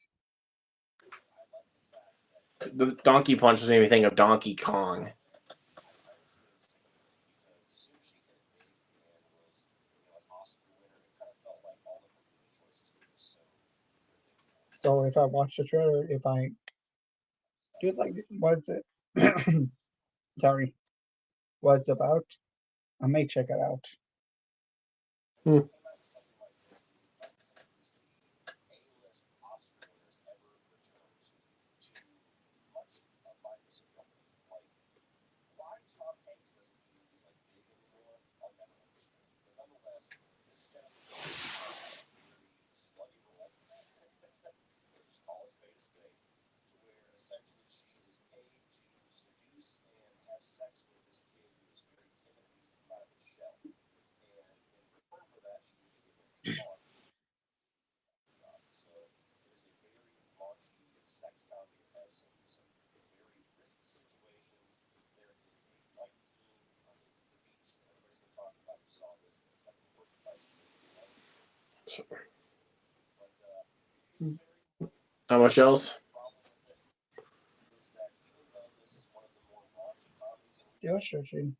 [SPEAKER 2] The donkey punch doesn't even think of Donkey Kong.
[SPEAKER 1] So if I watch the trailer, if I do like what's it? Sorry, what it's about, I may check it out.
[SPEAKER 2] How much else?
[SPEAKER 1] Still searching.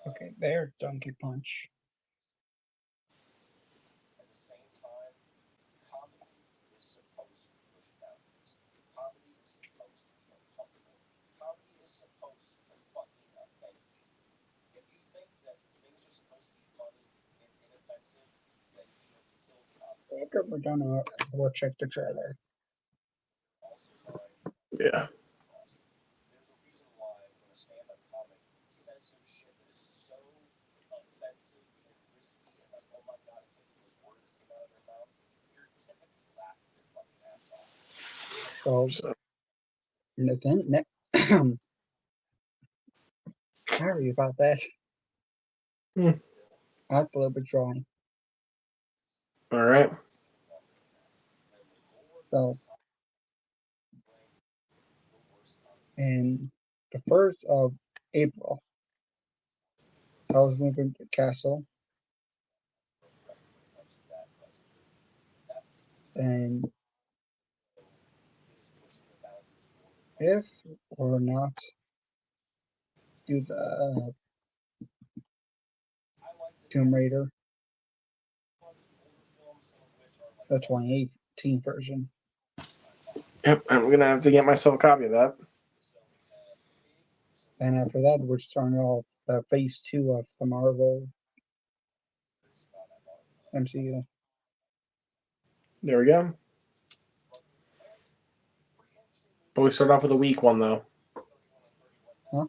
[SPEAKER 1] Okay, there, Donkey Punch. After we're done, we'll check the trailer.
[SPEAKER 2] Yeah.
[SPEAKER 1] So, Nathan, sorry about that.
[SPEAKER 2] Hmm.
[SPEAKER 1] That's a little bit drawing.
[SPEAKER 2] All right.
[SPEAKER 1] So, in the 1st of April, I was moving to Castle. And if or not do the Tomb Raider, the 2018 version.
[SPEAKER 2] Yep, I'm gonna have to get myself a copy of that.
[SPEAKER 1] And after that, we're starting off phase 2 of the Marvel MCU.
[SPEAKER 2] There we go. But we start off with a weak one, though.
[SPEAKER 1] Huh?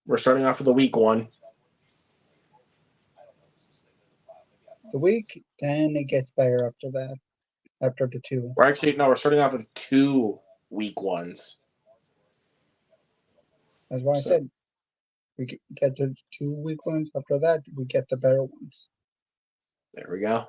[SPEAKER 2] We're starting off with a weak one.
[SPEAKER 1] The week, then it gets better after that. After the 2.
[SPEAKER 2] We're starting off with 2 weak ones.
[SPEAKER 1] That's why I said we get the 2 weak ones. After that, we get the better ones.
[SPEAKER 2] There we go.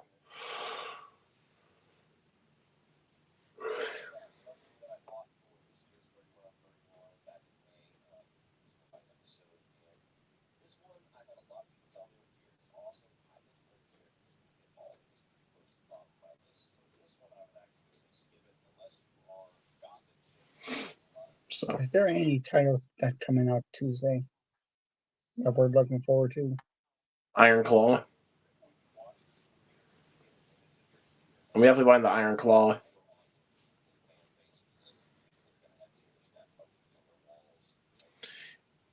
[SPEAKER 2] So
[SPEAKER 1] Is there any titles that's coming out Tuesday that we're looking forward to?
[SPEAKER 2] Iron Claw. I'm definitely buying the Iron Claw.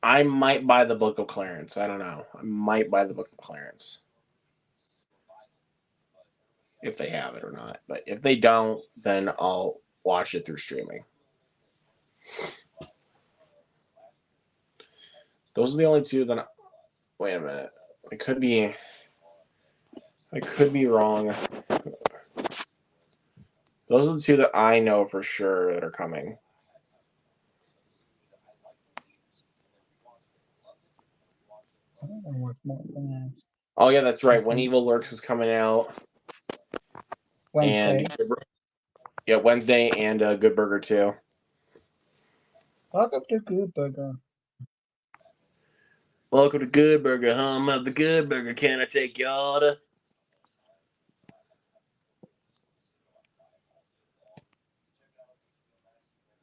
[SPEAKER 2] I might buy the Book of Clarence. I don't know. I might buy the Book of Clarence. If they have it or not. But if they don't, then I'll watch it through streaming. Those are the only two that wait a minute. I could be wrong. Those are the two that I know for sure that are coming.
[SPEAKER 1] I don't know what's more than that.
[SPEAKER 2] Oh yeah, that's right. When Evil Lurks is coming out.
[SPEAKER 1] Wednesday.
[SPEAKER 2] And Wednesday and Good Burger 2.
[SPEAKER 1] Welcome to Good Burger.
[SPEAKER 2] Welcome to Good Burger, home of the Good Burger. Can I take your order?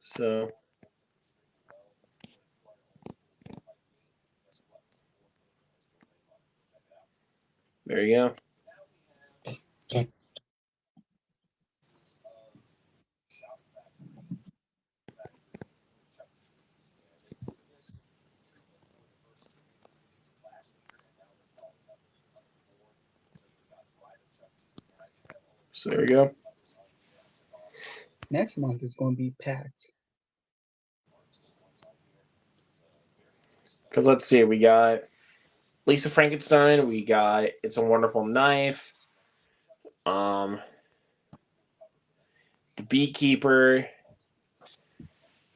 [SPEAKER 2] So there you go. So there you go.
[SPEAKER 1] Next month is going to be packed.
[SPEAKER 2] Because let's see, we got Lisa Frankenstein, we got It's a Wonderful Knife, The Beekeeper,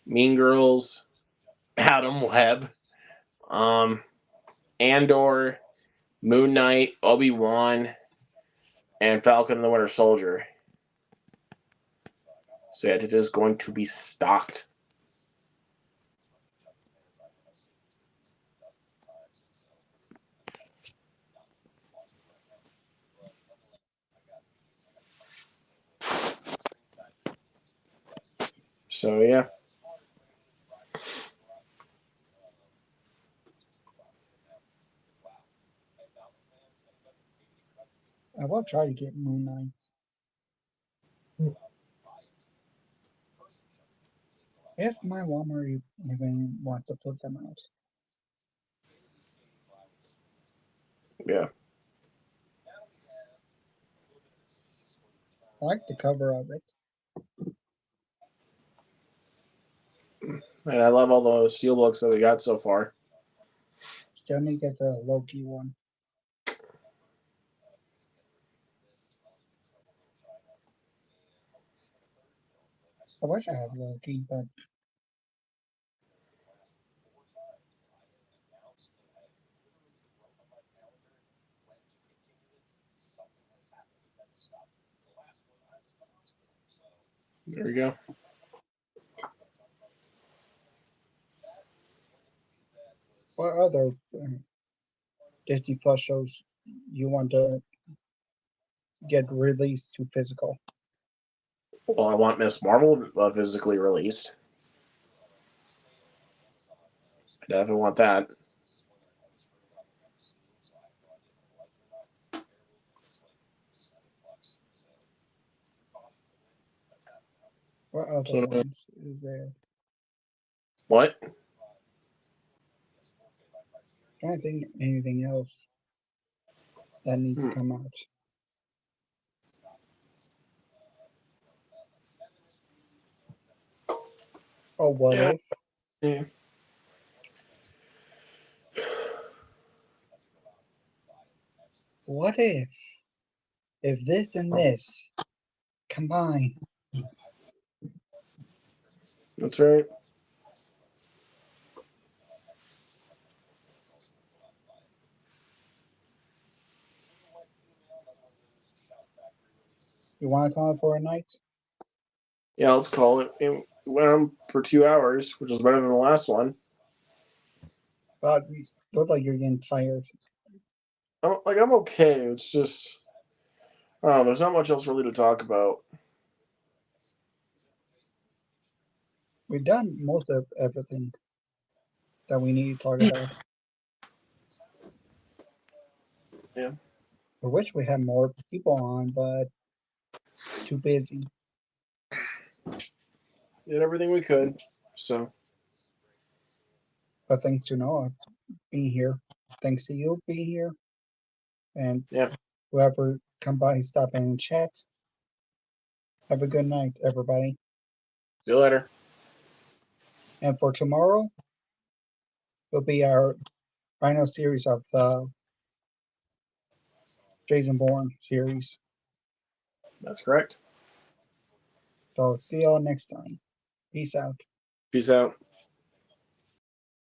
[SPEAKER 2] Mean Girls, Adam Webb, Andor, Moon Knight, Obi-Wan, and Falcon and the Winter Soldier. So yeah, it is going to be stocked. So yeah.
[SPEAKER 1] I will try to get Moon Knight. If my Walmart even wants to put them out.
[SPEAKER 2] Yeah.
[SPEAKER 1] I like the cover of it.
[SPEAKER 2] And I love all the steelbooks that we got so far.
[SPEAKER 1] Still need to get the Loki one. I wish I had Loki, but
[SPEAKER 2] There we go.
[SPEAKER 1] what other Disney Plus shows you want to get released to physical?
[SPEAKER 2] Well, I want Miss Marvel physically released. I definitely want that.
[SPEAKER 1] What other ones is there?
[SPEAKER 2] What?
[SPEAKER 1] I don't think anything else that needs to come out. Oh, what if?
[SPEAKER 2] Yeah.
[SPEAKER 1] What if this and this combine?
[SPEAKER 2] That's right.
[SPEAKER 1] You want to call it for a night?
[SPEAKER 2] Yeah, let's call it. It went on for 2 hours, which is better than the last one.
[SPEAKER 1] But you look like you're getting tired.
[SPEAKER 2] I'm okay. It's just, I don't know. There's not much else really to talk about.
[SPEAKER 1] we've done most of everything that we need to talk about.
[SPEAKER 2] Yeah.
[SPEAKER 1] I wish we had more people on, but too busy.
[SPEAKER 2] Did everything we could. So
[SPEAKER 1] But thanks to Noah being here, thanks to you being here, and
[SPEAKER 2] yeah.
[SPEAKER 1] whoever come by and stop in and chat. Have a good night, everybody.
[SPEAKER 2] See you later.
[SPEAKER 1] And for tomorrow, will be our final series of the Jason Bourne series.
[SPEAKER 2] That's correct.
[SPEAKER 1] So see y'all next time. Peace out.
[SPEAKER 2] Peace out.